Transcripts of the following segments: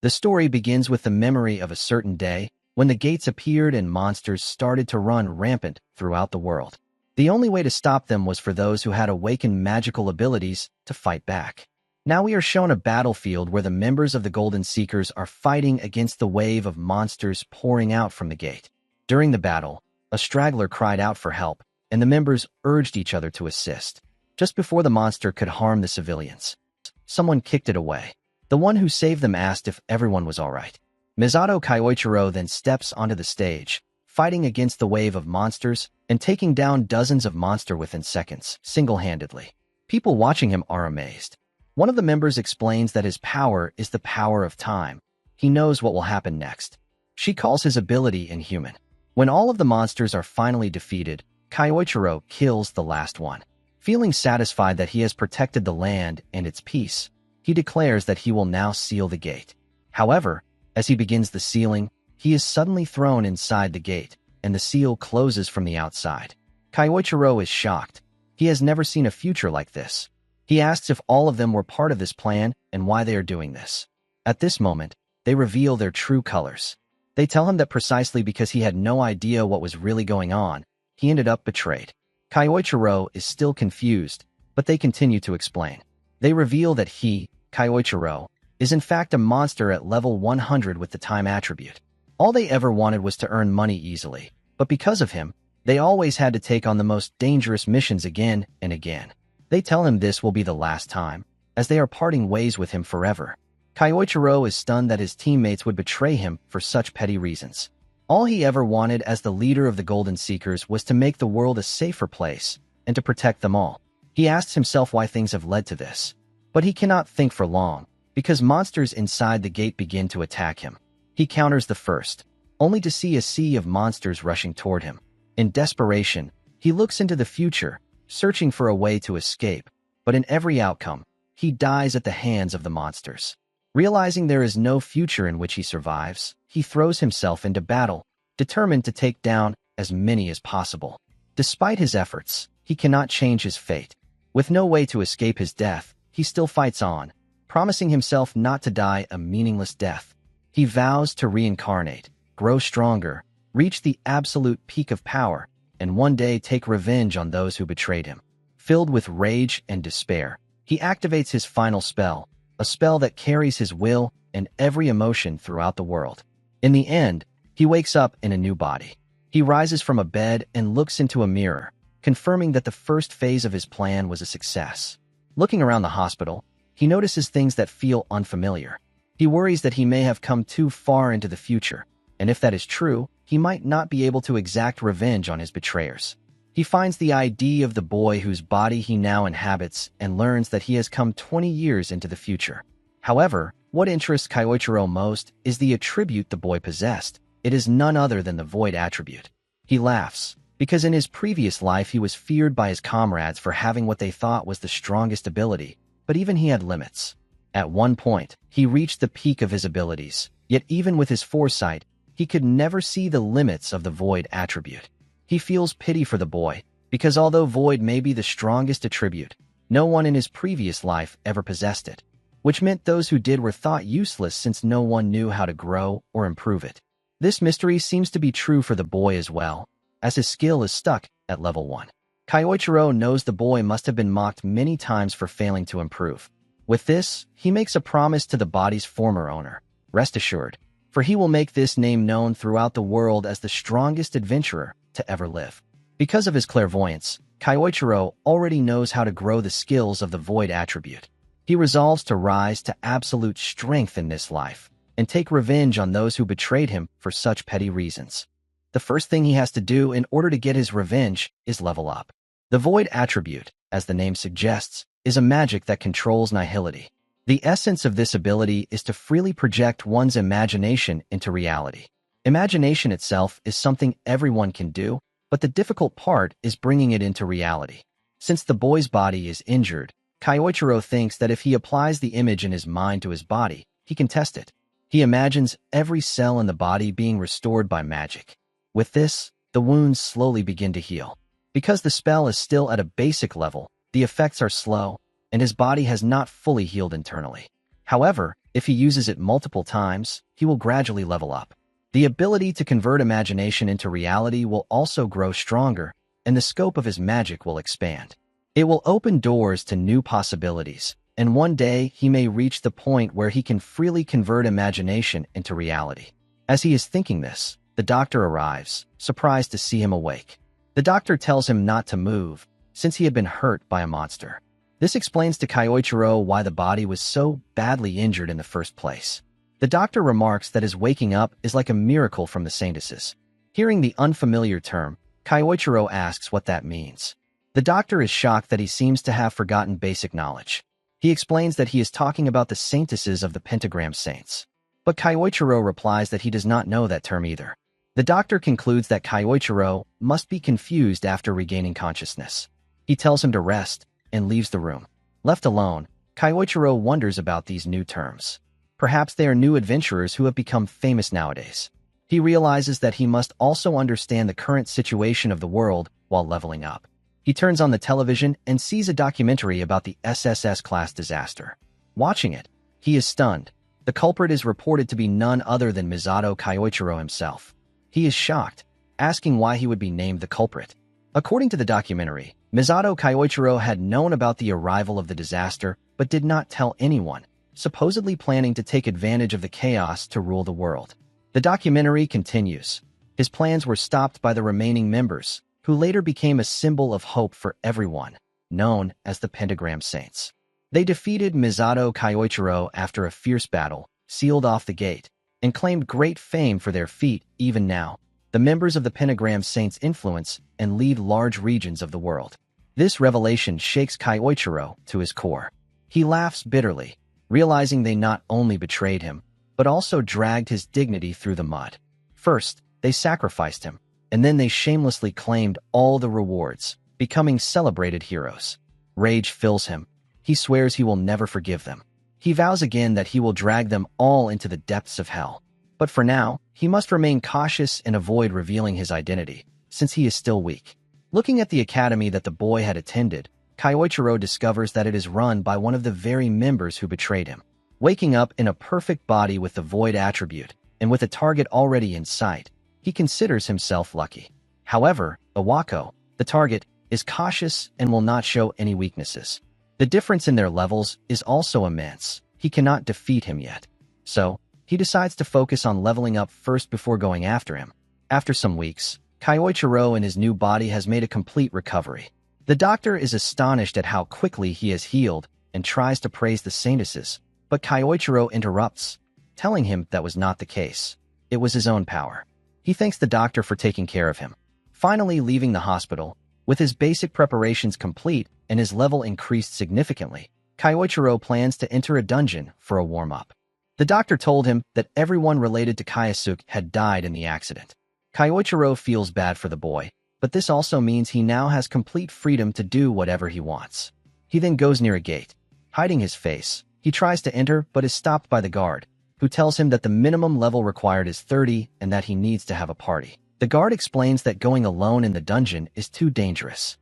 The story begins with the memory of a certain day when the gates appeared and monsters started to run rampant throughout the world. The only way to stop them was for those who had awakened magical abilities to fight back. Now we are shown a battlefield where the members of the Golden Seekers are fighting against the wave of monsters pouring out from the gate. During the battle, a straggler cried out for help, and the members urged each other to assist. Just before the monster could harm the civilians, someone kicked it away. The one who saved them asked if everyone was all right. Misato Kyoichiro then steps onto the stage, fighting against the wave of monsters and taking down dozens of monsters within seconds, single-handedly. People watching him are amazed. One of the members explains that his power is the power of time. He knows what will happen next. She calls his ability inhuman. When all of the monsters are finally defeated, Kyoichiro kills the last one. Feeling satisfied that he has protected the land and its peace, he declares that he will now seal the gate. However, as he begins the sealing, he is suddenly thrown inside the gate, and the seal closes from the outside. Kyoichiro is shocked. He has never seen a future like this. He asks if all of them were part of this plan and why they are doing this. At this moment, they reveal their true colors. They tell him that precisely because he had no idea what was really going on, he ended up betrayed. Kyoichiro is still confused, but they continue to explain. They reveal that he, Kyoichiro, is in fact a monster at level 100 with the time attribute. All they ever wanted was to earn money easily, but because of him, they always had to take on the most dangerous missions again and again. They tell him this will be the last time, as they are parting ways with him forever. Kyoichiro is stunned that his teammates would betray him for such petty reasons. All he ever wanted as the leader of the Golden Seekers was to make the world a safer place and to protect them all. He asks himself why things have led to this. But he cannot think for long, because monsters inside the gate begin to attack him. He counters the first, only to see a sea of monsters rushing toward him. In desperation, he looks into the future, searching for a way to escape, but in every outcome, he dies at the hands of the monsters. Realizing there is no future in which he survives, he throws himself into battle, determined to take down as many as possible. Despite his efforts, he cannot change his fate. With no way to escape his death, he still fights on, promising himself not to die a meaningless death. He vows to reincarnate, grow stronger, reach the absolute peak of power, and one day take revenge on those who betrayed him. Filled with rage and despair, he activates his final spell, a spell that carries his will and every emotion throughout the world. In the end, he wakes up in a new body. He rises from a bed and looks into a mirror, confirming that the first phase of his plan was a success. Looking around the hospital, he notices things that feel unfamiliar. He worries that he may have come too far into the future, and if that is true, he might not be able to exact revenge on his betrayers. He finds the ID of the boy whose body he now inhabits and learns that he has come 20 years into the future. However, what interests Kyoichiro most is the attribute the boy possessed. It is none other than the void attribute. He laughs, because in his previous life he was feared by his comrades for having what they thought was the strongest ability, but even he had limits. At one point, he reached the peak of his abilities, yet even with his foresight, he could never see the limits of the void attribute. He feels pity for the boy, because although void may be the strongest attribute, no one in his previous life ever possessed it, which meant those who did were thought useless since no one knew how to grow or improve it. This mystery seems to be true for the boy as well, as his skill is stuck at level 1. Kyoichiro knows the boy must have been mocked many times for failing to improve. With this, he makes a promise to the body's former owner. Rest assured, for he will make this name known throughout the world as the strongest adventurer to ever live. Because of his clairvoyance, Kyoichiro already knows how to grow the skills of the void attribute. He resolves to rise to absolute strength in this life and take revenge on those who betrayed him for such petty reasons. The first thing he has to do in order to get his revenge is level up. The void attribute, as the name suggests, is a magic that controls nihility. The essence of this ability is to freely project one's imagination into reality. Imagination itself is something everyone can do, but the difficult part is bringing it into reality. Since the boy's body is injured, Kyoichiro thinks that if he applies the image in his mind to his body, he can test it. He imagines every cell in the body being restored by magic. With this, the wounds slowly begin to heal. Because the spell is still at a basic level, the effects are slow, and his body has not fully healed internally. However, If he uses it multiple times, he will gradually level up. The ability to convert imagination into reality will also grow stronger, and the scope of his magic will expand. It will open doors to new possibilities, and one day he may reach the point where he can freely convert imagination into reality. As he is thinking this, the doctor arrives, surprised to see him awake. The doctor tells him not to move, since he had been hurt by a monster. This explains to Kyoichiro why the body was so badly injured in the first place. The doctor remarks that his waking up is like a miracle from the saintesses. Hearing the unfamiliar term, Kyoichiro asks what that means. The doctor is shocked that he seems to have forgotten basic knowledge. He explains that he is talking about the saintesses of the pentagram saints. But Kyoichiro replies that he does not know that term either. The doctor concludes that Kyoichiro must be confused after regaining consciousness. He tells him to rest and leaves the room. Left alone, Kyoichiro wonders about these new terms. Perhaps they are new adventurers who have become famous nowadays. He realizes that he must also understand the current situation of the world while leveling up. He turns on the television and sees a documentary about the SSS-class disaster. Watching it, he is stunned. The culprit is reported to be none other than Misato Kyoichiro himself. He is shocked, asking why he would be named the culprit. According to the documentary, Misato Kyoichiro had known about the arrival of the disaster but did not tell anyone, supposedly planning to take advantage of the chaos to rule the world. The documentary continues. His plans were stopped by the remaining members, who later became a symbol of hope for everyone, known as the Pentagram Saints. They defeated Misato Kyoichiro after a fierce battle, sealed off the gate, and claimed great fame for their feat. Even now, the members of the Pentagram Saints influence and lead large regions of the world. This revelation shakes Kyoichiro to his core. He laughs bitterly, realizing they not only betrayed him, but also dragged his dignity through the mud. First, they sacrificed him, and then they shamelessly claimed all the rewards, becoming celebrated heroes. Rage fills him. He swears he will never forgive them. He vows again that he will drag them all into the depths of hell. But for now, he must remain cautious and avoid revealing his identity, since he is still weak. Looking at the academy that the boy had attended, Kyoichiro discovers that it is run by one of the very members who betrayed him. Waking up in a perfect body with the void attribute, and with a target already in sight, he considers himself lucky. However, Iwako, the target, is cautious and will not show any weaknesses. The difference in their levels is also immense. He cannot defeat him yet. So, he decides to focus on leveling up first before going after him. After some weeks, Kyoichiro in his new body has made a complete recovery. The doctor is astonished at how quickly he has healed and tries to praise the saintesses, but Kyoichiro interrupts, telling him that was not the case. It was his own power. He thanks the doctor for taking care of him. Finally leaving the hospital, with his basic preparations complete and his level increased significantly, Kyoichiro plans to enter a dungeon for a warm-up. The doctor told him that everyone related to Kyosuke had died in the accident. Kyoichiro feels bad for the boy, but this also means he now has complete freedom to do whatever he wants. He then goes near a gate. Hiding his face, he tries to enter but is stopped by the guard, who tells him that the minimum level required is 30 and that he needs to have a party. The guard explains that going alone in the dungeon is too dangerous.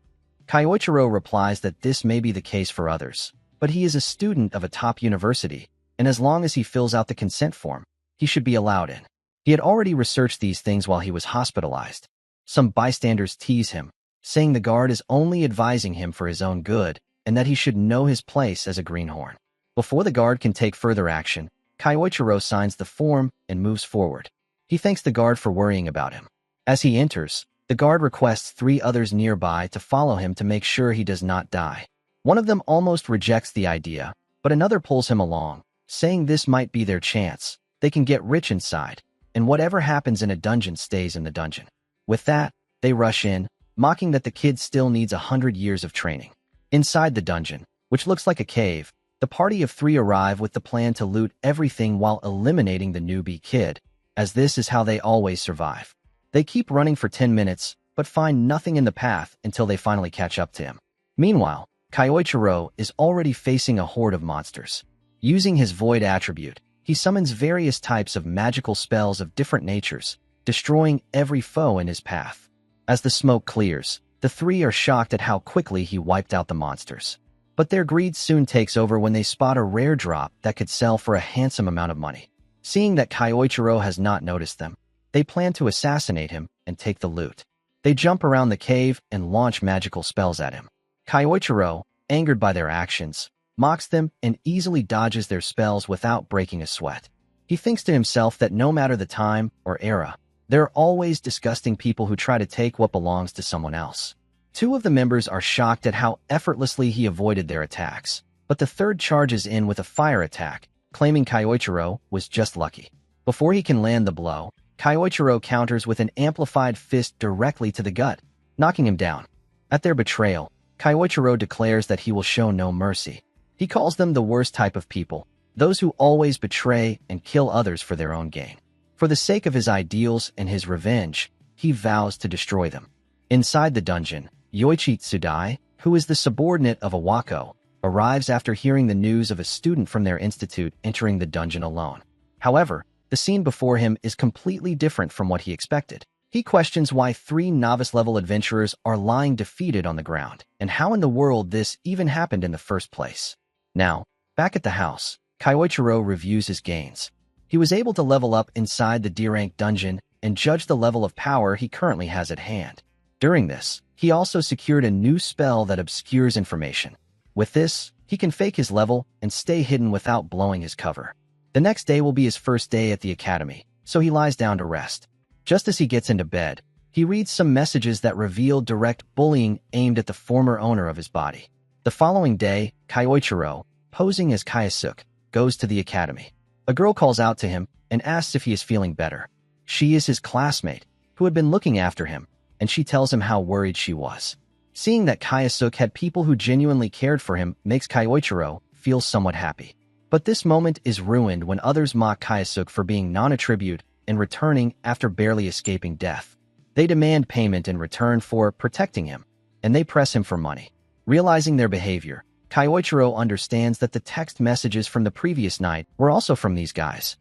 Kyoichiro replies that this may be the case for others, but he is a student of a top university, and as long as he fills out the consent form, he should be allowed in. He had already researched these things while he was hospitalized. Some bystanders tease him, saying the guard is only advising him for his own good and that he should know his place as a greenhorn. Before the guard can take further action, Kyoichiro signs the form and moves forward. He thanks the guard for worrying about him. As he enters, the guard requests 3 others nearby to follow him to make sure he does not die. One of them almost rejects the idea, but another pulls him along, saying this might be their chance. They can get rich inside, and whatever happens in a dungeon stays in the dungeon. With that, they rush in, mocking that the kid still needs 100 years of training. Inside the dungeon, which looks like a cave, the party of 3 arrive with the plan to loot everything while eliminating the newbie kid, as this is how they always survive. They keep running for 10 minutes, but find nothing in the path until they finally catch up to him. Meanwhile, Kyoichiro is already facing a horde of monsters. Using his void attribute, he summons various types of magical spells of different natures, destroying every foe in his path. As the smoke clears, the 3 are shocked at how quickly he wiped out the monsters. But their greed soon takes over when they spot a rare drop that could sell for a handsome amount of money. Seeing that Kyoichiro has not noticed them, they plan to assassinate him and take the loot. They jump around the cave and launch magical spells at him. Kyoichiro, angered by their actions, mocks them and easily dodges their spells without breaking a sweat. He thinks to himself that no matter the time or era, there are always disgusting people who try to take what belongs to someone else. Two of the members are shocked at how effortlessly he avoided their attacks, but the third charges in with a fire attack, claiming Kyoichiro was just lucky. Before he can land the blow, Kyoichiro counters with an amplified fist directly to the gut, knocking him down. At their betrayal, Kyoichiro declares that he will show no mercy. He calls them the worst type of people, those who always betray and kill others for their own gain. For the sake of his ideals and his revenge, he vows to destroy them. Inside the dungeon, Yoichi Tsudai, who is the subordinate of Awako, arrives after hearing the news of a student from their institute entering the dungeon alone. However, the scene before him is completely different from what he expected. He questions why 3 novice-level adventurers are lying defeated on the ground, and how in the world this even happened in the first place. Now, back at the house, Kyoichiro reviews his gains. He was able to level up inside the D-rank dungeon and judge the level of power he currently has at hand. During this, he also secured a new spell that obscures information. With this, he can fake his level and stay hidden without blowing his cover. The next day will be his first day at the academy, so he lies down to rest. Just as he gets into bed, he reads some messages that reveal direct bullying aimed at the former owner of his body. The following day, Kyoichiro, posing as Kayasuke, goes to the academy. A girl calls out to him and asks if he is feeling better. She is his classmate, who had been looking after him, and she tells him how worried she was. Seeing that Kayasuke had people who genuinely cared for him makes Kyoichiro feel somewhat happy. But this moment is ruined when others mock Kayasuke for being non-attribute and returning after barely escaping death. They demand payment in return for protecting him, and they press him for money. Realizing their behavior, Kyoichiro understands that the text messages from the previous night were also from these guys.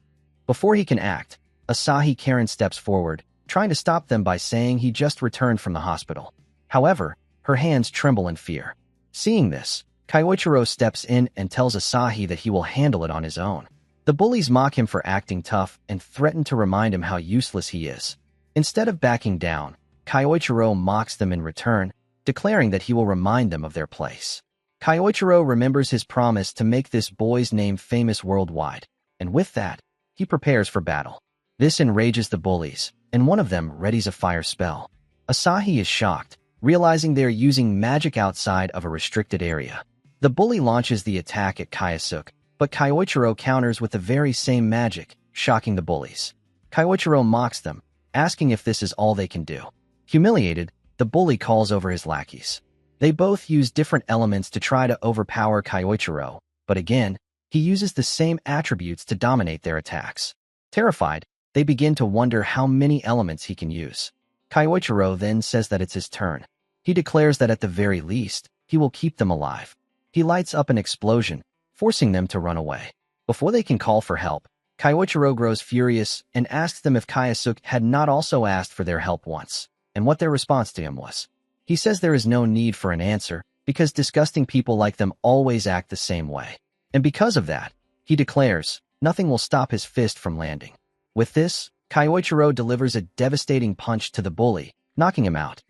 Before he can act, Asahi Karen steps forward, trying to stop them by saying he just returned from the hospital. However, her hands tremble in fear. Seeing this, Kyoichiro steps in and tells Asahi that he will handle it on his own. The bullies mock him for acting tough and threaten to remind him how useless he is. Instead of backing down, Kyoichiro mocks them in return, declaring that he will remind them of their place. Kyoichiro remembers his promise to make this boy's name famous worldwide, and with that, he prepares for battle. This enrages the bullies, and one of them readies a fire spell. Asahi is shocked, realizing they are using magic outside of a restricted area. The bully launches the attack at Kayasuke, but Kyoichiro counters with the very same magic, shocking the bullies. Kyoichiro mocks them, asking if this is all they can do. Humiliated, the bully calls over his lackeys. They both use different elements to try to overpower Kyoichiro, but again, he uses the same attributes to dominate their attacks. Terrified, they begin to wonder how many elements he can use. Kyoichiro then says that it's his turn. He declares that at the very least, he will keep them alive. He lights up an explosion, forcing them to run away. Before they can call for help, Kyoichiro grows furious and asks them if Kayasuke had not also asked for their help once, and what their response to him was. He says there is no need for an answer, because disgusting people like them always act the same way. And because of that, he declares, nothing will stop his fist from landing. With this, Kyoichiro delivers a devastating punch to the bully, knocking him out.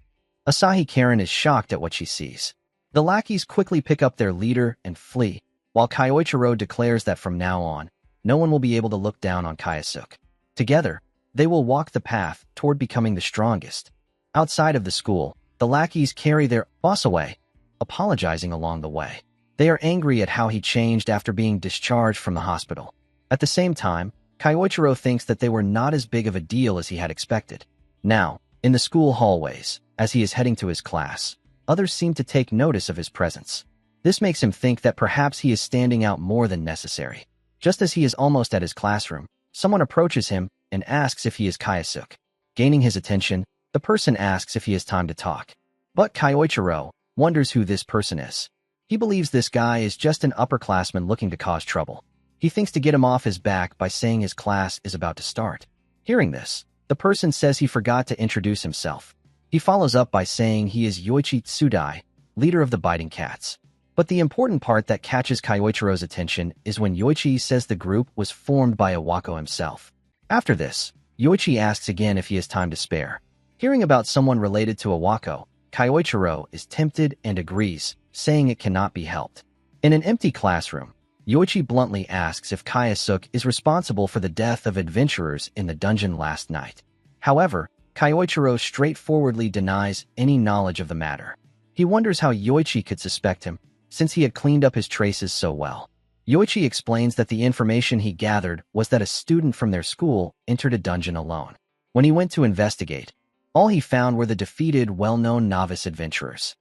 Asahi Karen is shocked at what she sees. The lackeys quickly pick up their leader and flee, while Kyoichiro declares that from now on, no one will be able to look down on Kayasuke. Together, they will walk the path toward becoming the strongest. Outside of the school, the lackeys carry their boss away, apologizing along the way. They are angry at how he changed after being discharged from the hospital. At the same time, Kyoichiro thinks that they were not as big of a deal as he had expected. Now, in the school hallways, as he is heading to his class, others seem to take notice of his presence. This makes him think that perhaps he is standing out more than necessary. Just as he is almost at his classroom, someone approaches him and asks if he is Kayasuke. Gaining his attention, the person asks if he has time to talk. But Kyoichiro wonders who this person is. He believes this guy is just an upperclassman looking to cause trouble. He thinks to get him off his back by saying his class is about to start. Hearing this, the person says he forgot to introduce himself. He follows up by saying he is Yoichi Tsudai, leader of the Biting Cats. But the important part that catches Kyoichiro's attention is when Yoichi says the group was formed by Iwako himself. After this, Yoichi asks again if he has time to spare. Hearing about someone related to Iwako, Kyoichiro is tempted and agrees, saying it cannot be helped. In an empty classroom, Yoichi bluntly asks if Kyosuke is responsible for the death of adventurers in the dungeon last night. However, Kyoichiro straightforwardly denies any knowledge of the matter. He wonders how Yoichi could suspect him, since he had cleaned up his traces so well. Yoichi explains that the information he gathered was that a student from their school entered a dungeon alone. When he went to investigate, all he found were the defeated, well-known novice adventurers.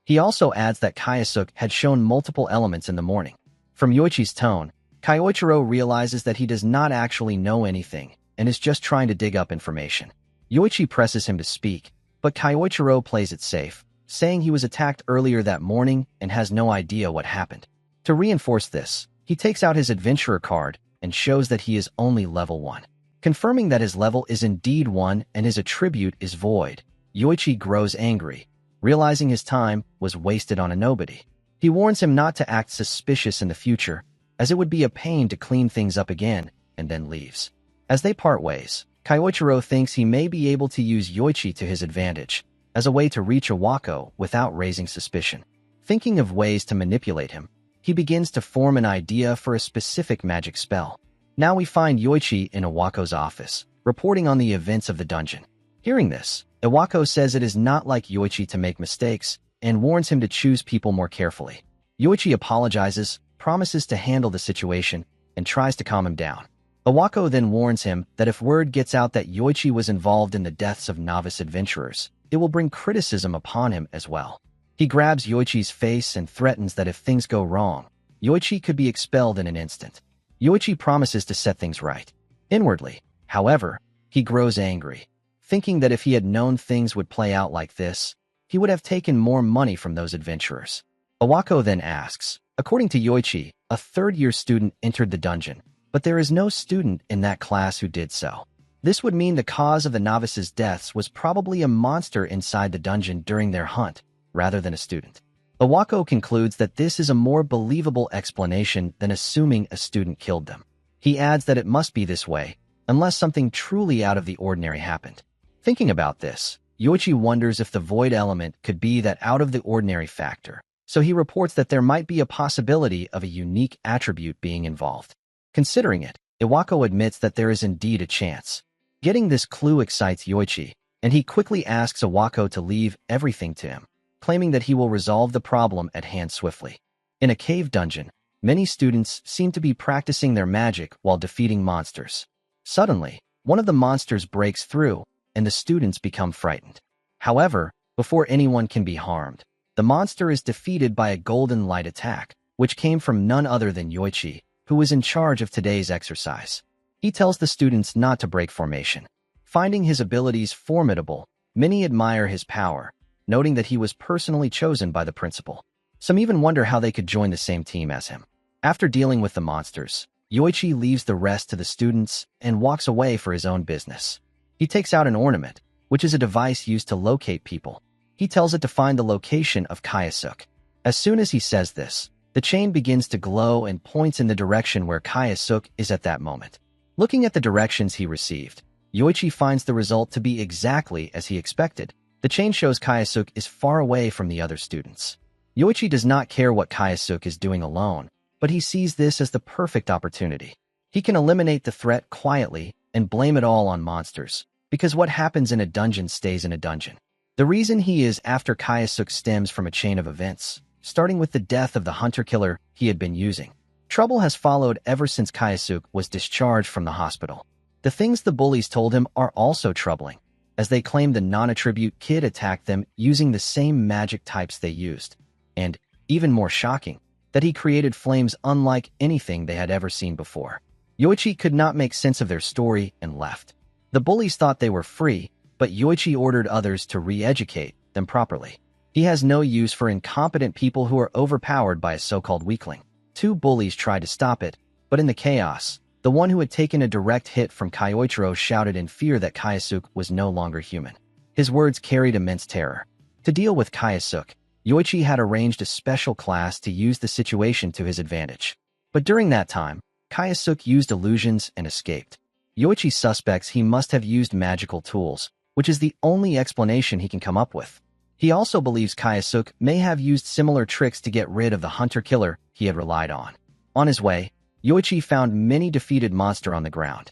He also adds that Kyosuke had shown multiple elements in the morning. From Yoichi's tone, Kyoichiro realizes that he does not actually know anything and is just trying to dig up information. Yoichi presses him to speak, but Kyoichiro plays it safe, saying he was attacked earlier that morning and has no idea what happened. To reinforce this, he takes out his adventurer card and shows that he is only level 1. Confirming that his level is indeed 1 and his attribute is void, Yoichi grows angry, realizing his time was wasted on a nobody. He warns him not to act suspicious in the future, as it would be a pain to clean things up again, and then leaves. As they part ways, Kyoichiro thinks he may be able to use Yoichi to his advantage, as a way to reach Iwako without raising suspicion. Thinking of ways to manipulate him, he begins to form an idea for a specific magic spell. Now we find Yoichi in Iwako's office, reporting on the events of the dungeon. Hearing this, Iwako says it is not like Yoichi to make mistakes, and warns him to choose people more carefully. Yoichi apologizes, promises to handle the situation, and tries to calm him down. Iwako then warns him that if word gets out that Yoichi was involved in the deaths of novice adventurers, it will bring criticism upon him as well. He grabs Yoichi's face and threatens that if things go wrong, Yoichi could be expelled in an instant. Yoichi promises to set things right. Inwardly, however, he grows angry, thinking that if he had known things would play out like this, he would have taken more money from those adventurers. Iwako then asks, according to Yoichi, a third-year student entered the dungeon, but there is no student in that class who did so. This would mean the cause of the novices' deaths was probably a monster inside the dungeon during their hunt, rather than a student. Iwako concludes that this is a more believable explanation than assuming a student killed them. He adds that it must be this way, unless something truly out of the ordinary happened. Thinking about this, Yoichi wonders if the void element could be that out-of-the-ordinary factor, so he reports that there might be a possibility of a unique attribute being involved. Considering it, Iwako admits that there is indeed a chance. Getting this clue excites Yoichi, and he quickly asks Iwako to leave everything to him, claiming that he will resolve the problem at hand swiftly. In a cave dungeon, many students seem to be practicing their magic while defeating monsters. Suddenly, one of the monsters breaks through, and the students become frightened. However, before anyone can be harmed, the monster is defeated by a golden light attack, which came from none other than Yoichi, who was in charge of today's exercise. He tells the students not to break formation. Finding his abilities formidable, many admire his power, noting that he was personally chosen by the principal. Some even wonder how they could join the same team as him. After dealing with the monsters, Yoichi leaves the rest to the students and walks away for his own business. He takes out an ornament, which is a device used to locate people. He tells it to find the location of Kyosuke. As soon as he says this, the chain begins to glow and points in the direction where Kyosuke is at that moment. Looking at the directions he received, Yoichi finds the result to be exactly as he expected. The chain shows Kyosuke is far away from the other students. Yoichi does not care what Kyosuke is doing alone, but he sees this as the perfect opportunity. He can eliminate the threat quietly and blame it all on monsters, because what happens in a dungeon stays in a dungeon. The reason he is after Kyosuke stems from a chain of events, starting with the death of the hunter-killer he had been using. Trouble has followed ever since Kyosuke was discharged from the hospital. The things the bullies told him are also troubling, as they claim the non-attribute kid attacked them using the same magic types they used, and, even more shocking, that he created flames unlike anything they had ever seen before. Yoichi could not make sense of their story and left. The bullies thought they were free, but Yoichi ordered others to re-educate them properly. He has no use for incompetent people who are overpowered by a so-called weakling. 2 bullies tried to stop it, but in the chaos, the one who had taken a direct hit from Kyoichiro shouted in fear that Kyosuke was no longer human. His words carried immense terror. To deal with Kyosuke, Yoichi had arranged a special class to use the situation to his advantage. But during that time, Kayasuk used illusions and escaped. Yoichi suspects he must have used magical tools, which is the only explanation he can come up with. He also believes Kayasuk may have used similar tricks to get rid of the hunter-killer he had relied on. On his way, Yoichi found many defeated monsters on the ground.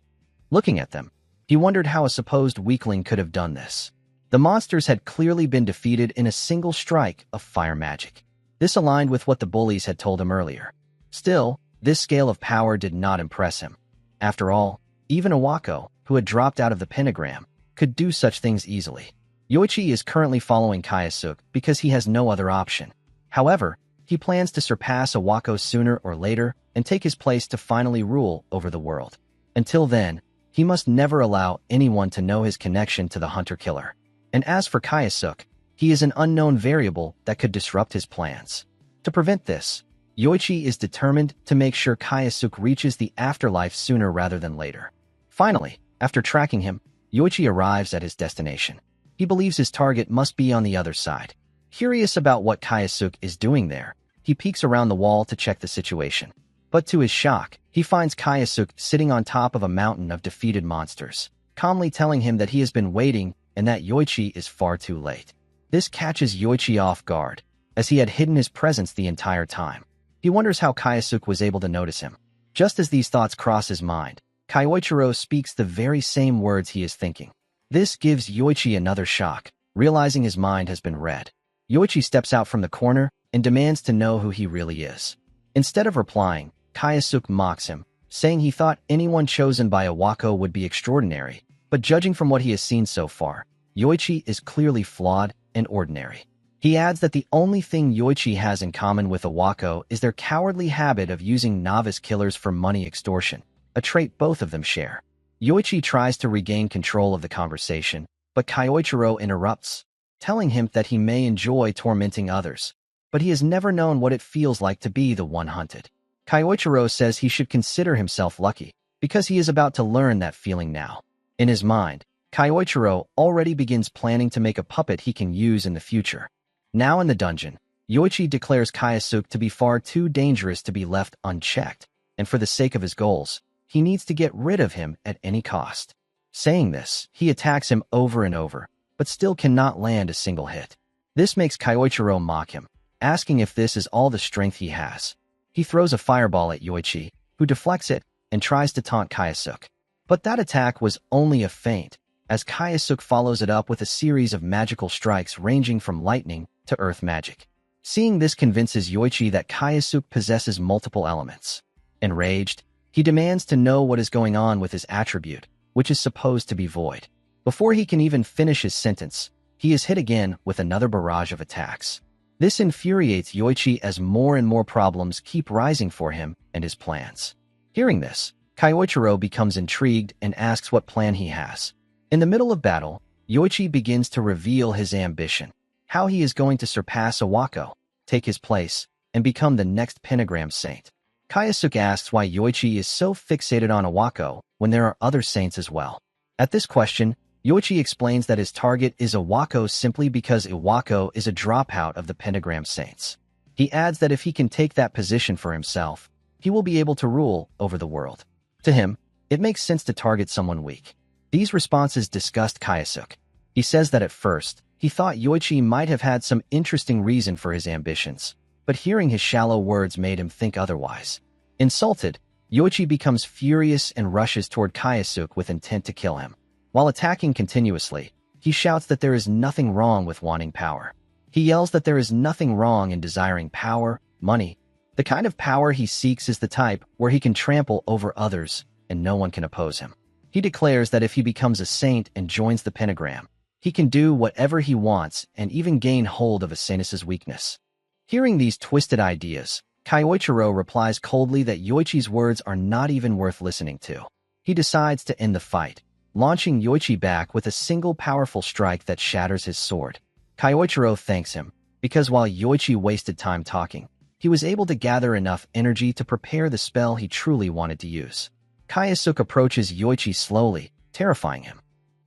Looking at them, he wondered how a supposed weakling could have done this. The monsters had clearly been defeated in a single strike of fire magic. This aligned with what the bullies had told him earlier. Still, this scale of power did not impress him. After all, even Iwako, who had dropped out of the pentagram, could do such things easily. Yoichi is currently following Kayasuk because he has no other option. However, he plans to surpass Iwako sooner or later and take his place to finally rule over the world. Until then, he must never allow anyone to know his connection to the hunter-killer. And as for Kayasuk, he is an unknown variable that could disrupt his plans. To prevent this, Yoichi is determined to make sure Kayasuk reaches the afterlife sooner rather than later. Finally, after tracking him, Yoichi arrives at his destination. He believes his target must be on the other side. Curious about what Kayasuk is doing there, he peeks around the wall to check the situation. But to his shock, he finds Kayasuk sitting on top of a mountain of defeated monsters, calmly telling him that he has been waiting and that Yoichi is far too late. This catches Yoichi off guard, as he had hidden his presence the entire time. He wonders how Kayasuk was able to notice him. Just as these thoughts cross his mind, Kyoichiro speaks the very same words he is thinking. This gives Yoichi another shock, realizing his mind has been read. Yoichi steps out from the corner and demands to know who he really is. Instead of replying, Kayasuk mocks him, saying he thought anyone chosen by Iwako would be extraordinary, but judging from what he has seen so far, Yoichi is clearly flawed and ordinary. He adds that the only thing Yoichi has in common with Iwako is their cowardly habit of using novice killers for money extortion, a trait both of them share. Yoichi tries to regain control of the conversation, but Kyoichiro interrupts, telling him that he may enjoy tormenting others, but he has never known what it feels like to be the one hunted. Kyoichiro says he should consider himself lucky, because he is about to learn that feeling now. In his mind, Kyoichiro already begins planning to make a puppet he can use in the future. Now in the dungeon, Yoichi declares Kayasuk to be far too dangerous to be left unchecked, and for the sake of his goals, he needs to get rid of him at any cost. Saying this, he attacks him over and over, but still cannot land a single hit. This makes Kyoichiro mock him, asking if this is all the strength he has. He throws a fireball at Yoichi, who deflects it and tries to taunt Kayasuk. But that attack was only a feint, as Kayasuk follows it up with a series of magical strikes ranging from lightning to earth magic. Seeing this convinces Yoichi that Kayasuk possesses multiple elements. Enraged, he demands to know what is going on with his attribute, which is supposed to be void. Before he can even finish his sentence, he is hit again with another barrage of attacks. This infuriates Yoichi as more and more problems keep rising for him and his plans. Hearing this, Kyoichiro becomes intrigued and asks what plan he has. In the middle of battle, Yoichi begins to reveal his ambition, how he is going to surpass Iwako, take his place, and become the next pentagram saint. Kayasuk asks why Yoichi is so fixated on Iwako when there are other saints as well. At this question, Yoichi explains that his target is Iwako simply because Iwako is a dropout of the pentagram saints. He adds that if he can take that position for himself, he will be able to rule over the world. To him, it makes sense to target someone weak. These responses disgust Kayasuk. He says that at first, he thought Yoichi might have had some interesting reason for his ambitions, but hearing his shallow words made him think otherwise. Insulted, Yoichi becomes furious and rushes toward Kayasuk with intent to kill him. While attacking continuously, he shouts that there is nothing wrong with wanting power. He yells that there is nothing wrong in desiring power, money. The kind of power he seeks is the type where he can trample over others and no one can oppose him. He declares that if he becomes a saint and joins the pentagram, he can do whatever he wants and even gain hold of a saintess's weakness. Hearing these twisted ideas, Kyoichiro replies coldly that Yoichi's words are not even worth listening to. He decides to end the fight, launching Yoichi back with a single powerful strike that shatters his sword. Kyoichiro thanks him, because while Yoichi wasted time talking, he was able to gather enough energy to prepare the spell he truly wanted to use. Kayasuk approaches Yoichi slowly, terrifying him.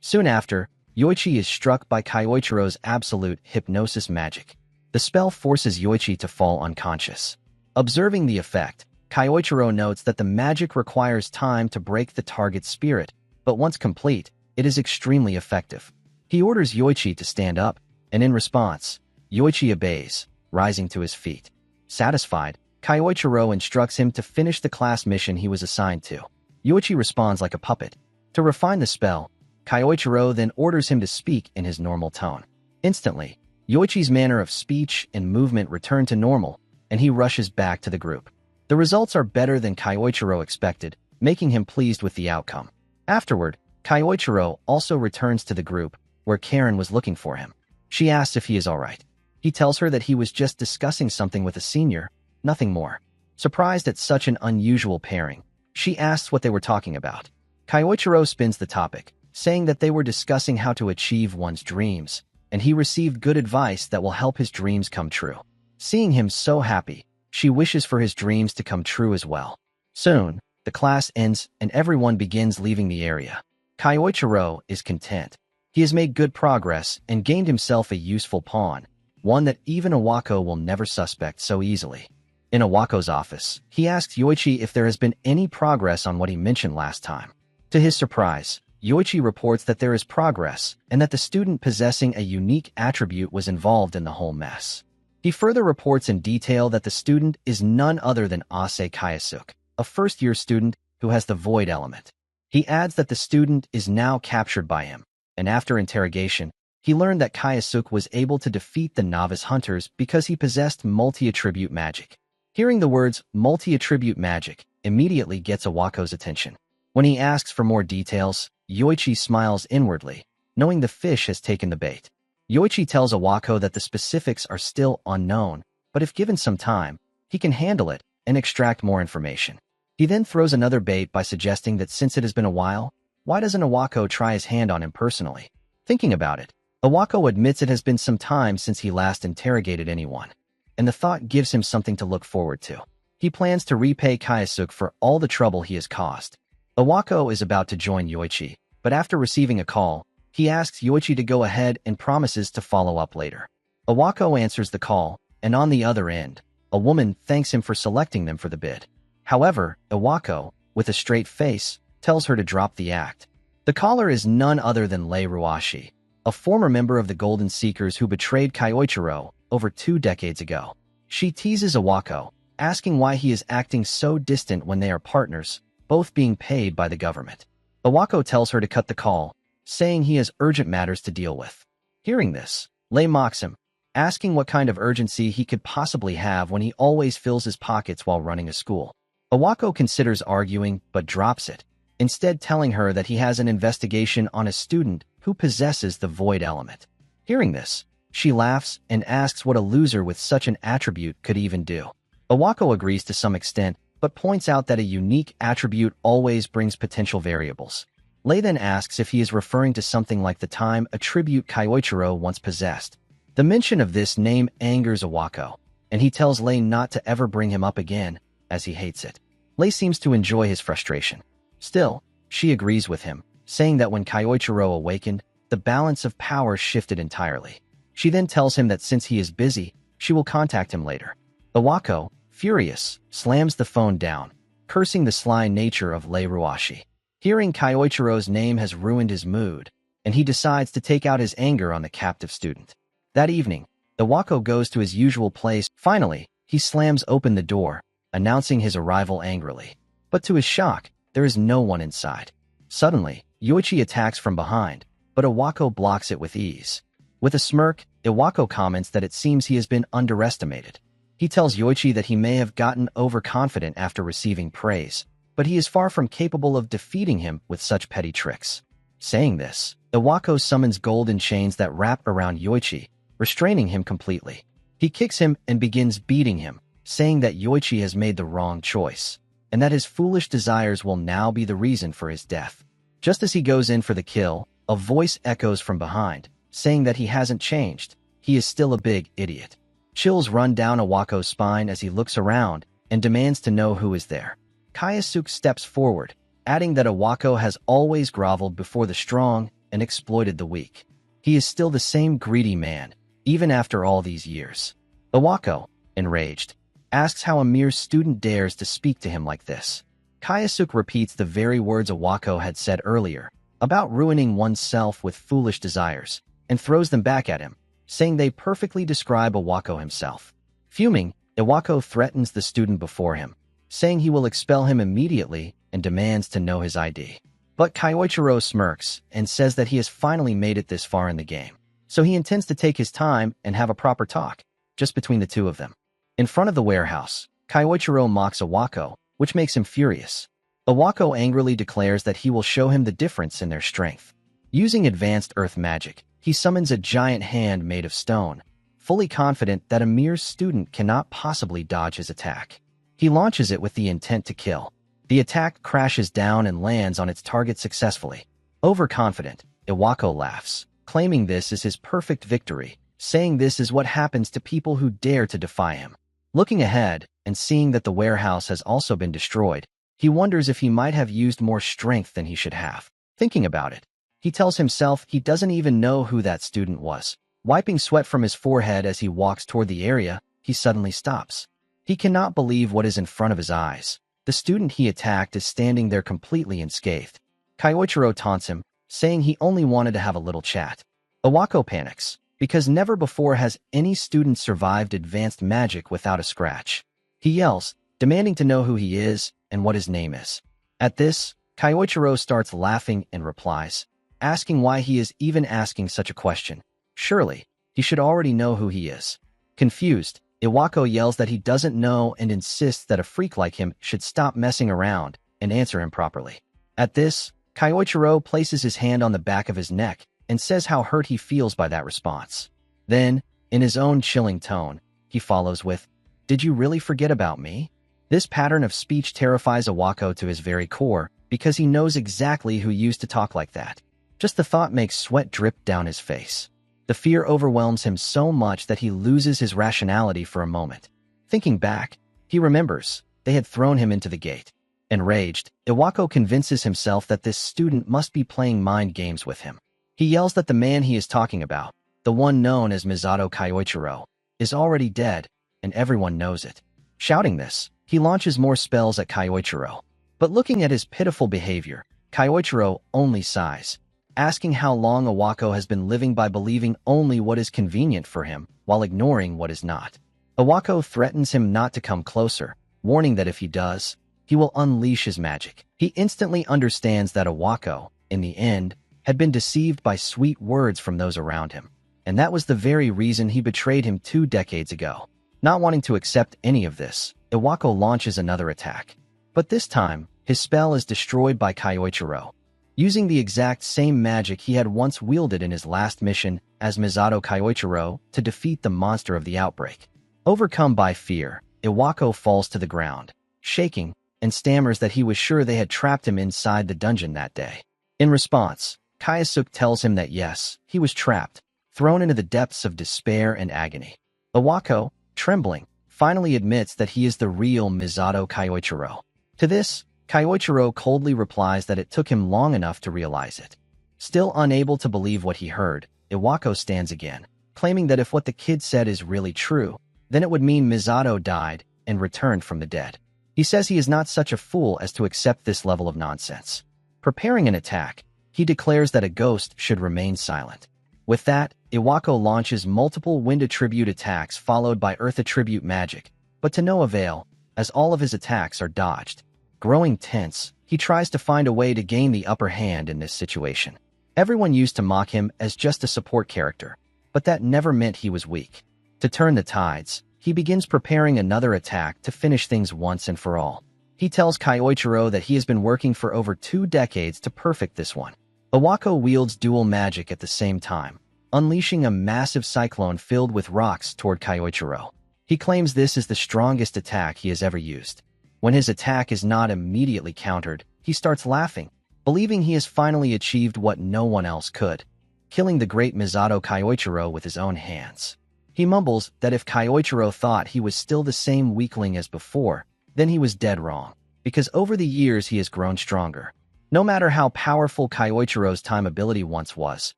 Soon after, Yoichi is struck by Kyoichiro's absolute hypnosis magic. The spell forces Yoichi to fall unconscious. Observing the effect, Kyoichiro notes that the magic requires time to break the target's spirit, but once complete, it is extremely effective. He orders Yoichi to stand up, and in response, Yoichi obeys, rising to his feet. Satisfied, Kyoichiro instructs him to finish the class mission he was assigned to. Yoichi responds like a puppet. To refine the spell, Kyoichiro then orders him to speak in his normal tone. Instantly, Yoichi's manner of speech and movement return to normal, and he rushes back to the group. The results are better than Kyoichiro expected, making him pleased with the outcome. Afterward, Kyoichiro also returns to the group, where Karen was looking for him. She asks if he is alright. He tells her that he was just discussing something with a senior, nothing more. Surprised at such an unusual pairing, she asks what they were talking about. Kyoichiro spins the topic, saying that they were discussing how to achieve one's dreams, and he received good advice that will help his dreams come true. Seeing him so happy, she wishes for his dreams to come true as well. Soon, the class ends and everyone begins leaving the area. Kyoichiro is content. He has made good progress and gained himself a useful pawn, one that even Iwako will never suspect so easily. In Iwako's office, he asks Yoichi if there has been any progress on what he mentioned last time. To his surprise, Yoichi reports that there is progress and that the student possessing a unique attribute was involved in the whole mess. He further reports in detail that the student is none other than Ase Kayasuke, a first-year student who has the void element. He adds that the student is now captured by him, and after interrogation, he learned that Kayasuke was able to defeat the novice hunters because he possessed multi-attribute magic. Hearing the words multi-attribute magic immediately gets Iwako's attention. When he asks for more details, Yoichi smiles inwardly, knowing the fish has taken the bait. Yoichi tells Iwako that the specifics are still unknown, but if given some time, he can handle it and extract more information. He then throws another bait by suggesting that since it has been a while, why doesn't Iwako try his hand on him personally? Thinking about it, Iwako admits it has been some time since he last interrogated anyone, and the thought gives him something to look forward to. He plans to repay Kayasuke for all the trouble he has caused. Iwako is about to join Yoichi, but after receiving a call, he asks Yoichi to go ahead and promises to follow up later. Iwako answers the call, and on the other end, a woman thanks him for selecting them for the bid. However, Iwako, with a straight face, tells her to drop the act. The caller is none other than Lei Ruashi, a former member of the Golden Seekers who betrayed Kyoichiro over 2 decades ago. She teases Iwako, asking why he is acting so distant when they are partners, both being paid by the government. Iwako tells her to cut the call, saying he has urgent matters to deal with. Hearing this, Lei mocks him, asking what kind of urgency he could possibly have when he always fills his pockets while running a school. Iwako considers arguing but drops it, instead telling her that he has an investigation on a student who possesses the void element. Hearing this, she laughs and asks what a loser with such an attribute could even do. Iwako agrees to some extent, but points out that a unique attribute always brings potential variables. Lei then asks if he is referring to something like the time attribute Kyoichiro once possessed. The mention of this name angers Iwako, and he tells Lei not to ever bring him up again, as he hates it. Lei seems to enjoy his frustration. Still, she agrees with him, saying that when Kyoichiro awakened, the balance of power shifted entirely. She then tells him that since he is busy, she will contact him later. Iwako, furious, slams the phone down, cursing the sly nature of Lei Ruashi. Hearing Kyoichiro's name has ruined his mood, and he decides to take out his anger on the captive student. That evening, Iwako goes to his usual place. Finally, he slams open the door, announcing his arrival angrily. But to his shock, there is no one inside. Suddenly, Yoichi attacks from behind, but Iwako blocks it with ease. With a smirk, Iwako comments that it seems he has been underestimated. He tells Yoichi that he may have gotten overconfident after receiving praise, but he is far from capable of defeating him with such petty tricks. Saying this, Iwako summons golden chains that wrap around Yoichi, restraining him completely. He kicks him and begins beating him, saying that Yoichi has made the wrong choice, and that his foolish desires will now be the reason for his death. Just as he goes in for the kill, a voice echoes from behind, saying that he hasn't changed, he is still a big idiot. Chills run down Iwako's spine as he looks around and demands to know who is there. Kayasuke steps forward, adding that Iwako has always groveled before the strong and exploited the weak. He is still the same greedy man, even after all these years. Iwako, enraged, asks how a mere student dares to speak to him like this. Kayasuke repeats the very words Iwako had said earlier, about ruining oneself with foolish desires, and throws them back at him, saying they perfectly describe Iwako himself. Fuming, Iwako threatens the student before him, saying he will expel him immediately and demands to know his ID. But Kyoichiro smirks and says that he has finally made it this far in the game, so he intends to take his time and have a proper talk, just between the two of them. In front of the warehouse, Kyoichiro mocks Iwako, which makes him furious. Iwako angrily declares that he will show him the difference in their strength. Using advanced earth magic, he summons a giant hand made of stone, fully confident that a mere student cannot possibly dodge his attack. He launches it with the intent to kill. The attack crashes down and lands on its target successfully. Overconfident, Iwako laughs, claiming this is his perfect victory, saying this is what happens to people who dare to defy him. Looking ahead and seeing that the warehouse has also been destroyed, he wonders if he might have used more strength than he should have. Thinking about it, he tells himself he doesn't even know who that student was. Wiping sweat from his forehead as he walks toward the area, he suddenly stops. He cannot believe what is in front of his eyes. The student he attacked is standing there completely unscathed. Kyoichiro taunts him, saying he only wanted to have a little chat. Iwako panics, because never before has any student survived advanced magic without a scratch. He yells, demanding to know who he is and what his name is. At this, Kyoichiro starts laughing and replies, asking why he is even asking such a question. Surely, he should already know who he is. Confused, Iwako yells that he doesn't know and insists that a freak like him should stop messing around and answer him properly. At this, Kyoichiro places his hand on the back of his neck and says how hurt he feels by that response. Then, in his own chilling tone, he follows with, "Did you really forget about me?" This pattern of speech terrifies Iwako to his very core because he knows exactly who used to talk like that. Just the thought makes sweat drip down his face. The fear overwhelms him so much that he loses his rationality for a moment. Thinking back, he remembers they had thrown him into the gate. Enraged, Iwako convinces himself that this student must be playing mind games with him. He yells that the man he is talking about, the one known as Misato Kyoichiro, is already dead, and everyone knows it. Shouting this, he launches more spells at Kyoichiro. But looking at his pitiful behavior, Kyoichiro only sighs, asking how long Iwako has been living by believing only what is convenient for him while ignoring what is not. Iwako threatens him not to come closer, warning that if he does, he will unleash his magic. He instantly understands that Iwako, in the end, had been deceived by sweet words from those around him, and that was the very reason he betrayed him 2 decades ago. Not wanting to accept any of this, Iwako launches another attack. But this time, his spell is destroyed by Kyoichiro, using the exact same magic he had once wielded in his last mission as Misato Kyoichiro to defeat the monster of the outbreak. Overcome by fear, Iwako falls to the ground, shaking, and stammers that he was sure they had trapped him inside the dungeon that day. In response, Kayasuke tells him that yes, he was trapped, thrown into the depths of despair and agony. Iwako, trembling, finally admits that he is the real Misato Kyoichiro. To this, Kyoichiro coldly replies that it took him long enough to realize it. Still unable to believe what he heard, Iwako stands again, claiming that if what the kid said is really true, then it would mean Misato died and returned from the dead. He says he is not such a fool as to accept this level of nonsense. Preparing an attack, he declares that a ghost should remain silent. With that, Iwako launches multiple wind attribute attacks followed by earth attribute magic, but to no avail, as all of his attacks are dodged. Growing tense, he tries to find a way to gain the upper hand in this situation. Everyone used to mock him as just a support character, but that never meant he was weak. To turn the tides, he begins preparing another attack to finish things once and for all. He tells Kyoichiro that he has been working for over 2 decades to perfect this one. Iwako wields dual magic at the same time, unleashing a massive cyclone filled with rocks toward Kyoichiro. He claims this is the strongest attack he has ever used. When his attack is not immediately countered, he starts laughing, believing he has finally achieved what no one else could, killing the great Misato Kyoichiro with his own hands. He mumbles that if Kyoichiro thought he was still the same weakling as before, then he was dead wrong, because over the years he has grown stronger. No matter how powerful Kyoichiro's time ability once was,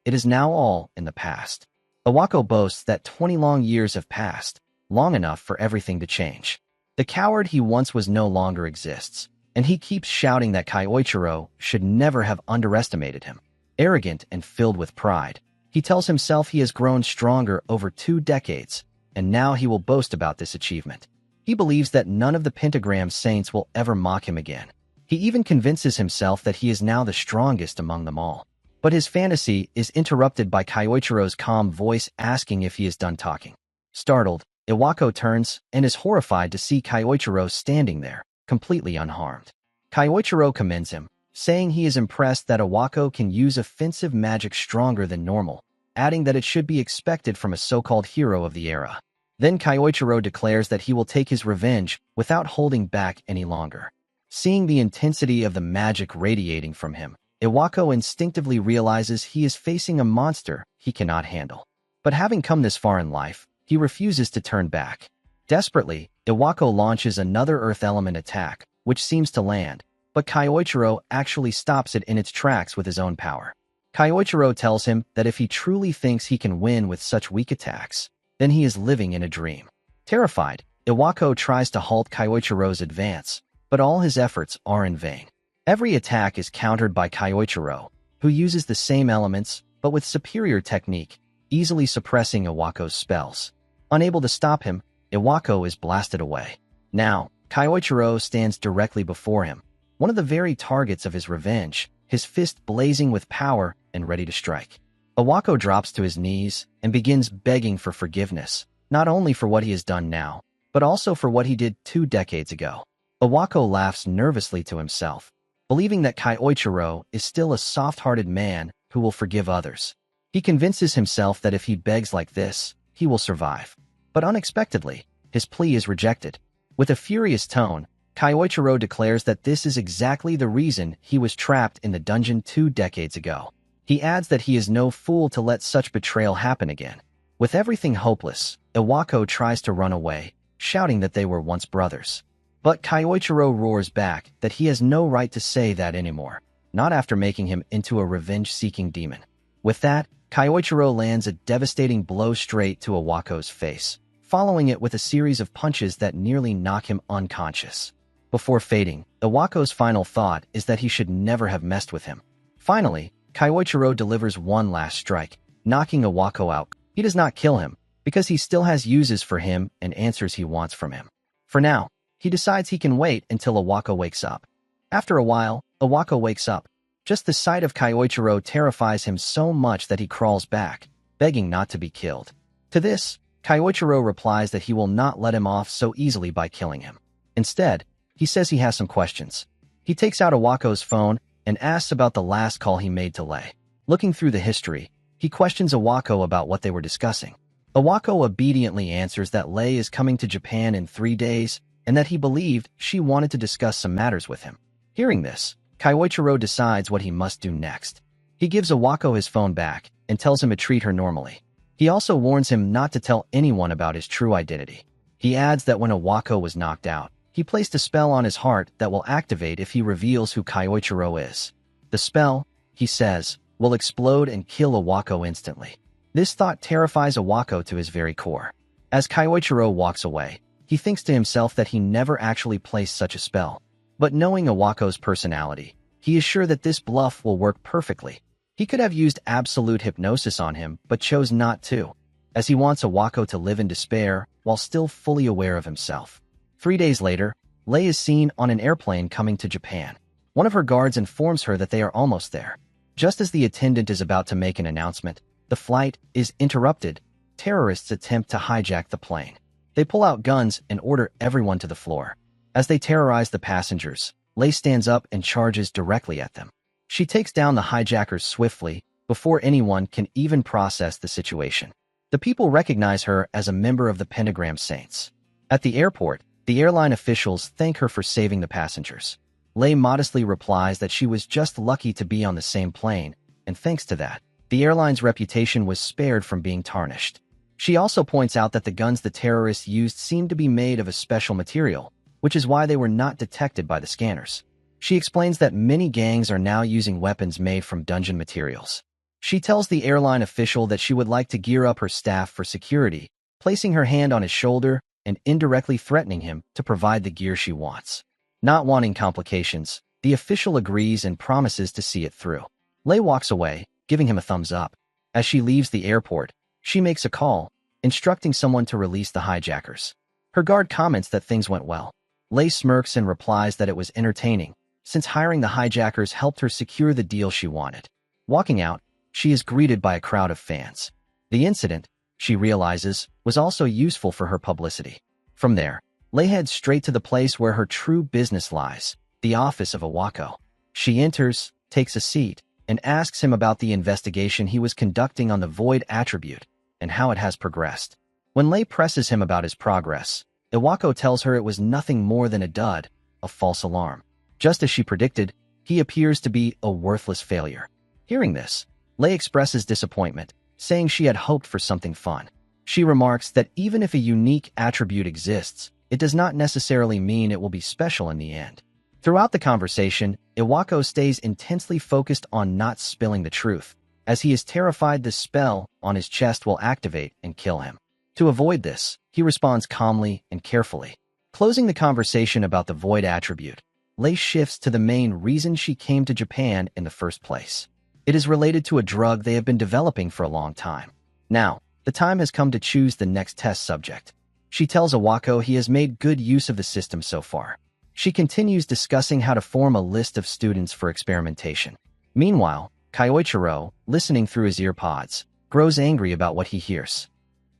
it is now all in the past. Iwako boasts that 20 long years have passed, long enough for everything to change. The coward he once was no longer exists, and he keeps shouting that Kyoichiro should never have underestimated him. Arrogant and filled with pride, he tells himself he has grown stronger over 2 decades, and now he will boast about this achievement. He believes that none of the pentagram saints will ever mock him again. He even convinces himself that he is now the strongest among them all. But his fantasy is interrupted by Kyoichiro's calm voice asking if he is done talking. Startled, Iwako turns and is horrified to see Kyoichiro standing there, completely unharmed. Kyoichiro commends him, saying he is impressed that Iwako can use offensive magic stronger than normal, adding that it should be expected from a so-called hero of the era. Then Kyoichiro declares that he will take his revenge without holding back any longer. Seeing the intensity of the magic radiating from him, Iwako instinctively realizes he is facing a monster he cannot handle. But having come this far in life, he refuses to turn back. Desperately, Iwako launches another earth element attack, which seems to land, but Kyoichiro actually stops it in its tracks with his own power. Kyoichiro tells him that if he truly thinks he can win with such weak attacks, then he is living in a dream. Terrified, Iwako tries to halt Kyoichiro's advance, but all his efforts are in vain. Every attack is countered by Kyoichiro, who uses the same elements, but with superior technique, easily suppressing Iwako's spells. Unable to stop him, Iwako is blasted away. Now, Kyoichiro stands directly before him, one of the very targets of his revenge, his fist blazing with power and ready to strike. Iwako drops to his knees and begins begging for forgiveness, not only for what he has done now, but also for what he did 2 decades ago. Iwako laughs nervously to himself, believing that Kyoichiro is still a soft-hearted man who will forgive others. He convinces himself that if he begs like this, he will survive. But unexpectedly, his plea is rejected. With a furious tone, Kyoichiro declares that this is exactly the reason he was trapped in the dungeon 2 decades ago. He adds that he is no fool to let such betrayal happen again. With everything hopeless, Iwako tries to run away, shouting that they were once brothers. But Kyoichiro roars back that he has no right to say that anymore, not after making him into a revenge-seeking demon. With that, Kyoichiro lands a devastating blow straight to Iwako's face, following it with a series of punches that nearly knock him unconscious. Before fading, Iwako's final thought is that he should never have messed with him. Finally, Kyoichiro delivers one last strike, knocking Iwako out. He does not kill him, because he still has uses for him and answers he wants from him. For now, he decides he can wait until Iwako wakes up. After a while, Iwako wakes up. Just the sight of Kyoichiro terrifies him so much that he crawls back, begging not to be killed. To this, Kyoichiro replies that he will not let him off so easily by killing him. Instead, he says he has some questions. He takes out Iwako's phone and asks about the last call he made to Lei. Looking through the history, he questions Iwako about what they were discussing. Iwako obediently answers that Lei is coming to Japan in 3 days and that he believed she wanted to discuss some matters with him. Hearing this, Kyoichiro decides what he must do next. He gives Iwako his phone back and tells him to treat her normally. He also warns him not to tell anyone about his true identity. He adds that when Iwako was knocked out, he placed a spell on his heart that will activate if he reveals who Kyoichiro is. The spell, he says, will explode and kill Iwako instantly. This thought terrifies Iwako to his very core. As Kyoichiro walks away, he thinks to himself that he never actually placed such a spell. But knowing Iwako's personality, he is sure that this bluff will work perfectly. He could have used absolute hypnosis on him, but chose not to, as he wants Iwako to live in despair while still fully aware of himself. 3 days later, Lei is seen on an airplane coming to Japan. One of her guards informs her that they are almost there. Just as the attendant is about to make an announcement, the flight is interrupted. Terrorists attempt to hijack the plane. They pull out guns and order everyone to the floor. As they terrorize the passengers, Lei stands up and charges directly at them. She takes down the hijackers swiftly, before anyone can even process the situation. The people recognize her as a member of the Pentagram Saints. At the airport, the airline officials thank her for saving the passengers. Lei modestly replies that she was just lucky to be on the same plane, and thanks to that, the airline's reputation was spared from being tarnished. She also points out that the guns the terrorists used seemed to be made of a special material, which is why they were not detected by the scanners. She explains that many gangs are now using weapons made from dungeon materials. She tells the airline official that she would like to gear up her staff for security, placing her hand on his shoulder and indirectly threatening him to provide the gear she wants. Not wanting complications, the official agrees and promises to see it through. Lei walks away, giving him a thumbs up. As she leaves the airport, she makes a call, instructing someone to release the hijackers. Her guard comments that things went well. Lei smirks and replies that it was entertaining, since hiring the hijackers helped her secure the deal she wanted. Walking out, she is greeted by a crowd of fans. The incident, she realizes, was also useful for her publicity. From there, Lei heads straight to the place where her true business lies, the office of Awako. She enters, takes a seat, and asks him about the investigation he was conducting on the void attribute and how it has progressed. When Lei presses him about his progress, Iwako tells her it was nothing more than a dud, a false alarm. Just as she predicted, he appears to be a worthless failure. Hearing this, Lei expresses disappointment, saying she had hoped for something fun. She remarks that even if a unique attribute exists, it does not necessarily mean it will be special in the end. Throughout the conversation, Iwako stays intensely focused on not spilling the truth, as he is terrified the spell on his chest will activate and kill him. To avoid this, he responds calmly and carefully. Closing the conversation about the void attribute, Lei shifts to the main reason she came to Japan in the first place. It is related to a drug they have been developing for a long time. Now, the time has come to choose the next test subject. She tells Iwako he has made good use of the system so far. She continues discussing how to form a list of students for experimentation. Meanwhile, Kyoichiro, listening through his earpods, grows angry about what he hears.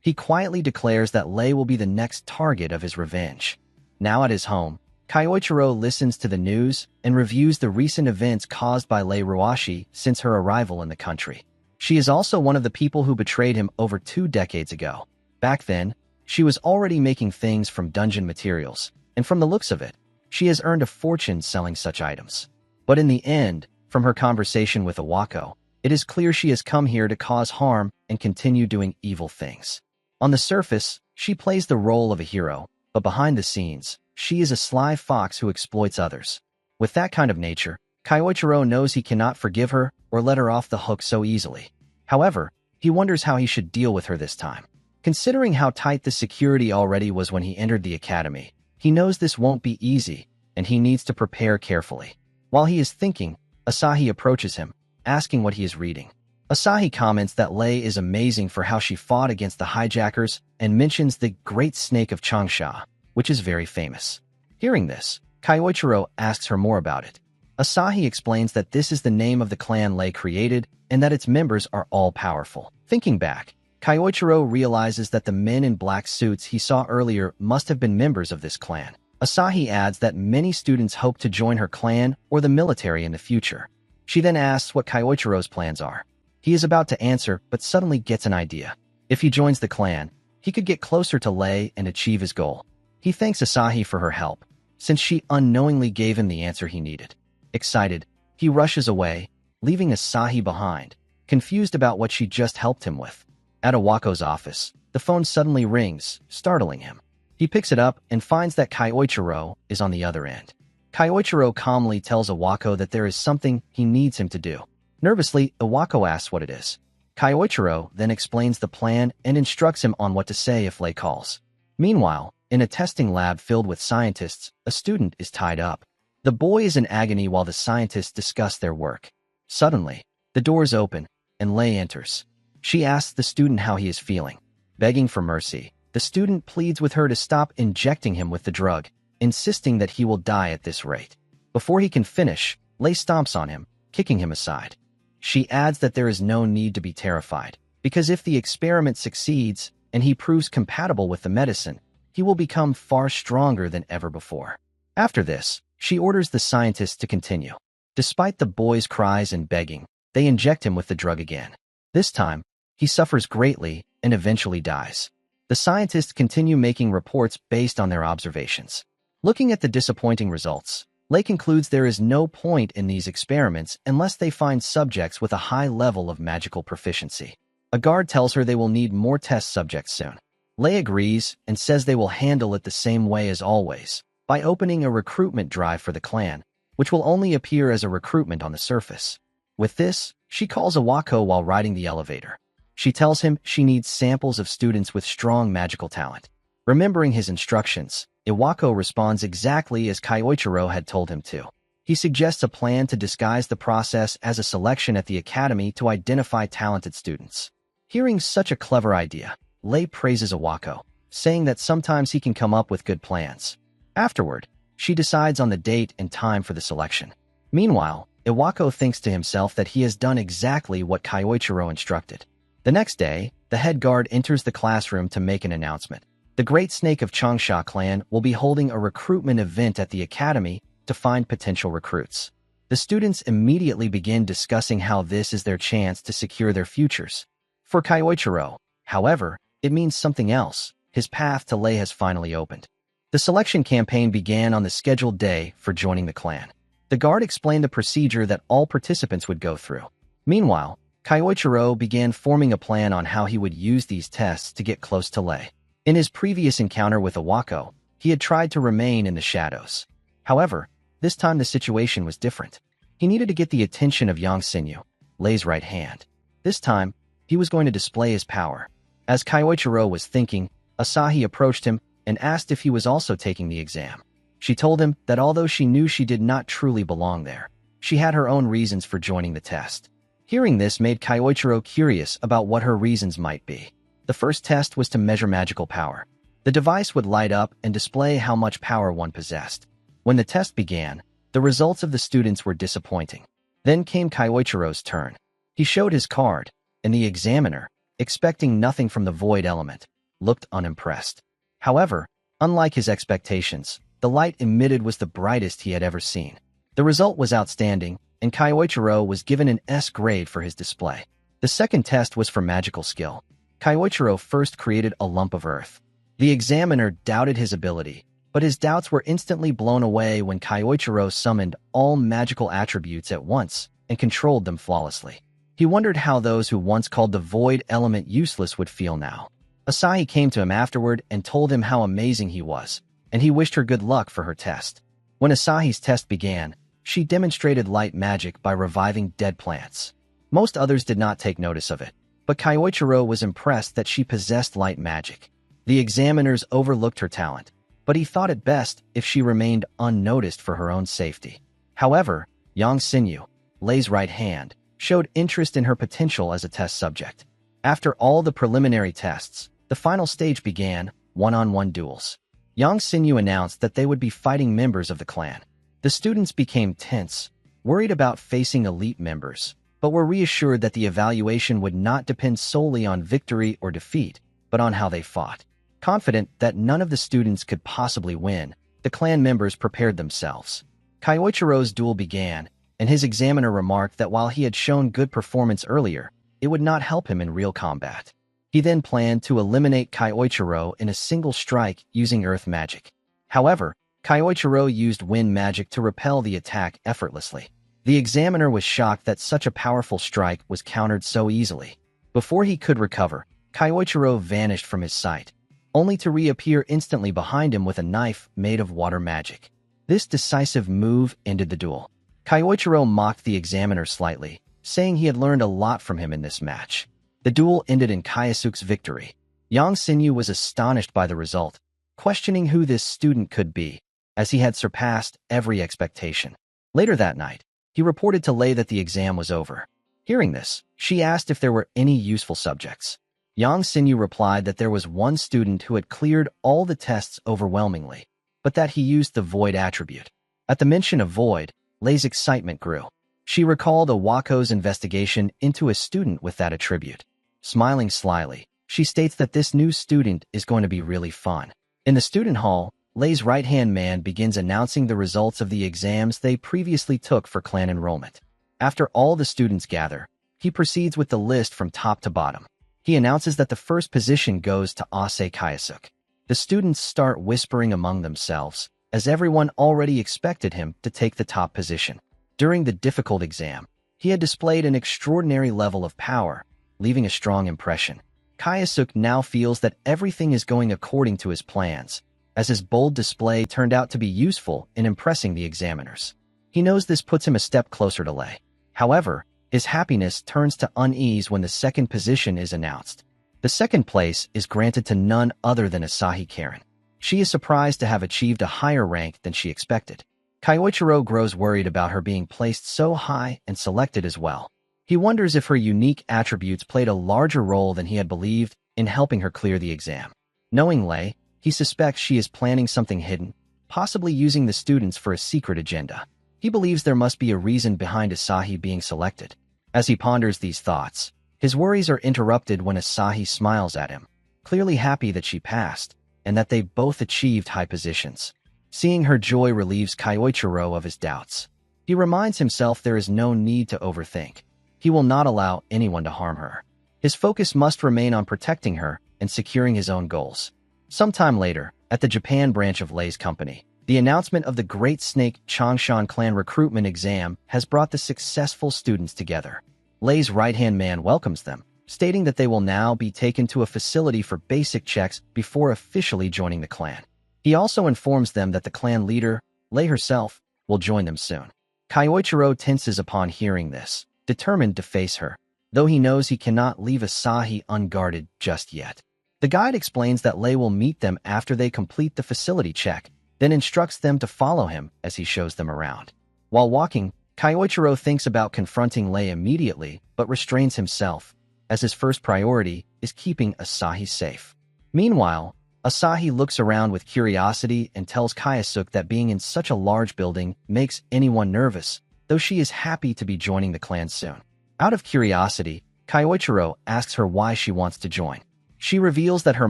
He quietly declares that Lei will be the next target of his revenge. Now at his home, Kyoichiro listens to the news and reviews the recent events caused by Lei Ruashi since her arrival in the country. She is also one of the people who betrayed him over 2 decades ago. Back then, she was already making things from dungeon materials, and from the looks of it, she has earned a fortune selling such items. But in the end, from her conversation with Iwako, it is clear she has come here to cause harm and continue doing evil things. On the surface, she plays the role of a hero, but behind the scenes, she is a sly fox who exploits others. With that kind of nature, Kyoichiro knows he cannot forgive her or let her off the hook so easily. However, he wonders how he should deal with her this time. Considering how tight the security already was when he entered the academy, he knows this won't be easy, and he needs to prepare carefully. While he is thinking, Asahi approaches him, asking what he is reading. Asahi comments that Lei is amazing for how she fought against the hijackers and mentions the Great Snake of Changsha, which is very famous. Hearing this, Kyoichiro asks her more about it. Asahi explains that this is the name of the clan Lei created and that its members are all powerful. Thinking back, Kyoichiro realizes that the men in black suits he saw earlier must have been members of this clan. Asahi adds that many students hope to join her clan or the military in the future. She then asks what Kyoichiro's plans are. He is about to answer, but suddenly gets an idea. If he joins the clan, he could get closer to Lei and achieve his goal. He thanks Asahi for her help, since she unknowingly gave him the answer he needed. Excited, he rushes away, leaving Asahi behind, confused about what she just helped him with. At Iwako's office, the phone suddenly rings, startling him. He picks it up and finds that Kyoichiro is on the other end. Kyoichiro calmly tells Iwako that there is something he needs him to do. Nervously, Iwako asks what it is. Kyoichiro then explains the plan and instructs him on what to say if Lei calls. Meanwhile, in a testing lab filled with scientists, a student is tied up. The boy is in agony while the scientists discuss their work. Suddenly, the doors open, and Lei enters. She asks the student how he is feeling. Begging for mercy, the student pleads with her to stop injecting him with the drug, insisting that he will die at this rate. Before he can finish, Lei stomps on him, kicking him aside. She adds that there is no need to be terrified, because if the experiment succeeds and he proves compatible with the medicine, he will become far stronger than ever before. After this, she orders the scientists to continue. Despite the boy's cries and begging, they inject him with the drug again. This time, he suffers greatly and eventually dies. The scientists continue making reports based on their observations. Looking at the disappointing results, Lei concludes there is no point in these experiments unless they find subjects with a high level of magical proficiency. A guard tells her they will need more test subjects soon. Lei agrees and says they will handle it the same way as always, by opening a recruitment drive for the clan, which will only appear as a recruitment on the surface. With this, she calls Iwako while riding the elevator. She tells him she needs samples of students with strong magical talent. Remembering his instructions, Iwako responds exactly as Kyoichiro had told him to. He suggests a plan to disguise the process as a selection at the academy to identify talented students. Hearing such a clever idea, Lei praises Iwako, saying that sometimes he can come up with good plans. Afterward, she decides on the date and time for the selection. Meanwhile, Iwako thinks to himself that he has done exactly what Kyoichiro instructed. The next day, the head guard enters the classroom to make an announcement. The Great Snake of Changsha clan will be holding a recruitment event at the academy to find potential recruits. The students immediately begin discussing how this is their chance to secure their futures. For Kyoichiro, however, it means something else. His path to Lei has finally opened. The selection campaign began on the scheduled day for joining the clan. The guard explained the procedure that all participants would go through. Meanwhile, Kyoichiro began forming a plan on how he would use these tests to get close to Lei. In his previous encounter with Iwako, he had tried to remain in the shadows. However, this time the situation was different. He needed to get the attention of Yang Sinyu, Lei's right hand. This time, he was going to display his power. As Kyoichiro was thinking, Asahi approached him and asked if he was also taking the exam. She told him that although she knew she did not truly belong there, she had her own reasons for joining the test. Hearing this made Kyoichiro curious about what her reasons might be. The first test was to measure magical power. The device would light up and display how much power one possessed. When the test began, the results of the students were disappointing. Then came Kyoichiro's turn. He showed his card, and the examiner, expecting nothing from the void element, looked unimpressed. However, unlike his expectations, the light emitted was the brightest he had ever seen. The result was outstanding, and Kyoichiro was given an S grade for his display. The second test was for magical skill. Kyoichiro first created a lump of earth. The examiner doubted his ability, but his doubts were instantly blown away when Kyoichiro summoned all magical attributes at once and controlled them flawlessly. He wondered how those who once called the void element useless would feel now. Asahi came to him afterward and told him how amazing he was, and he wished her good luck for her test. When Asahi's test began, she demonstrated light magic by reviving dead plants. Most others did not take notice of it, but Kyoichiro was impressed that she possessed light magic. The examiners overlooked her talent, but he thought it best if she remained unnoticed for her own safety. However, Yang Sinyu, Lei's right hand, showed interest in her potential as a test subject. After all the preliminary tests, the final stage began, one-on-one duels. Yang Sinyu announced that they would be fighting members of the clan. The students became tense, worried about facing elite members, but were reassured that the evaluation would not depend solely on victory or defeat, but on how they fought. Confident that none of the students could possibly win, the clan members prepared themselves. Kyoichiro's duel began, and his examiner remarked that while he had shown good performance earlier, it would not help him in real combat. He then planned to eliminate Kyoichiro in a single strike using earth magic. However, Kyoichiro used wind magic to repel the attack effortlessly. The examiner was shocked that such a powerful strike was countered so easily. Before he could recover, Kyoichiro vanished from his sight, only to reappear instantly behind him with a knife made of water magic. This decisive move ended the duel. Kyoichiro mocked the examiner slightly, saying he had learned a lot from him in this match. The duel ended in Kyosuke's victory. Yang Sinyu was astonished by the result, questioning who this student could be, as he had surpassed every expectation. Later that night, he reported to Lei that the exam was over. Hearing this, she asked if there were any useful subjects. Yang Sinyu replied that there was one student who had cleared all the tests overwhelmingly, but that he used the void attribute. At the mention of void, Lei's excitement grew. She recalled Iwako's investigation into a student with that attribute. Smiling slyly, she states that this new student is going to be really fun. In the student hall, Lei's right-hand man begins announcing the results of the exams they previously took for clan enrollment. After all the students gather, he proceeds with the list from top to bottom. He announces that the first position goes to Ase Kyosuke. The students start whispering among themselves, as everyone already expected him to take the top position. During the difficult exam, he had displayed an extraordinary level of power, leaving a strong impression. Kyosuke now feels that everything is going according to his plans, as his bold display turned out to be useful in impressing the examiners. He knows this puts him a step closer to Lei. However, His happiness turns to unease when the second position is announced. The second place is granted to none other than Asahi Karen. She is surprised to have achieved a higher rank than she expected. Kyoichiro grows worried about her being placed so high and selected as well. He wonders if her unique attributes played a larger role than he had believed in helping her clear the exam. Knowing Lei, he suspects she is planning something hidden, possibly using the students for a secret agenda. He believes there must be a reason behind Asahi being selected. As he ponders these thoughts, his worries are interrupted when Asahi smiles at him, clearly happy that she passed, and that they both achieved high positions. Seeing her joy relieves Kyoichiro of his doubts. He reminds himself there is no need to overthink. He will not allow anyone to harm her. His focus must remain on protecting her and securing his own goals. Sometime later, at the Japan branch of Lei's company, the announcement of the Great Snake Changshan clan recruitment exam has brought the successful students together. Lei's right-hand man welcomes them, stating that they will now be taken to a facility for basic checks before officially joining the clan. He also informs them that the clan leader, Lei herself, will join them soon. Kyoichiro tenses upon hearing this, determined to face her, though he knows he cannot leave Asahi unguarded just yet. The guide explains that Lei will meet them after they complete the facility check, then instructs them to follow him as he shows them around. While walking, Kyoichiro thinks about confronting Lei immediately, but restrains himself, as his first priority is keeping Asahi safe. Meanwhile, Asahi looks around with curiosity and tells Kyosuke that being in such a large building makes anyone nervous, though she is happy to be joining the clan soon. Out of curiosity, Kyoichiro asks her why she wants to join. She reveals that her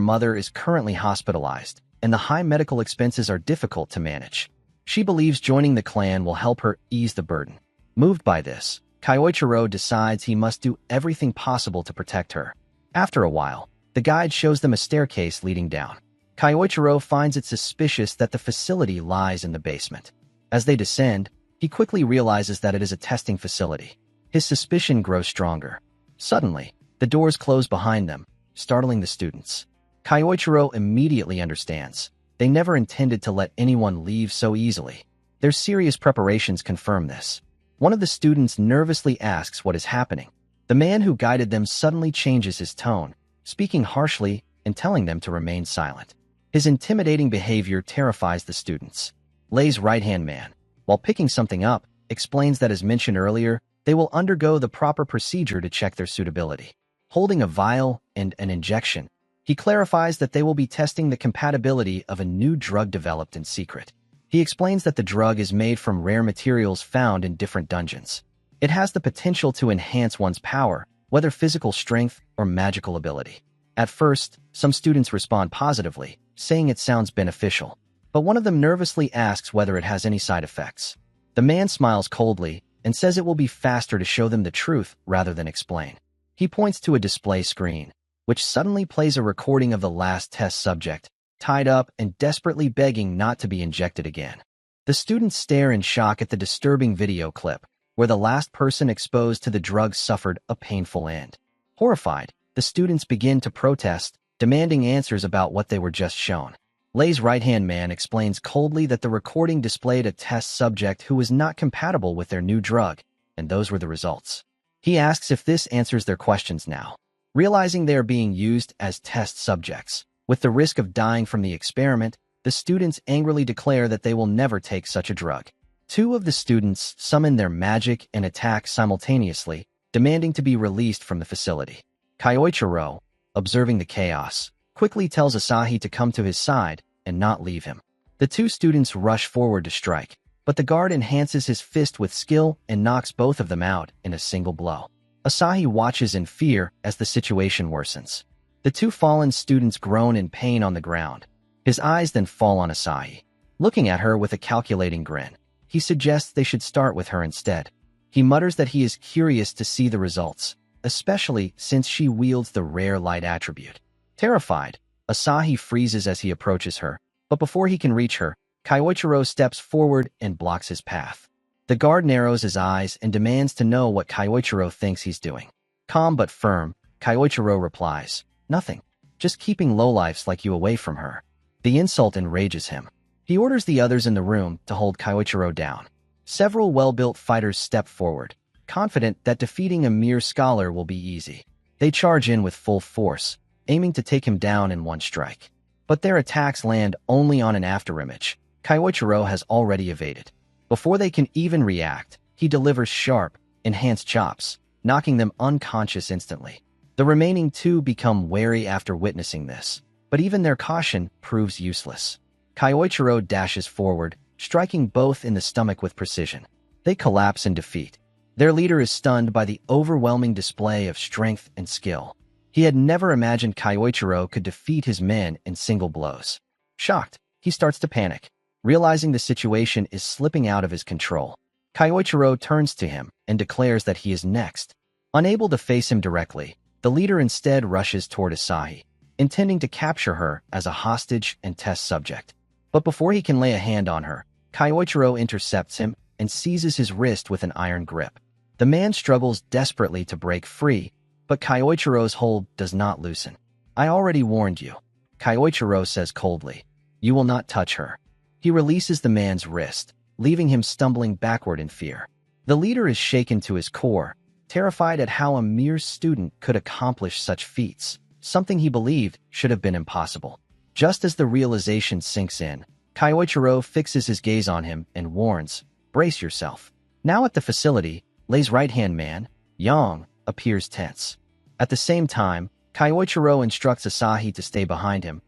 mother is currently hospitalized, and the high medical expenses are difficult to manage. She believes joining the clan will help her ease the burden. Moved by this, Kyoichiro decides he must do everything possible to protect her. After a while, the guide shows them a staircase leading down. Kyoichiro finds it suspicious that the facility lies in the basement. As they descend, he quickly realizes that it is a testing facility. His suspicion grows stronger. Suddenly, the doors close behind them, startling the students. Kyoichiro immediately understands. They never intended to let anyone leave so easily. Their serious preparations confirm this. One of the students nervously asks what is happening. The man who guided them suddenly changes his tone, speaking harshly and telling them to remain silent. His intimidating behavior terrifies the students. Lei's right-hand man, while picking something up, explains that as mentioned earlier, they will undergo the proper procedure to check their suitability. Holding a vial and an injection, he clarifies that they will be testing the compatibility of a new drug developed in secret. He explains that the drug is made from rare materials found in different dungeons. It has the potential to enhance one's power, whether physical strength or magical ability. At first, some students respond positively, saying it sounds beneficial, but one of them nervously asks whether it has any side effects. The man smiles coldly and says it will be faster to show them the truth rather than explain. He points to a display screen, which suddenly plays a recording of the last test subject, tied up and desperately begging not to be injected again. The students stare in shock at the disturbing video clip, where the last person exposed to the drug suffered a painful end. Horrified, the students begin to protest, demanding answers about what they were just shown. Lei's right-hand man explains coldly that the recording displayed a test subject who was not compatible with their new drug, and those were the results. He asks if this answers their questions now. Realizing they are being used as test subjects, with the risk of dying from the experiment, the students angrily declare that they will never take such a drug. Two of the students summon their magic and attack simultaneously, demanding to be released from the facility. Kyoichiro, observing the chaos, quickly tells Asahi to come to his side and not leave him. The two students rush forward to strike, but the guard enhances his fist with skill and knocks both of them out in a single blow. Asahi watches in fear as the situation worsens. The two fallen students groan in pain on the ground. His eyes then fall on Asahi. Looking at her with a calculating grin, he suggests they should start with her instead. He mutters that he is curious to see the results, especially since she wields the rare light attribute. Terrified, Asahi freezes as he approaches her, but before he can reach her, Kyoichiro steps forward and blocks his path. The guard narrows his eyes and demands to know what Kyoichiro thinks he's doing. Calm but firm, Kyoichiro replies, "Nothing. Just keeping lowlifes like you away from her." The insult enrages him. He orders the others in the room to hold Kyoichiro down. Several well-built fighters step forward. confident that defeating a mere scholar will be easy. They charge in with full force, aiming to take him down in one strike. But their attacks land only on an afterimage. Kyoichiro has already evaded. Before they can even react, he delivers sharp, enhanced chops, knocking them unconscious instantly. The remaining two become wary after witnessing this, but even their caution proves useless. Kyoichiro dashes forward, striking both in the stomach with precision. They collapse in defeat. Their leader is stunned by the overwhelming display of strength and skill. He had never imagined Kyoichiro could defeat his men in single blows. Shocked, he starts to panic, realizing the situation is slipping out of his control. Kyoichiro turns to him and declares that he is next. Unable to face him directly, the leader instead rushes toward Asahi, intending to capture her as a hostage and test subject. But before he can lay a hand on her, Kyoichiro intercepts him and seizes his wrist with an iron grip. The man struggles desperately to break free, but Kyoichiro's hold does not loosen. "I already warned you," Kyoichiro says coldly. "You will not touch her." He releases the man's wrist, leaving him stumbling backward in fear. The leader is shaken to his core, terrified at how a mere student could accomplish such feats, something he believed should have been impossible. Just as the realization sinks in, Kyoichiro fixes his gaze on him and warns, "Brace yourself." Now at the facility, Lei's right-hand man, Yang, appears tense. At the same time, Kyoichiro instructs Asahi to stay behind him.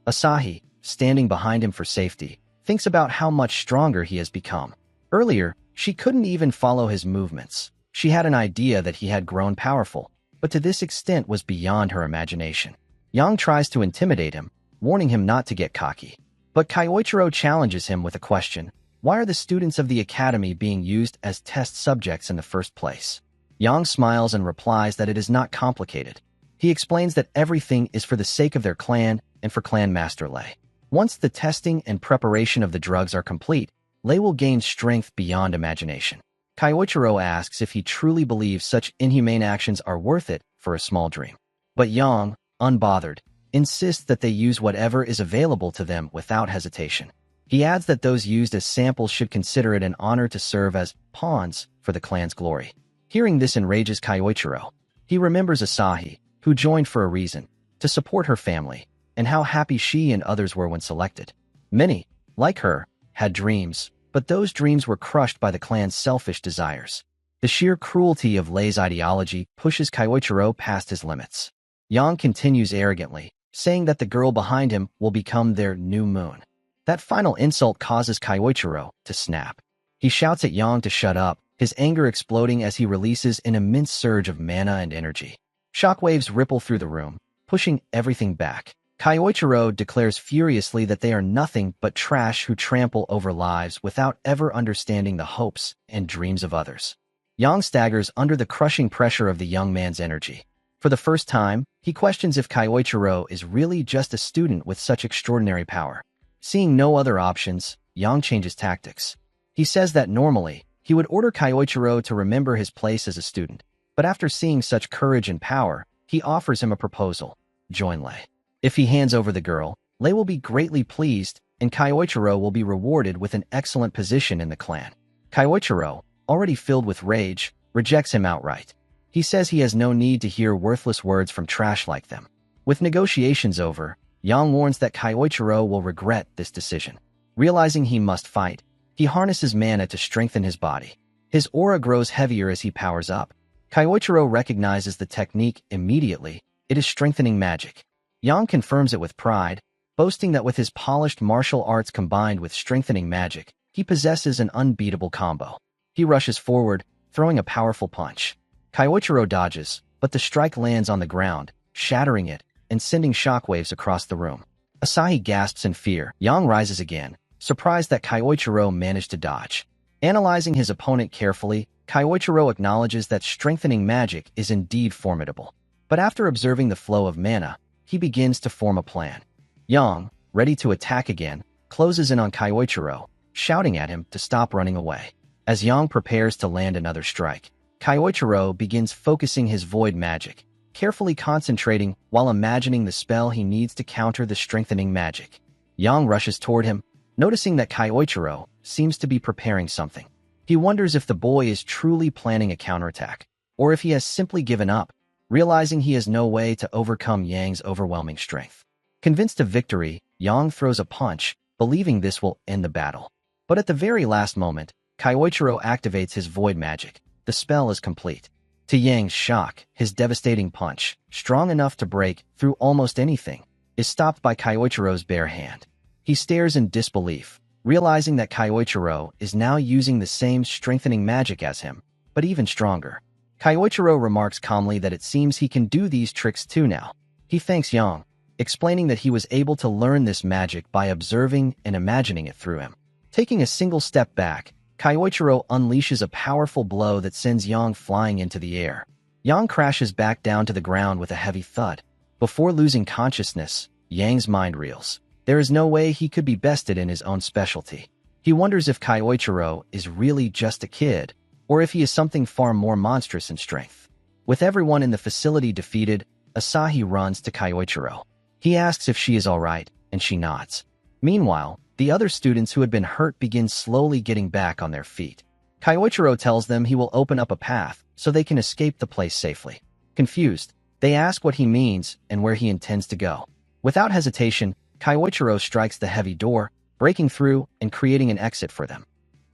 Asahi, standing behind him for safety, thinks about how much stronger he has become. Earlier, she couldn't even follow his movements. She had an idea that he had grown powerful, but to this extent was beyond her imagination. Yang tries to intimidate him, warning him not to get cocky. But Kyoichiro challenges him with a question: why are the students of the academy being used as test subjects in the first place? Yang smiles and replies that it is not complicated. He explains that everything is for the sake of their clan and for Clan Master Lei. Once the testing and preparation of the drugs are complete, Lei will gain strength beyond imagination. Kyoichiro asks if he truly believes such inhumane actions are worth it for a small dream. But Yang, unbothered, insists that they use whatever is available to them without hesitation. He adds that those used as samples should consider it an honor to serve as pawns for the clan's glory. Hearing this enrages Kyoichiro. He remembers Asahi, who joined for a reason, to support her family, and how happy she and others were when selected. Many, like her, had dreams, but those dreams were crushed by the clan's selfish desires. The sheer cruelty of Lei's ideology pushes Kyoichiro past his limits. Yang continues arrogantly, saying that the girl behind him will become their new moon. That final insult causes Kyoichiro to snap. He shouts at Yang to shut up, his anger exploding as he releases an immense surge of mana and energy. Shockwaves ripple through the room, pushing everything back. Kyoichiro declares furiously that they are nothing but trash who trample over lives without ever understanding the hopes and dreams of others. Yang staggers under the crushing pressure of the young man's energy. For the first time, he questions if Kyoichiro is really just a student with such extraordinary power. Seeing no other options, Yang changes tactics. He says that normally, he would order Kyoichiro to remember his place as a student, but after seeing such courage and power, he offers him a proposal: join Lei. If he hands over the girl, Lei will be greatly pleased, and Kyoichiro will be rewarded with an excellent position in the clan. Kyoichiro, already filled with rage, rejects him outright. He says he has no need to hear worthless words from trash like them. With negotiations over, Yang warns that Kyoichiro will regret this decision. Realizing he must fight, he harnesses mana to strengthen his body. His aura grows heavier as he powers up. Kyoichiro recognizes the technique immediately. It is strengthening magic. Yang confirms it with pride, boasting that with his polished martial arts combined with strengthening magic, he possesses an unbeatable combo. He rushes forward, throwing a powerful punch. Kyoichiro dodges, but the strike lands on the ground, shattering it and sending shockwaves across the room. Asahi gasps in fear. Yang rises again, surprised that Kyoichiro managed to dodge. Analyzing his opponent carefully, Kyoichiro acknowledges that strengthening magic is indeed formidable. But after observing the flow of mana, he begins to form a plan. Yang, ready to attack again, closes in on Kyoichiro, shouting at him to stop running away. As Yang prepares to land another strike, Kyoichiro begins focusing his void magic, carefully concentrating while imagining the spell he needs to counter the strengthening magic. Yang rushes toward him, noticing that Kyoichiro seems to be preparing something. He wonders if the boy is truly planning a counterattack, or if he has simply given up, realizing he has no way to overcome Yang's overwhelming strength. Convinced of victory, Yang throws a punch, believing this will end the battle. But at the very last moment, Kyoichiro activates his void magic. The spell is complete. To Yang's shock, his devastating punch, strong enough to break through almost anything, is stopped by Kyoichiro's bare hand. He stares in disbelief, realizing that Kyoichiro is now using the same strengthening magic as him, but even stronger. Kyoichiro remarks calmly that it seems he can do these tricks too now. He thanks Yang, explaining that he was able to learn this magic by observing and imagining it through him. Taking a single step back, Kyoichiro unleashes a powerful blow that sends Yang flying into the air. Yang crashes back down to the ground with a heavy thud. Before losing consciousness, Yang's mind reels. There is no way he could be bested in his own specialty. He wonders if Kyoichiro is really just a kid, or if he is something far more monstrous in strength. With everyone in the facility defeated, Asahi runs to Kyoichiro. He asks if she is alright, and she nods. Meanwhile, the other students who had been hurt begin slowly getting back on their feet. Kyoichiro tells them he will open up a path so they can escape the place safely. Confused, they ask what he means and where he intends to go. Without hesitation, Kyoichiro strikes the heavy door, breaking through and creating an exit for them.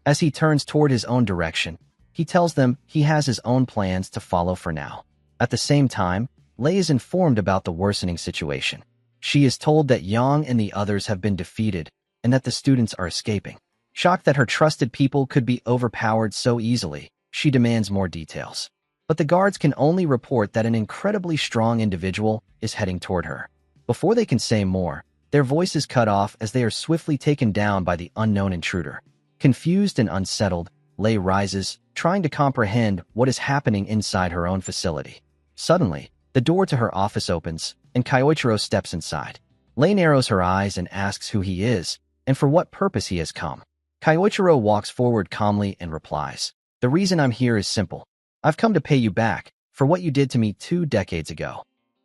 As he turns toward his own direction, he tells them he has his own plans to follow for now. At the same time, Lei is informed about the worsening situation. She is told that Yang and the others have been defeated and that the students are escaping. Shocked that her trusted people could be overpowered so easily, she demands more details. But the guards can only report that an incredibly strong individual is heading toward her. Before they can say more, their voice is cut off as they are swiftly taken down by the unknown intruder. Confused and unsettled, Lei rises, trying to comprehend what is happening inside her own facility. Suddenly, the door to her office opens, and Kyoichiro steps inside. Lei narrows her eyes and asks who he is, and for what purpose he has come. Kyoichiro walks forward calmly and replies, "The reason I'm here is simple. I've come to pay you back for what you did to me 2 decades ago."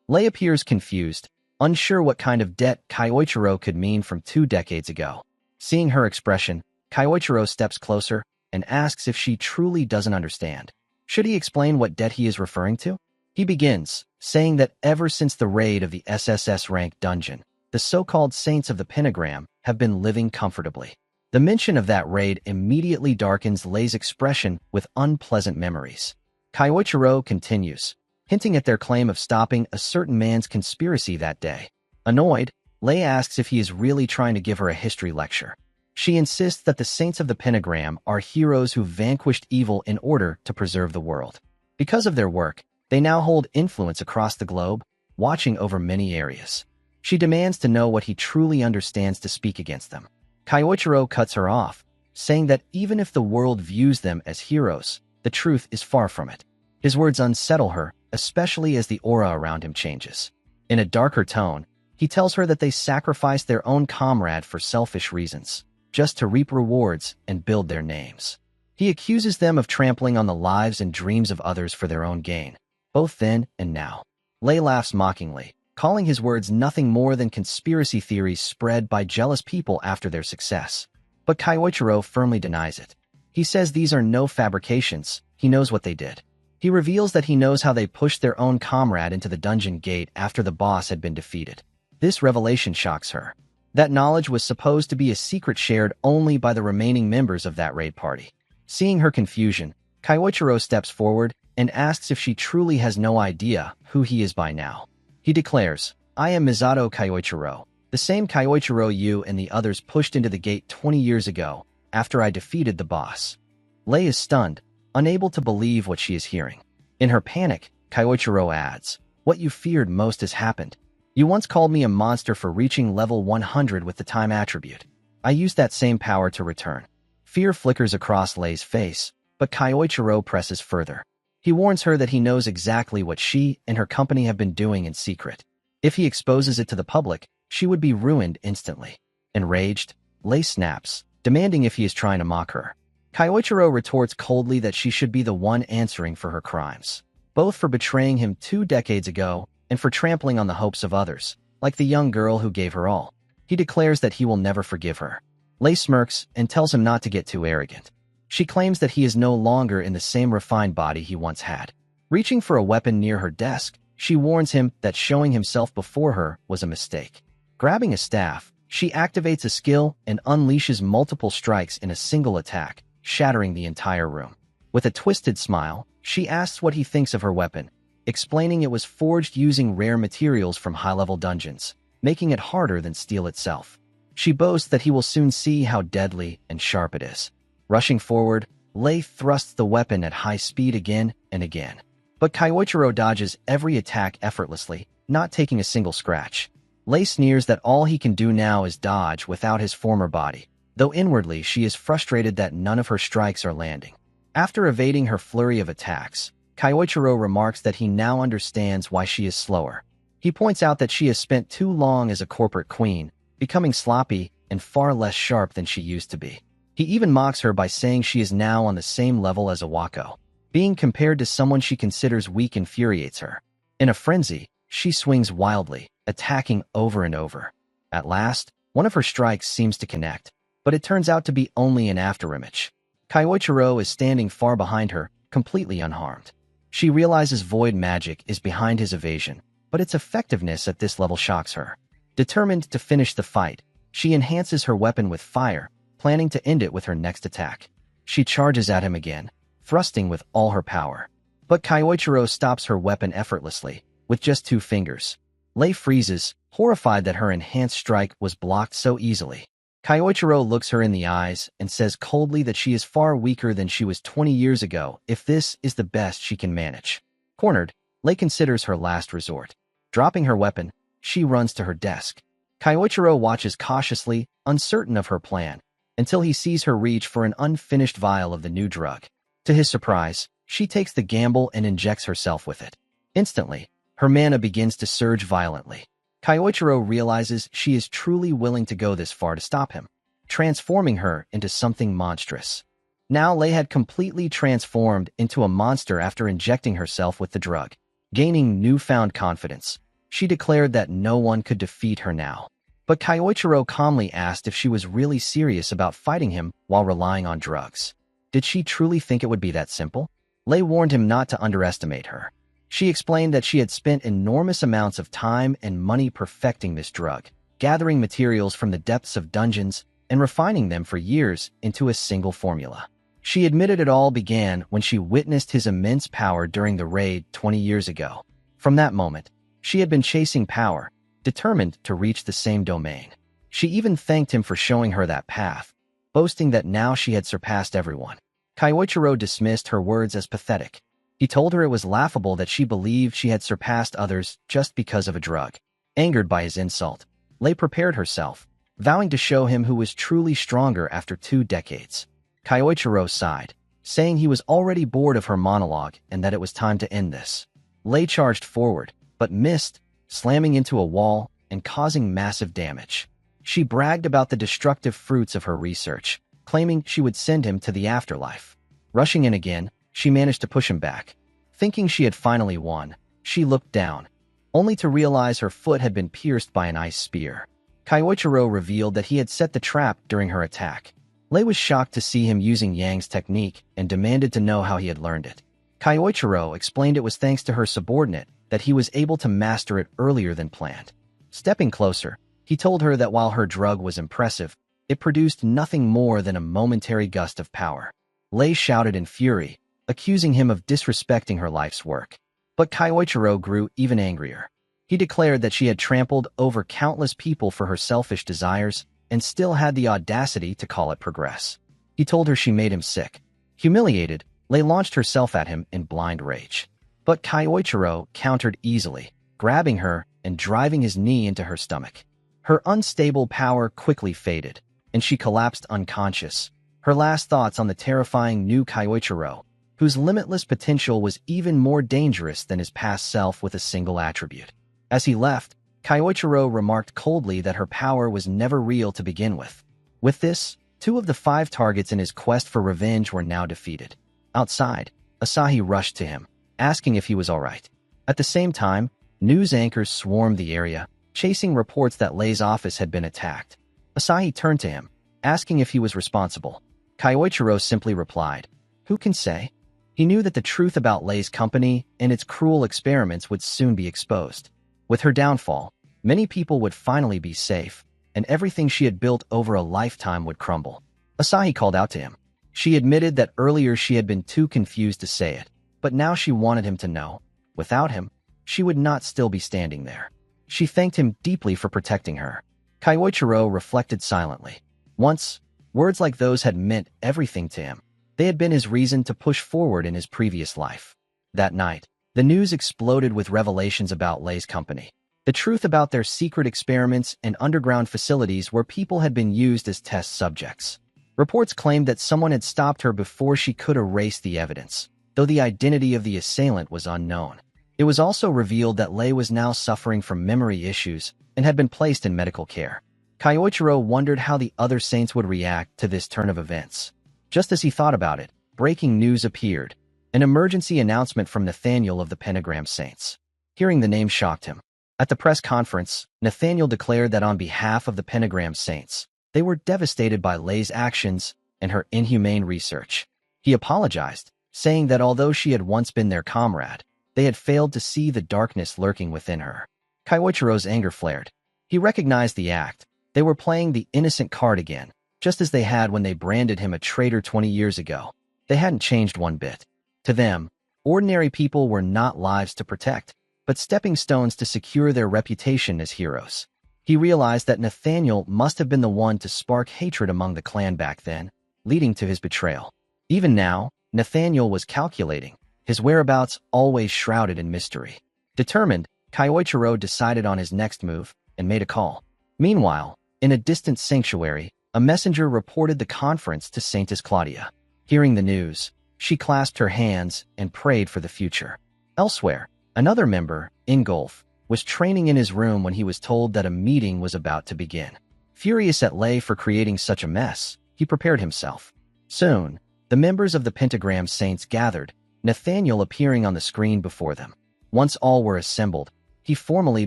Lei appears confused, unsure what kind of debt Kyoichiro could mean from 2 decades ago. Seeing her expression, Kyoichiro steps closer and asks if she truly doesn't understand. Should he explain what debt he is referring to? He begins, saying that ever since the raid of the SSS-ranked dungeon, the so-called Saints of the Pentagram have been living comfortably. The mention of that raid immediately darkens Lei's expression with unpleasant memories. Kyoichiro continues, hinting at their claim of stopping a certain man's conspiracy that day. Annoyed, Lei asks if he is really trying to give her a history lecture. She insists that the Saints of the Pentagram are heroes who vanquished evil in order to preserve the world. Because of their work, they now hold influence across the globe, watching over many areas. She demands to know what he truly understands to speak against them. Kyoichiro cuts her off, saying that even if the world views them as heroes, the truth is far from it. His words unsettle her, especially as the aura around him changes. In a darker tone, he tells her that they sacrificed their own comrade for selfish reasons, just to reap rewards and build their names. He accuses them of trampling on the lives and dreams of others for their own gain, both then and now. Lei laughs mockingly, calling his words nothing more than conspiracy theories spread by jealous people after their success. But Kyoichiro firmly denies it. He says these are no fabrications, he knows what they did. He reveals that he knows how they pushed their own comrade into the dungeon gate after the boss had been defeated. This revelation shocks her. That knowledge was supposed to be a secret shared only by the remaining members of that raid party. Seeing her confusion, Kyoichiro steps forward and asks if she truly has no idea who he is by now. He declares, "I am Misato Kyoichiro, the same Kyoichiro you and the others pushed into the gate 20 years ago, after I defeated the boss." Lei is stunned, unable to believe what she is hearing. In her panic, Kyoichiro adds, "What you feared most has happened. You once called me a monster for reaching level 100 with the time attribute. I used that same power to return." Fear flickers across Lei's face, but Kyoichiro presses further. He warns her that he knows exactly what she and her company have been doing in secret. If he exposes it to the public, she would be ruined instantly. Enraged, Lei snaps, demanding if he is trying to mock her. Kyoichiro retorts coldly that she should be the one answering for her crimes, both for betraying him 2 decades ago and for trampling on the hopes of others, like the young girl who gave her all. He declares that he will never forgive her. Lei smirks and tells him not to get too arrogant. She claims that he is no longer in the same refined body he once had. Reaching for a weapon near her desk, she warns him that showing himself before her was a mistake. Grabbing a staff, she activates a skill and unleashes multiple strikes in a single attack, shattering the entire room. With a twisted smile, she asks what he thinks of her weapon, explaining it was forged using rare materials from high-level dungeons, making it harder than steel itself. She boasts that he will soon see how deadly and sharp it is. Rushing forward, Lei thrusts the weapon at high speed again and again. But Kyoichiro dodges every attack effortlessly, not taking a single scratch. Lei sneers that all he can do now is dodge without his former body, though inwardly she is frustrated that none of her strikes are landing. After evading her flurry of attacks, Kyoichiro remarks that he now understands why she is slower. He points out that she has spent too long as a corporate queen, becoming sloppy and far less sharp than she used to be. He even mocks her by saying she is now on the same level as Awako. Being compared to someone she considers weak infuriates her. In a frenzy, she swings wildly, attacking over and over. At last, one of her strikes seems to connect, but it turns out to be only an afterimage. Kyoichiro is standing far behind her, completely unharmed. She realizes void magic is behind his evasion, but its effectiveness at this level shocks her. Determined to finish the fight, she enhances her weapon with fire, planning to end it with her next attack. She charges at him again, thrusting with all her power. But Kyoichiro stops her weapon effortlessly, with just 2 fingers. Lei freezes, horrified that her enhanced strike was blocked so easily. Kyoichiro looks her in the eyes and says coldly that she is far weaker than she was 20 years ago if this is the best she can manage. Cornered, Lei considers her last resort. Dropping her weapon, she runs to her desk. Kyoichiro watches cautiously, uncertain of her plan, until he sees her reach for an unfinished vial of the new drug. To his surprise, she takes the gamble and injects herself with it. Instantly, her mana begins to surge violently. Kyoichiro realizes she is truly willing to go this far to stop him, transforming her into something monstrous. Now Lei had completely transformed into a monster after injecting herself with the drug. Gaining newfound confidence, she declared that no one could defeat her now. But Kyoichiro calmly asked if she was really serious about fighting him while relying on drugs. Did she truly think it would be that simple? Lei warned him not to underestimate her. She explained that she had spent enormous amounts of time and money perfecting this drug, gathering materials from the depths of dungeons and refining them for years into a single formula. She admitted it all began when she witnessed his immense power during the raid 20 years ago. From that moment, she had been chasing power, determined to reach the same domain. She even thanked him for showing her that path, boasting that now she had surpassed everyone. Kyoichiro dismissed her words as pathetic. He told her it was laughable that she believed she had surpassed others just because of a drug. Angered by his insult, Lei prepared herself, vowing to show him who was truly stronger after 2 decades. Kyoichiro sighed, saying he was already bored of her monologue and that it was time to end this. Lei charged forward, but missed, slamming into a wall and causing massive damage. She bragged about the destructive fruits of her research, claiming she would send him to the afterlife. Rushing in again, she managed to push him back. Thinking she had finally won, she looked down, only to realize her foot had been pierced by an ice spear. Kyoichiro revealed that he had set the trap during her attack. Lei was shocked to see him using Yang's technique and demanded to know how he had learned it. Kyoichiro explained it was thanks to her subordinate that he was able to master it earlier than planned. Stepping closer, he told her that while her drug was impressive, it produced nothing more than a momentary gust of power. Lei shouted in fury, accusing him of disrespecting her life's work. But Kyoichiro grew even angrier. He declared that she had trampled over countless people for her selfish desires and still had the audacity to call it progress. He told her she made him sick. Humiliated, Lei launched herself at him in blind rage. But Kyoichiro countered easily, grabbing her and driving his knee into her stomach. Her unstable power quickly faded, and she collapsed unconscious, her last thoughts on the terrifying new Kyoichiro, whose limitless potential was even more dangerous than his past self with a single attribute. As he left, Kyoichiro remarked coldly that her power was never real to begin with. With this, 2 of the 5 targets in his quest for revenge were now defeated. Outside, Asahi rushed to him, asking if he was all right. At the same time, news anchors swarmed the area, chasing reports that Lei's office had been attacked. Asahi turned to him, asking if he was responsible. Kyoichiro simply replied, "Who can say?" He knew that the truth about Lei's company and its cruel experiments would soon be exposed. With her downfall, many people would finally be safe, and everything she had built over a lifetime would crumble. Asahi called out to him. She admitted that earlier she had been too confused to say it, but now she wanted him to know. Without him, she would not still be standing there. She thanked him deeply for protecting her. Kyoichiro reflected silently. Once, words like those had meant everything to him. They had been his reason to push forward in his previous life. That night, the news exploded with revelations about Lei's company. The truth about their secret experiments and underground facilities where people had been used as test subjects. Reports claimed that someone had stopped her before she could erase the evidence, though the identity of the assailant was unknown. It was also revealed that Lei was now suffering from memory issues and had been placed in medical care. Kyoichiro wondered how the other saints would react to this turn of events. Just as he thought about it, breaking news appeared. An emergency announcement from Nathaniel of the Pentagram Saints. Hearing the name shocked him. At the press conference, Nathaniel declared that on behalf of the Pentagram Saints, they were devastated by Lei's actions and her inhumane research. He apologized, saying that although she had once been their comrade, they had failed to see the darkness lurking within her. Kyoichiro's anger flared. He recognized the act. They were playing the innocent card again, just as they had when they branded him a traitor 20 years ago. They hadn't changed one bit. To them, ordinary people were not lives to protect, but stepping stones to secure their reputation as heroes. He realized that Nathaniel must have been the one to spark hatred among the clan back then, leading to his betrayal. Even now, Nathaniel was calculating, his whereabouts always shrouded in mystery. Determined, Kyoichiro decided on his next move and made a call. Meanwhile, in a distant sanctuary, a messenger reported the conference to Saintess Claudia. Hearing the news, she clasped her hands and prayed for the future. Elsewhere, another member, Ingolf, was training in his room when he was told that a meeting was about to begin. Furious at Lei for creating such a mess, he prepared himself. Soon, the members of the Pentagram Saints gathered, Nathaniel appearing on the screen before them. Once all were assembled, he formally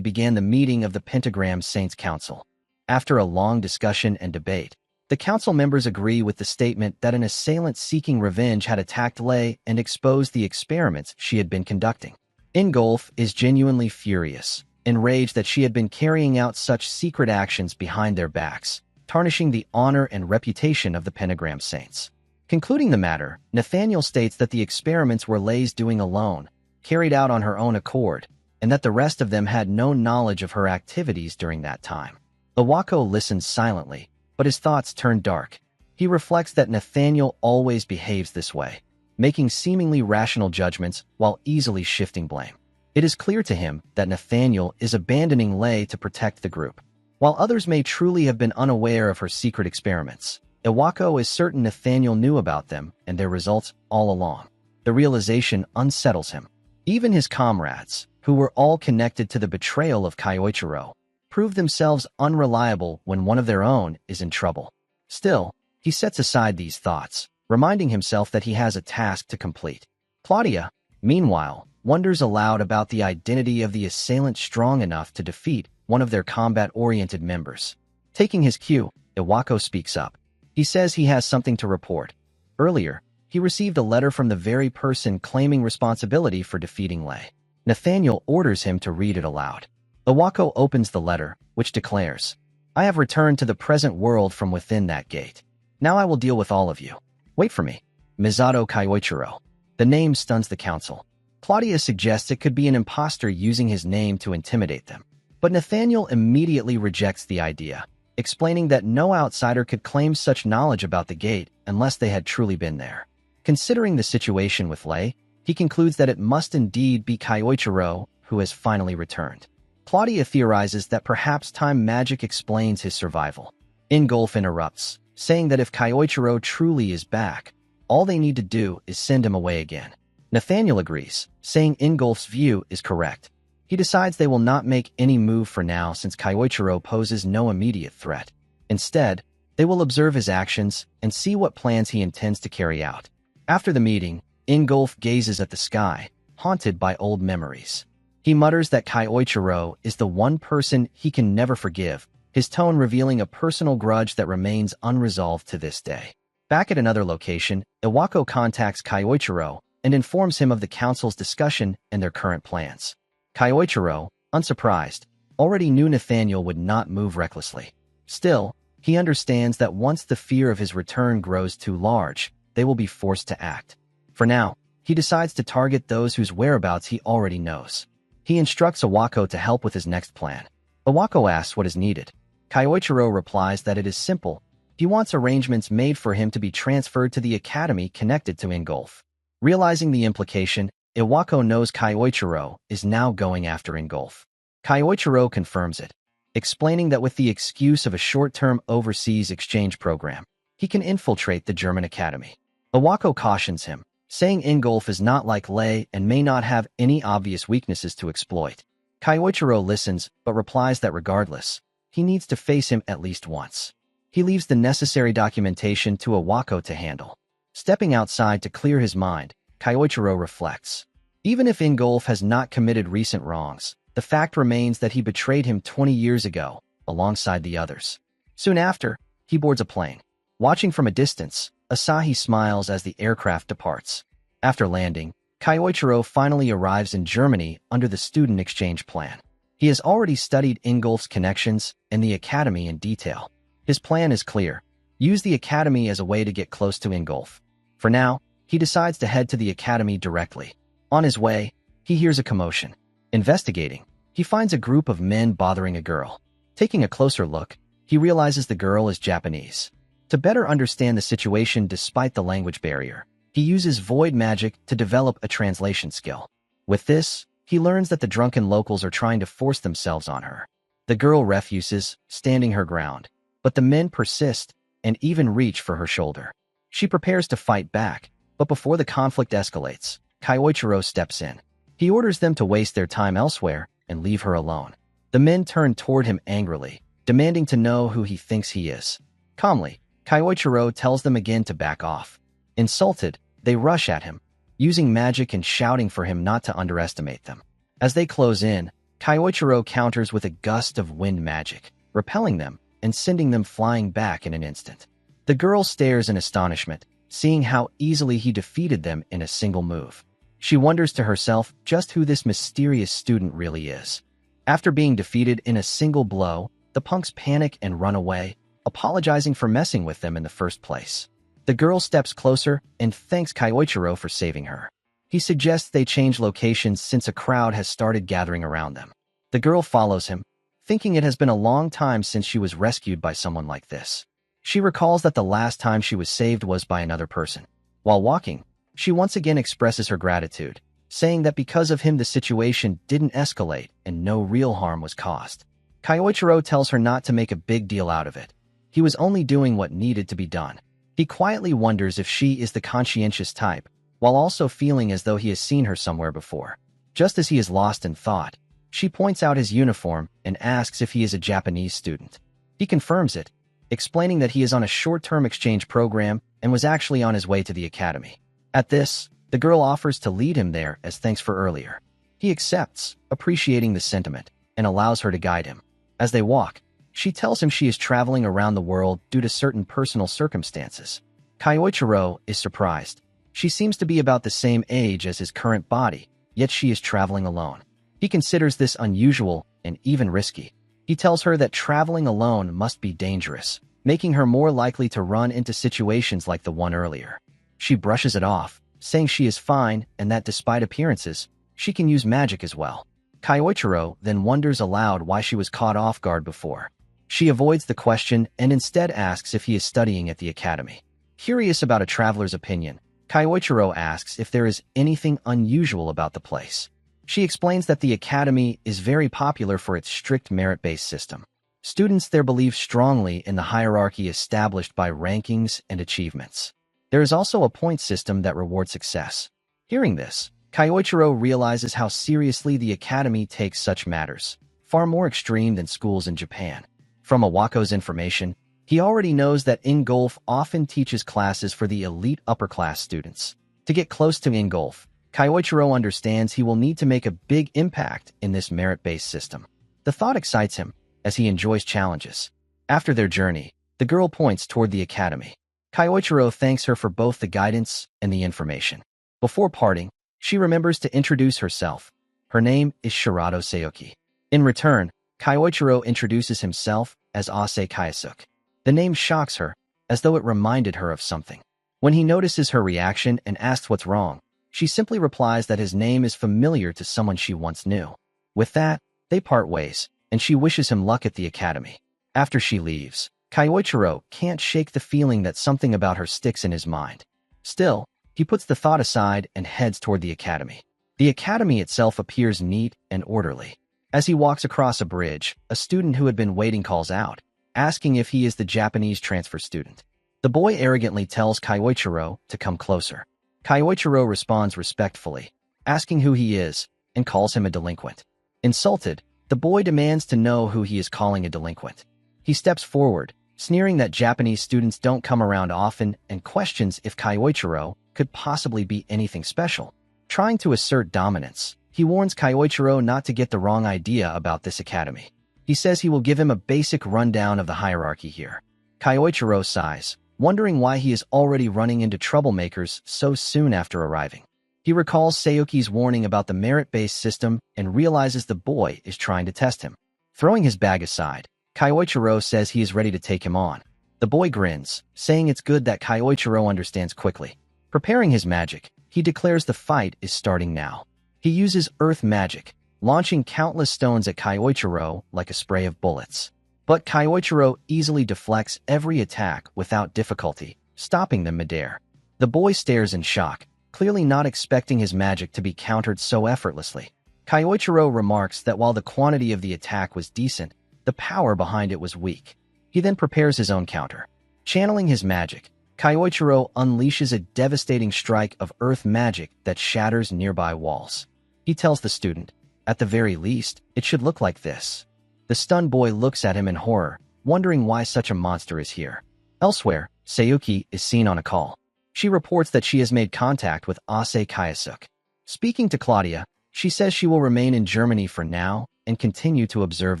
began the meeting of the Pentagram Saints Council. After a long discussion and debate, the council members agree with the statement that an assailant seeking revenge had attacked Lei and exposed the experiments she had been conducting. Ingolf is genuinely furious, enraged that she had been carrying out such secret actions behind their backs, tarnishing the honor and reputation of the Pentagram Saints. Concluding the matter, Nathaniel states that the experiments were Lei's doing alone, carried out on her own accord, and that the rest of them had no knowledge of her activities during that time. Iwako listens silently, but his thoughts turn dark. He reflects that Nathaniel always behaves this way, making seemingly rational judgments while easily shifting blame. It is clear to him that Nathaniel is abandoning Lei to protect the group. While others may truly have been unaware of her secret experiments, Iwako is certain Nathaniel knew about them and their results all along. The realization unsettles him. Even his comrades, who were all connected to the betrayal of Kyoichiro, prove themselves unreliable when one of their own is in trouble. Still, he sets aside these thoughts, reminding himself that he has a task to complete. Claudia, meanwhile, wonders aloud about the identity of the assailant strong enough to defeat one of their combat-oriented members. Taking his cue, Iwako speaks up. He says he has something to report. Earlier, he received a letter from the very person claiming responsibility for defeating Lei. Nathaniel orders him to read it aloud. Iwako opens the letter, which declares, "I have returned to the present world from within that gate. Now I will deal with all of you. Wait for me. Misato Kyoichiro." The name stuns the council. Claudia suggests it could be an imposter using his name to intimidate them. But Nathaniel immediately rejects the idea, explaining that no outsider could claim such knowledge about the gate unless they had truly been there. Considering the situation with Lei, he concludes that it must indeed be Kyoichiro who has finally returned. Claudia theorizes that perhaps time magic explains his survival. Ingolf interrupts, saying that if Kyoichiro truly is back, all they need to do is send him away again. Nathaniel agrees, saying Ingolf's view is correct. He decides they will not make any move for now since Kyoichiro poses no immediate threat. Instead, they will observe his actions and see what plans he intends to carry out. After the meeting, Ingolf gazes at the sky, haunted by old memories. He mutters that Kyoichiro is the one person he can never forgive, his tone revealing a personal grudge that remains unresolved to this day. Back at another location, Iwako contacts Kyoichiro and informs him of the council's discussion and their current plans. Kyoichiro, unsurprised, already knew Nathaniel would not move recklessly. Still, he understands that once the fear of his return grows too large, they will be forced to act. For now, he decides to target those whose whereabouts he already knows. He instructs Iwako to help with his next plan. Iwako asks what is needed. Kyoichiro replies that it is simple. He wants arrangements made for him to be transferred to the academy connected to Ingolf. Realizing the implication, Iwako knows Kyoichiro is now going after Ingolf. Kyoichiro confirms it, explaining that with the excuse of a short-term overseas exchange program, he can infiltrate the German academy. Iwako cautions him, saying Ingolf is not like Lei and may not have any obvious weaknesses to exploit. Kyoichiro listens but replies that regardless, he needs to face him at least once. He leaves the necessary documentation to Iwako to handle. Stepping outside to clear his mind, Kyoichiro reflects. Even if Ingolf has not committed recent wrongs, the fact remains that he betrayed him 20 years ago, alongside the others. Soon after, he boards a plane. Watching from a distance, Asahi smiles as the aircraft departs. After landing, Kyoichiro finally arrives in Germany under the student exchange plan. He has already studied Ingolf's connections and the academy in detail. His plan is clear. Use the academy as a way to get close to Ingolf. For now, he decides to head to the academy directly. On his way, he hears a commotion. Investigating, he finds a group of men bothering a girl. Taking a closer look, he realizes the girl is Japanese. To better understand the situation despite the language barrier, he uses void magic to develop a translation skill. With this, he learns that the drunken locals are trying to force themselves on her. The girl refuses, standing her ground, but the men persist and even reach for her shoulder. She prepares to fight back, but before the conflict escalates, Kyoichiro steps in. He orders them to waste their time elsewhere and leave her alone. The men turn toward him angrily, demanding to know who he thinks he is. Calmly, Kyoichiro tells them again to back off. Insulted, they rush at him, using magic and shouting for him not to underestimate them. As they close in, Kyoichiro counters with a gust of wind magic, repelling them and sending them flying back in an instant. The girl stares in astonishment, seeing how easily he defeated them in a single move. She wonders to herself just who this mysterious student really is. After being defeated in a single blow, the punks panic and run away, apologizing for messing with them in the first place. The girl steps closer and thanks Kyoichiro for saving her. He suggests they change locations since a crowd has started gathering around them. The girl follows him, thinking it has been a long time since she was rescued by someone like this. She recalls that the last time she was saved was by another person. While walking, she once again expresses her gratitude, saying that because of him the situation didn't escalate and no real harm was caused. Kyoichiro tells her not to make a big deal out of it. He was only doing what needed to be done. He quietly wonders if she is the conscientious type, while also feeling as though he has seen her somewhere before. Just as he is lost in thought, she points out his uniform and asks if he is a Japanese student. He confirms it, explaining that he is on a short-term exchange program and was actually on his way to the academy. At this, the girl offers to lead him there as thanks for earlier. He accepts, appreciating the sentiment, and allows her to guide him. As they walk, she tells him she is traveling around the world due to certain personal circumstances. Kyoichiro is surprised. She seems to be about the same age as his current body, yet she is traveling alone. He considers this unusual and even risky. He tells her that traveling alone must be dangerous, making her more likely to run into situations like the one earlier. She brushes it off, saying she is fine and that despite appearances, she can use magic as well. Kyoichiro then wonders aloud why she was caught off guard before. She avoids the question and instead asks if he is studying at the academy. Curious about a traveler's opinion, Kyoichiro asks if there is anything unusual about the place. She explains that the academy is very popular for its strict merit-based system. Students there believe strongly in the hierarchy established by rankings and achievements. There is also a point system that rewards success. Hearing this, Kyoichiro realizes how seriously the academy takes such matters, far more extreme than schools in Japan. From Iwako's information, he already knows that Ingolf often teaches classes for the elite upper-class students. To get close to Ingolf, Kyoichiro understands he will need to make a big impact in this merit-based system. The thought excites him, as he enjoys challenges. After their journey, the girl points toward the academy. Kyoichiro thanks her for both the guidance and the information. Before parting, she remembers to introduce herself. Her name is Shirato Sayuki. In return, Kyoichiro introduces himself as Ase Kayasuke. The name shocks her, as though it reminded her of something. When he notices her reaction and asks what's wrong, she simply replies that his name is familiar to someone she once knew. With that, they part ways, and she wishes him luck at the academy. After she leaves, Kyoichiro can't shake the feeling that something about her sticks in his mind. Still, he puts the thought aside and heads toward the academy. The academy itself appears neat and orderly. As he walks across a bridge, a student who had been waiting calls out, asking if he is the Japanese transfer student. The boy arrogantly tells Kyoichiro to come closer. Kyoichiro responds respectfully, asking who he is, and calls him a delinquent. Insulted, the boy demands to know who he is calling a delinquent. He steps forward, sneering that Japanese students don't come around often, and questions if Kyoichiro could possibly be anything special. Trying to assert dominance, he warns Kyoichiro not to get the wrong idea about this academy. He says he will give him a basic rundown of the hierarchy here. Kyoichiro sighs, wondering why he is already running into troublemakers so soon after arriving. He recalls Sayuki's warning about the merit-based system and realizes the boy is trying to test him. Throwing his bag aside, Kyoichiro says he is ready to take him on. The boy grins, saying it's good that Kyoichiro understands quickly. Preparing his magic, he declares the fight is starting now. He uses earth magic, launching countless stones at Kyoichiro like a spray of bullets. But Kyoichiro easily deflects every attack without difficulty, stopping them midair. The boy stares in shock, clearly not expecting his magic to be countered so effortlessly. Kyoichiro remarks that while the quantity of the attack was decent, the power behind it was weak. He then prepares his own counter. Channeling his magic, Kyoichiro unleashes a devastating strike of earth magic that shatters nearby walls. He tells the student, at the very least, it should look like this. The stunned boy looks at him in horror, wondering why such a monster is here. Elsewhere, Sayuki is seen on a call. She reports that she has made contact with Ase Kayasuke. Speaking to Claudia, she says she will remain in Germany for now and continue to observe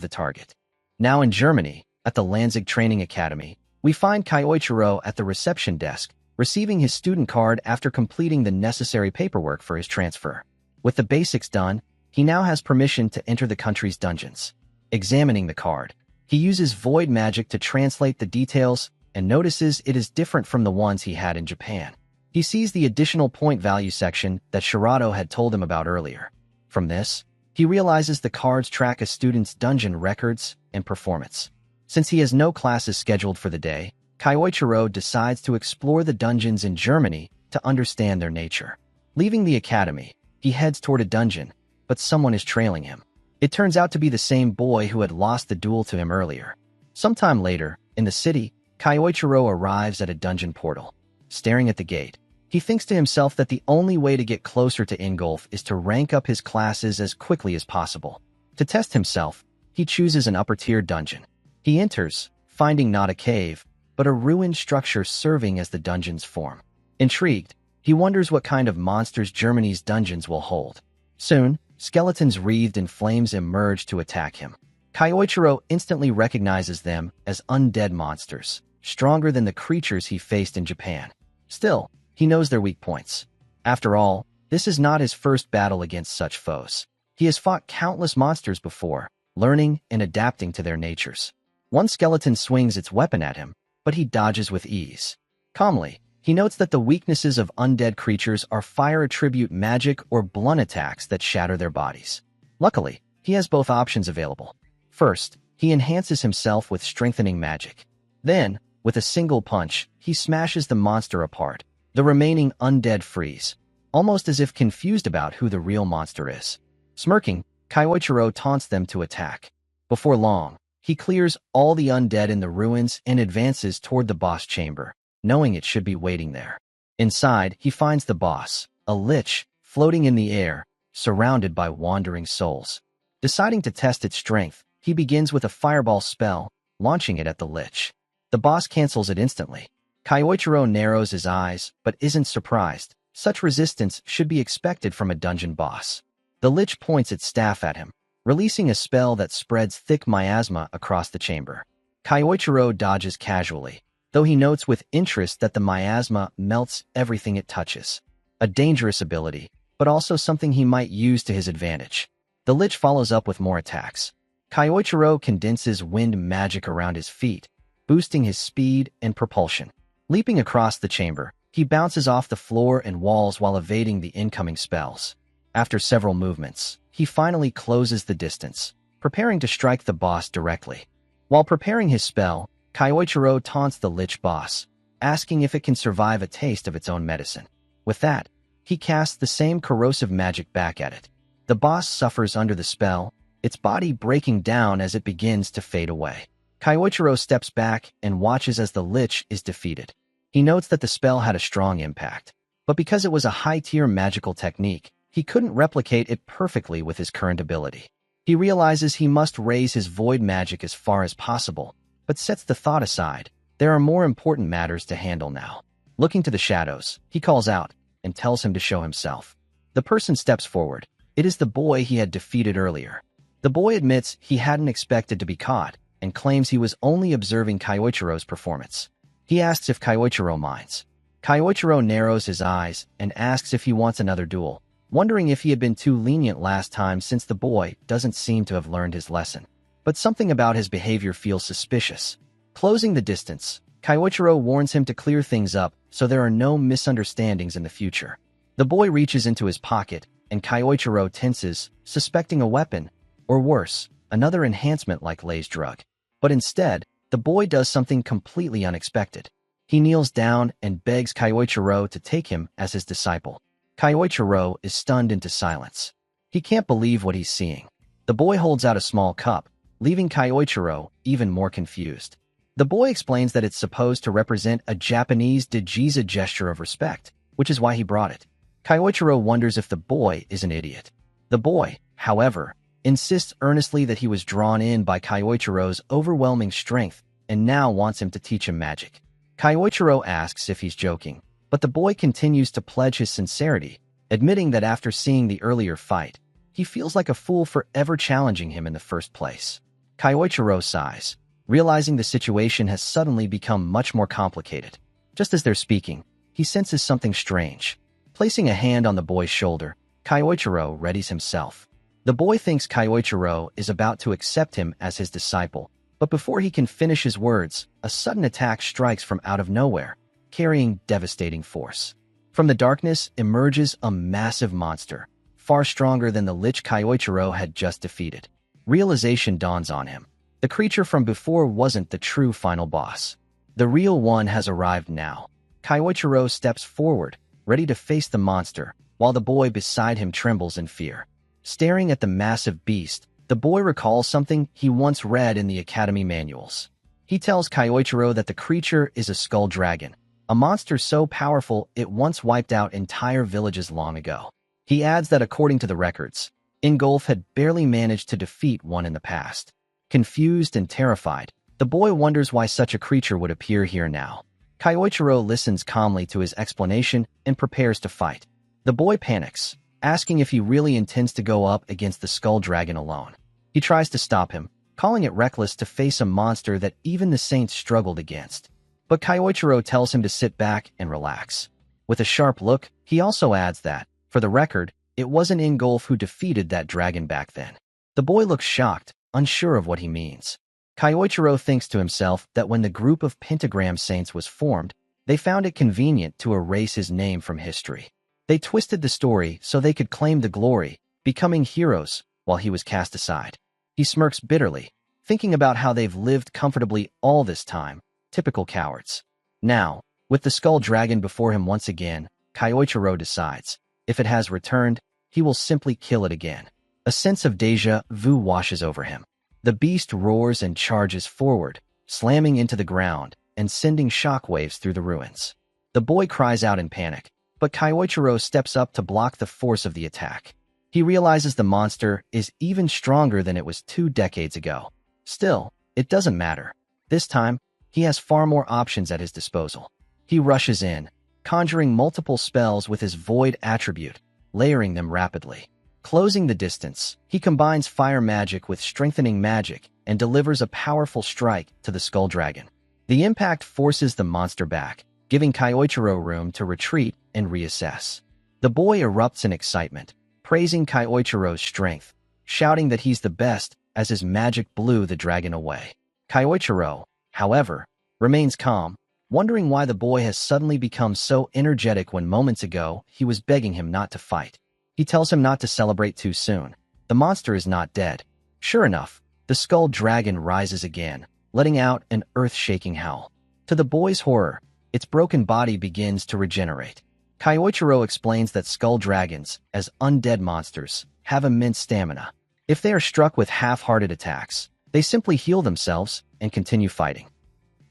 the target. Now in Germany, at the Lanzig Training Academy, we find Kyoichiro at the reception desk, receiving his student card after completing the necessary paperwork for his transfer. With the basics done, he now has permission to enter the country's dungeons. Examining the card, he uses void magic to translate the details and notices it is different from the ones he had in Japan. He sees the additional point value section that Shirato had told him about earlier. From this, he realizes the cards track a student's dungeon records and performance. Since he has no classes scheduled for the day, Kyoichiro decides to explore the dungeons in Germany to understand their nature. Leaving the academy, he heads toward a dungeon, but someone is trailing him. It turns out to be the same boy who had lost the duel to him earlier. Sometime later, in the city, Kyoichiro arrives at a dungeon portal. Staring at the gate, he thinks to himself that the only way to get closer to Ingolf is to rank up his classes as quickly as possible. To test himself, he chooses an upper-tier dungeon. He enters, finding not a cave, but a ruined structure serving as the dungeon's form. Intrigued, he wonders what kind of monsters Germany's dungeons will hold. Soon, skeletons wreathed in flames emerge to attack him. Kyoichiro instantly recognizes them as undead monsters, stronger than the creatures he faced in Japan. Still, he knows their weak points. After all, this is not his first battle against such foes. He has fought countless monsters before, learning and adapting to their natures. One skeleton swings its weapon at him, but he dodges with ease. Calmly, he notes that the weaknesses of undead creatures are fire attribute magic or blunt attacks that shatter their bodies. Luckily, he has both options available. First, he enhances himself with strengthening magic. Then, with a single punch, he smashes the monster apart. The remaining undead freeze, almost as if confused about who the real monster is. Smirking, Kyoichiro taunts them to attack. Before long, he clears all the undead in the ruins and advances toward the boss chamber, knowing it should be waiting there. Inside, he finds the boss, a lich, floating in the air, surrounded by wandering souls. Deciding to test its strength, he begins with a fireball spell, launching it at the lich. The boss cancels it instantly. Kyoichiro narrows his eyes, but isn't surprised. Such resistance should be expected from a dungeon boss. The lich points its staff at him, releasing a spell that spreads thick miasma across the chamber. Kyoichiro dodges casually, though he notes with interest that the miasma melts everything it touches. A dangerous ability, but also something he might use to his advantage. The Lich follows up with more attacks. Kyoichiro condenses wind magic around his feet, boosting his speed and propulsion. Leaping across the chamber, he bounces off the floor and walls while evading the incoming spells. After several movements, he finally closes the distance, preparing to strike the boss directly. While preparing his spell, Kyoichiro taunts the Lich boss, asking if it can survive a taste of its own medicine. With that, he casts the same corrosive magic back at it. The boss suffers under the spell, its body breaking down as it begins to fade away. Kyoichiro steps back and watches as the Lich is defeated. He notes that the spell had a strong impact, but because it was a high-tier magical technique, he couldn't replicate it perfectly with his current ability. He realizes he must raise his void magic as far as possible, but sets the thought aside. There are more important matters to handle now. Looking to the shadows, he calls out and tells him to show himself. The person steps forward. It is the boy he had defeated earlier. The boy admits he hadn't expected to be caught and claims he was only observing Kyoichiro's performance. He asks if Kyoichiro minds. Kyoichiro narrows his eyes and asks if he wants another duel, wondering if he had been too lenient last time since the boy doesn't seem to have learned his lesson. But something about his behavior feels suspicious. Closing the distance, Kyoichiro warns him to clear things up so there are no misunderstandings in the future. The boy reaches into his pocket, and Kyoichiro tenses, suspecting a weapon, or worse, another enhancement like Lay's drug. But instead, the boy does something completely unexpected. He kneels down and begs Kyoichiro to take him as his disciple. Kyoichiro is stunned into silence. He can't believe what he's seeing. The boy holds out a small cup, leaving Kyoichiro even more confused. The boy explains that it's supposed to represent a Japanese Dajiza gesture of respect, which is why he brought it. Kyoichiro wonders if the boy is an idiot. The boy, however, insists earnestly that he was drawn in by Kyoichiro's overwhelming strength and now wants him to teach him magic. Kyoichiro asks if he's joking, but the boy continues to pledge his sincerity, admitting that after seeing the earlier fight, he feels like a fool for ever challenging him in the first place. Kyoichiro sighs, realizing the situation has suddenly become much more complicated. Just as they're speaking, he senses something strange. Placing a hand on the boy's shoulder, Kyoichiro readies himself. The boy thinks Kyoichiro is about to accept him as his disciple, but before he can finish his words, a sudden attack strikes from out of nowhere, carrying devastating force. From the darkness emerges a massive monster, far stronger than the Lich Kyoichiro had just defeated. Realization dawns on him. The creature from before wasn't the true final boss. The real one has arrived now. Kyoichiro steps forward, ready to face the monster, while the boy beside him trembles in fear. Staring at the massive beast, the boy recalls something he once read in the academy manuals. He tells Kyoichiro that the creature is a skull dragon, a monster so powerful it once wiped out entire villages long ago. He adds that according to the records, Ingolf had barely managed to defeat one in the past. Confused and terrified, the boy wonders why such a creature would appear here now. Kyoichiro listens calmly to his explanation and prepares to fight. The boy panics, asking if he really intends to go up against the skull dragon alone. He tries to stop him, calling it reckless to face a monster that even the saints struggled against. But Kyoichiro tells him to sit back and relax. With a sharp look, he also adds that, for the record, it wasn't Ingolf who defeated that dragon back then. The boy looks shocked, unsure of what he means. Kyoichiro thinks to himself that when the group of pentagram saints was formed, they found it convenient to erase his name from history. They twisted the story so they could claim the glory, becoming heroes while he was cast aside. He smirks bitterly, thinking about how they've lived comfortably all this time, typical cowards. Now, with the skull dragon before him once again, Kyoichiro decides, if it has returned, he will simply kill it again. A sense of déjà vu washes over him. The beast roars and charges forward, slamming into the ground and sending shockwaves through the ruins. The boy cries out in panic, but Kyoichiro steps up to block the force of the attack. He realizes the monster is even stronger than it was 2 decades ago. Still, it doesn't matter. This time, he has far more options at his disposal. He rushes in, conjuring multiple spells with his void attribute, layering them rapidly. Closing the distance, he combines fire magic with strengthening magic and delivers a powerful strike to the skull dragon. The impact forces the monster back, giving Kyoichiro room to retreat and reassess. The boy erupts in excitement, praising Kyoichiro's strength, shouting that he's the best as his magic blew the dragon away. Kyoichiro, however, remains calm, wondering why the boy has suddenly become so energetic when moments ago he was begging him not to fight. He tells him not to celebrate too soon. The monster is not dead. Sure enough, the skull dragon rises again, letting out an earth-shaking howl. To the boy's horror, its broken body begins to regenerate. Kyoichiro explains that skull dragons, as undead monsters, have immense stamina. If they are struck with half-hearted attacks, they simply heal themselves and continue fighting.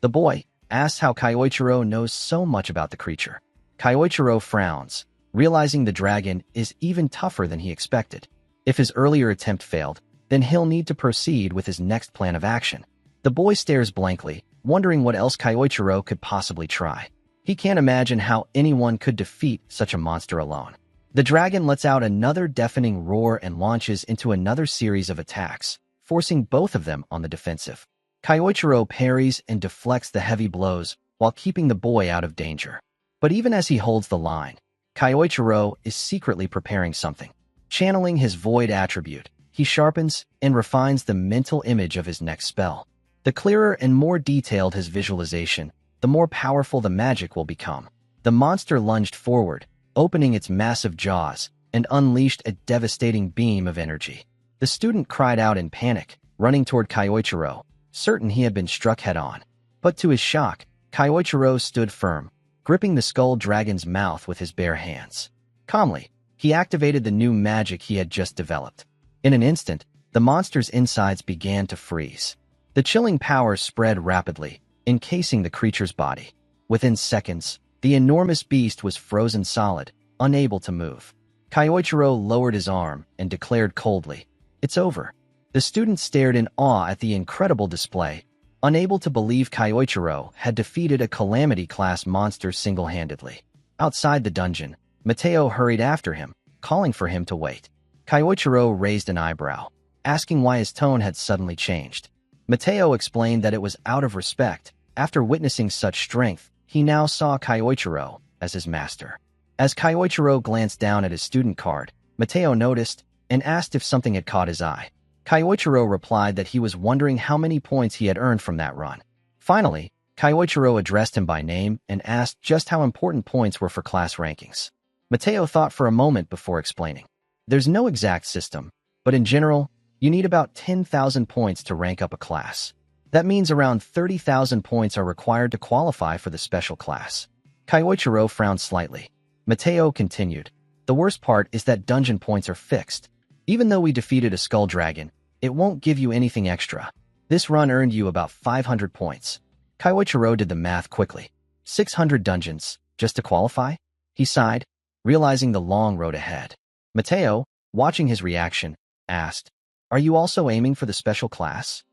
The boy asks how Kyoichiro knows so much about the creature. Kyoichiro frowns, realizing the dragon is even tougher than he expected. If his earlier attempt failed, then he'll need to proceed with his next plan of action. The boy stares blankly, wondering what else Kyoichiro could possibly try. He can't imagine how anyone could defeat such a monster alone. The dragon lets out another deafening roar and launches into another series of attacks, forcing both of them on the defensive. Kyoichiro parries and deflects the heavy blows while keeping the boy out of danger. But even as he holds the line, Kyoichiro is secretly preparing something. Channeling his void attribute, he sharpens and refines the mental image of his next spell. The clearer and more detailed his visualization, the more powerful the magic will become. The monster lunged forward, opening its massive jaws, and unleashed a devastating beam of energy. The student cried out in panic, running toward Kyoichiro, certain he had been struck head-on. But to his shock, Kyoichiro stood firm, gripping the skull dragon's mouth with his bare hands. Calmly, he activated the new magic he had just developed. In an instant, the monster's insides began to freeze. The chilling power spread rapidly, encasing the creature's body. Within seconds, the enormous beast was frozen solid, unable to move. Kyoichiro lowered his arm and declared coldly, "It's over." The student stared in awe at the incredible display, unable to believe Kyoichiro had defeated a Calamity-class monster single-handedly. Outside the dungeon, Mateo hurried after him, calling for him to wait. Kyoichiro raised an eyebrow, asking why his tone had suddenly changed. Mateo explained that it was out of respect. After witnessing such strength, he now saw Kyoichiro as his master. As Kyoichiro glanced down at his student card, Mateo noticed and asked if something had caught his eye. Kyoichiro replied that he was wondering how many points he had earned from that run. Finally, Kyoichiro addressed him by name and asked just how important points were for class rankings. Mateo thought for a moment before explaining. There's no exact system, but in general, you need about 10,000 points to rank up a class. That means around 30,000 points are required to qualify for the special class. Kyoichiro frowned slightly. Mateo continued, "The worst part is that dungeon points are fixed. Even though we defeated a skull dragon, it won't give you anything extra. This run earned you about 500 points. Kyoichiro did the math quickly. 600 dungeons, just to qualify? He sighed, realizing the long road ahead. Mateo, watching his reaction, asked, "Are you also aiming for the special class?"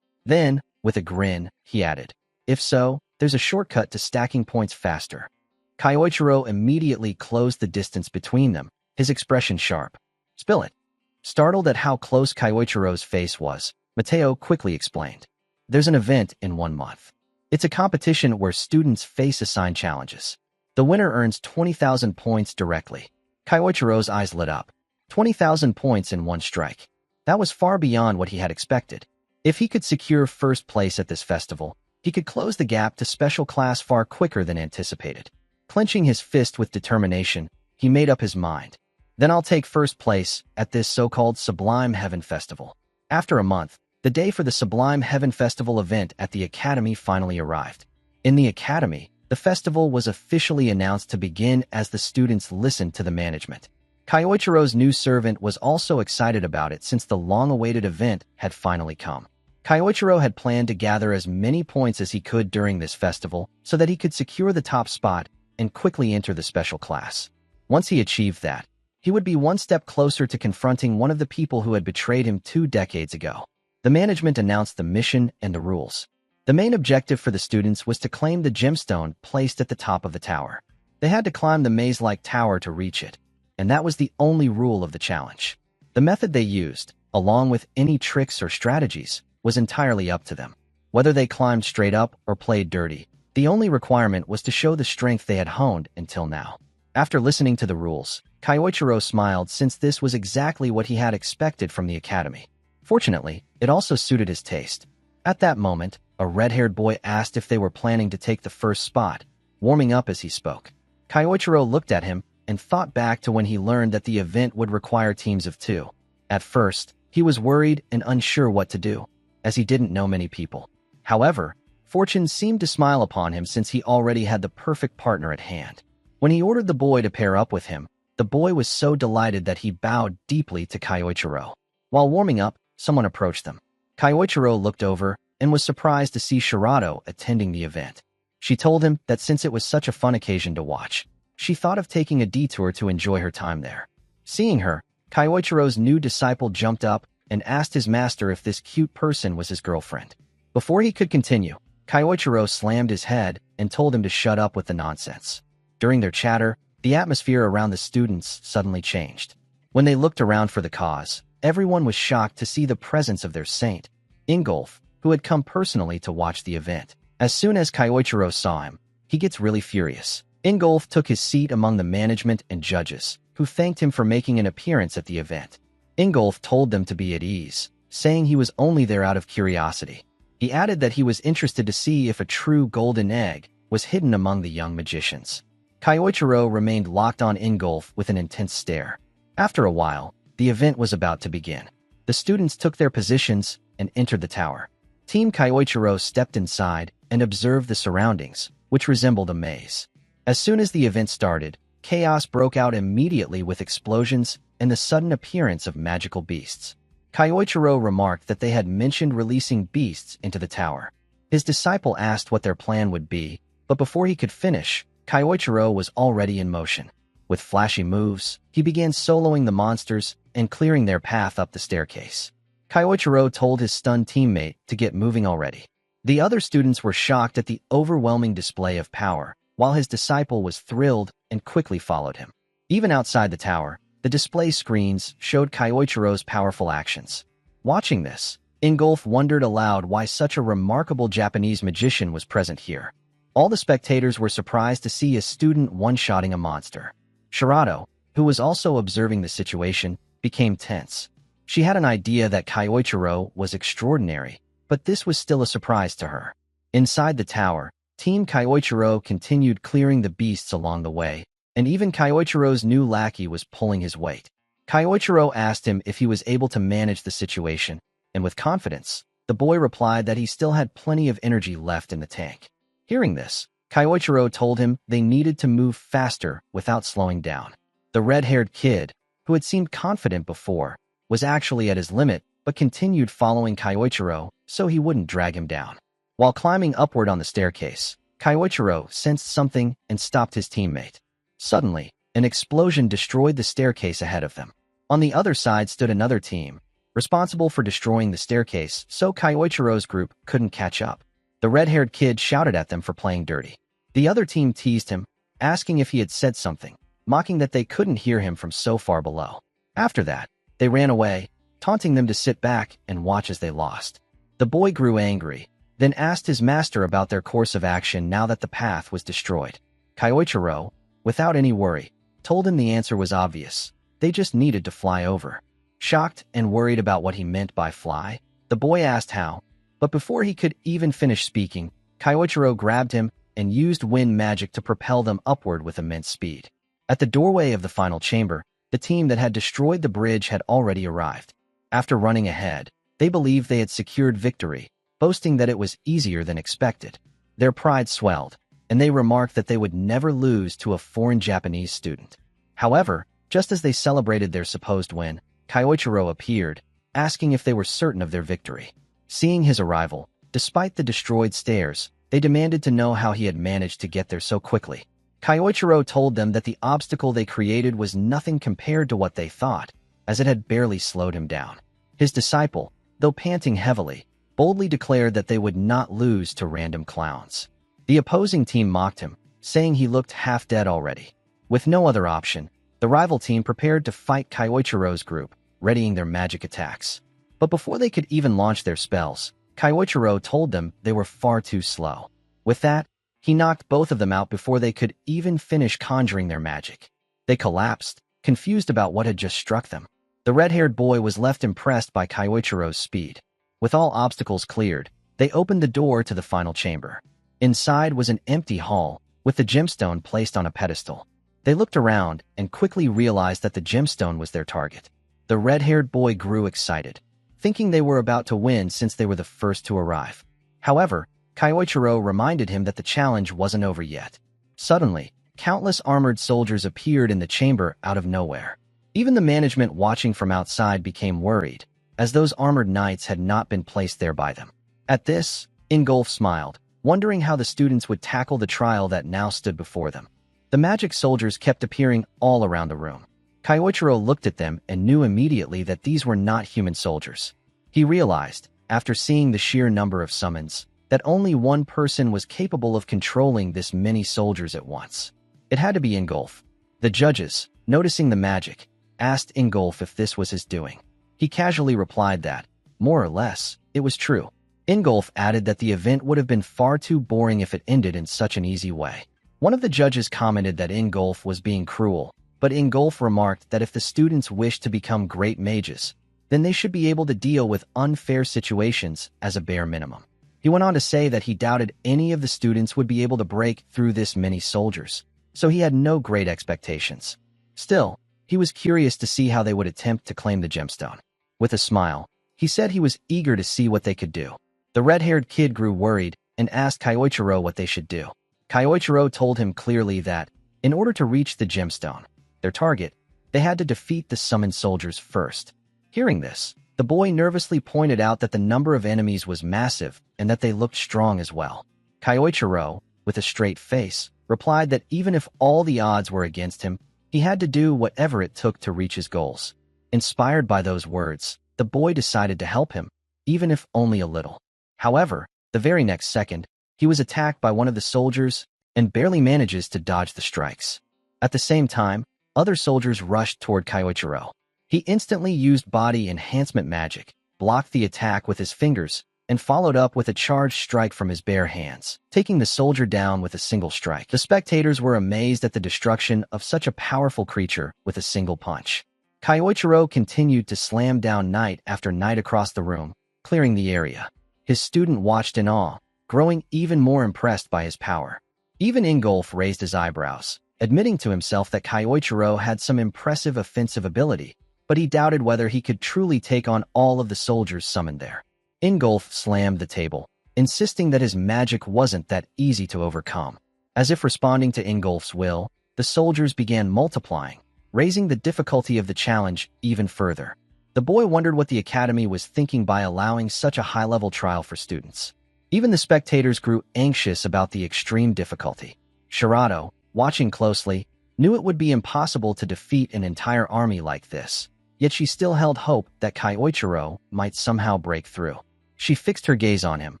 Then, with a grin, he added, "If so, there's a shortcut to stacking points faster." Kyoichiro immediately closed the distance between them, his expression sharp. "Spill it." Startled at how close Kyoichiro's face was, Mateo quickly explained. "There's an event in 1 month. It's a competition where students face assigned challenges. The winner earns 20,000 points directly." Kyoichiro's eyes lit up. 20,000 points in one strike. That was far beyond what he had expected. If he could secure first place at this festival, he could close the gap to special class far quicker than anticipated. Clenching his fist with determination, he made up his mind. "Then I'll take first place at this so-called Sublime Heaven Festival." After a month, the day for the Sublime Heaven Festival event at the Academy finally arrived. In the Academy, the festival was officially announced to begin as the students listened to the management. Kyoichiro's new servant was also excited about it since the long-awaited event had finally come. Kyoichiro had planned to gather as many points as he could during this festival so that he could secure the top spot and quickly enter the special class. Once he achieved that, he would be one step closer to confronting one of the people who had betrayed him 2 decades ago. The management announced the mission and the rules. The main objective for the students was to claim the gemstone placed at the top of the tower. They had to climb the maze-like tower to reach it, and that was the only rule of the challenge. The method they used, along with any tricks or strategies, was entirely up to them. Whether they climbed straight up or played dirty, the only requirement was to show the strength they had honed until now. After listening to the rules, Kyoichiro smiled since this was exactly what he had expected from the academy. Fortunately, it also suited his taste. At that moment, a red-haired boy asked if they were planning to take the first spot, warming up as he spoke. Kyoichiro looked at him and thought back to when he learned that the event would require teams of 2. At first, he was worried and unsure what to do, as he didn't know many people. However, fortune seemed to smile upon him since he already had the perfect partner at hand. When he ordered the boy to pair up with him, the boy was so delighted that he bowed deeply to Kyoichiro. While warming up, someone approached them. Kyoichiro looked over and was surprised to see Shirato attending the event. She told him that since it was such a fun occasion to watch, she thought of taking a detour to enjoy her time there. Seeing her, Kyoichiro's new disciple jumped up and asked his master if this cute person was his girlfriend. Before he could continue, Kyoichiro slammed his head and told him to shut up with the nonsense. During their chatter, the atmosphere around the students suddenly changed. When they looked around for the cause, everyone was shocked to see the presence of their saint, Ingolf, who had come personally to watch the event. As soon as Kyoichiro saw him, he gets really furious. Ingolf took his seat among the management and judges, who thanked him for making an appearance at the event. Ingolf told them to be at ease, saying he was only there out of curiosity. He added that he was interested to see if a true golden egg was hidden among the young magicians. Kyoichiro remained locked on Ingolf with an intense stare. After a while, the event was about to begin. The students took their positions and entered the tower. Team Kyoichiro stepped inside and observed the surroundings, which resembled a maze. As soon as the event started, chaos broke out immediately with explosions and the sudden appearance of magical beasts. Kyoichiro remarked that they had mentioned releasing beasts into the tower. His disciple asked what their plan would be, but before he could finish, Kyoichiro was already in motion. With flashy moves, he began soloing the monsters and clearing their path up the staircase. Kyoichiro told his stunned teammate to get moving already. The other students were shocked at the overwhelming display of power, while his disciple was thrilled and quickly followed him. Even outside the tower, the display screens showed Kyoichiro's powerful actions. Watching this, Ingolf wondered aloud why such a remarkable Japanese magician was present here. All the spectators were surprised to see a student one-shotting a monster. Shirato, who was also observing the situation, became tense. She had an idea that Kyoichiro was extraordinary, but this was still a surprise to her. Inside the tower, Team Kyoichiro continued clearing the beasts along the way, and even Kyoichiro's new lackey was pulling his weight. Kyoichiro asked him if he was able to manage the situation, and with confidence, the boy replied that he still had plenty of energy left in the tank. Hearing this, Kyoichiro told him they needed to move faster without slowing down. The red-haired kid, who had seemed confident before, was actually at his limit but continued following Kyoichiro so he wouldn't drag him down. While climbing upward on the staircase, Kyoichiro sensed something and stopped his teammate. Suddenly, an explosion destroyed the staircase ahead of them. On the other side stood another team, responsible for destroying the staircase so Kyoichiro's group couldn't catch up. The red-haired kid shouted at them for playing dirty. The other team teased him, asking if he had said something, mocking that they couldn't hear him from so far below. After that, they ran away, taunting them to sit back and watch as they lost. The boy grew angry, then asked his master about their course of action now that the path was destroyed. Kyoichiro, without any worry, told him the answer was obvious. They just needed to fly over. Shocked and worried about what he meant by fly, the boy asked how, but before he could even finish speaking, Kyoichiro grabbed him and used wind magic to propel them upward with immense speed. At the doorway of the final chamber, the team that had destroyed the bridge had already arrived. After running ahead, they believed they had secured victory, boasting that it was easier than expected. Their pride swelled, and they remarked that they would never lose to a foreign Japanese student. However, just as they celebrated their supposed win, Kyoichiro appeared, asking if they were certain of their victory. Seeing his arrival, despite the destroyed stairs, they demanded to know how he had managed to get there so quickly. Kyoichiro told them that the obstacle they created was nothing compared to what they thought, as it had barely slowed him down. His disciple, though panting heavily, boldly declared that they would not lose to random clowns. The opposing team mocked him, saying he looked half dead already. With no other option, the rival team prepared to fight Kyoichiro's group, readying their magic attacks. But before they could even launch their spells, Kaiichiro told them they were far too slow. With that, he knocked both of them out before they could even finish conjuring their magic. They collapsed, confused about what had just struck them. The red-haired boy was left impressed by Kaiichiro's speed. With all obstacles cleared, they opened the door to the final chamber. Inside was an empty hall, with the gemstone placed on a pedestal. They looked around and quickly realized that the gemstone was their target. The red-haired boy grew excited, thinking they were about to win since they were the first to arrive. However, Kaiichiro reminded him that the challenge wasn't over yet. Suddenly, countless armored soldiers appeared in the chamber out of nowhere. Even the management watching from outside became worried, as those armored knights had not been placed there by them. At this, Ingolf smiled, wondering how the students would tackle the trial that now stood before them. The magic soldiers kept appearing all around the room. Kaiichiro looked at them and knew immediately that these were not human soldiers. He realized, after seeing the sheer number of summons, that only one person was capable of controlling this many soldiers at once. It had to be Ingolf. The judges, noticing the magic, asked Ingolf if this was his doing. He casually replied that, more or less, it was true. Ingolf added that the event would have been far too boring if it ended in such an easy way. One of the judges commented that Ingolf was being cruel, but Ingolf remarked that if the students wished to become great mages, then they should be able to deal with unfair situations as a bare minimum. He went on to say that he doubted any of the students would be able to break through this many soldiers, so he had no great expectations. Still, he was curious to see how they would attempt to claim the gemstone. With a smile, he said he was eager to see what they could do. The red-haired kid grew worried and asked Kaiichiro what they should do. Kaiichiro told him clearly that, in order to reach the gemstone, their target, they had to defeat the summoned soldiers first. Hearing this, the boy nervously pointed out that the number of enemies was massive and that they looked strong as well. Kaiichiro, with a straight face, replied that even if all the odds were against him, he had to do whatever it took to reach his goals. Inspired by those words, the boy decided to help him, even if only a little. However, the very next second, he was attacked by one of the soldiers and barely manages to dodge the strikes. At the same time, other soldiers rushed toward Kaiichiro. He instantly used body enhancement magic, blocked the attack with his fingers, and followed up with a charged strike from his bare hands, taking the soldier down with a single strike. The spectators were amazed at the destruction of such a powerful creature with a single punch. Kaiichiro continued to slam down knight after knight across the room, clearing the area. His student watched in awe, growing even more impressed by his power. Even Ingolf raised his eyebrows, admitting to himself that Kaiichiro had some impressive offensive ability, but he doubted whether he could truly take on all of the soldiers summoned there. Ingolf slammed the table, insisting that his magic wasn't that easy to overcome. As if responding to Ingolf's will, the soldiers began multiplying, raising the difficulty of the challenge even further. The boy wondered what the academy was thinking by allowing such a high-level trial for students. Even the spectators grew anxious about the extreme difficulty. Shirato, watching closely, knew it would be impossible to defeat an entire army like this, yet she still held hope that Kaiichiro might somehow break through. She fixed her gaze on him,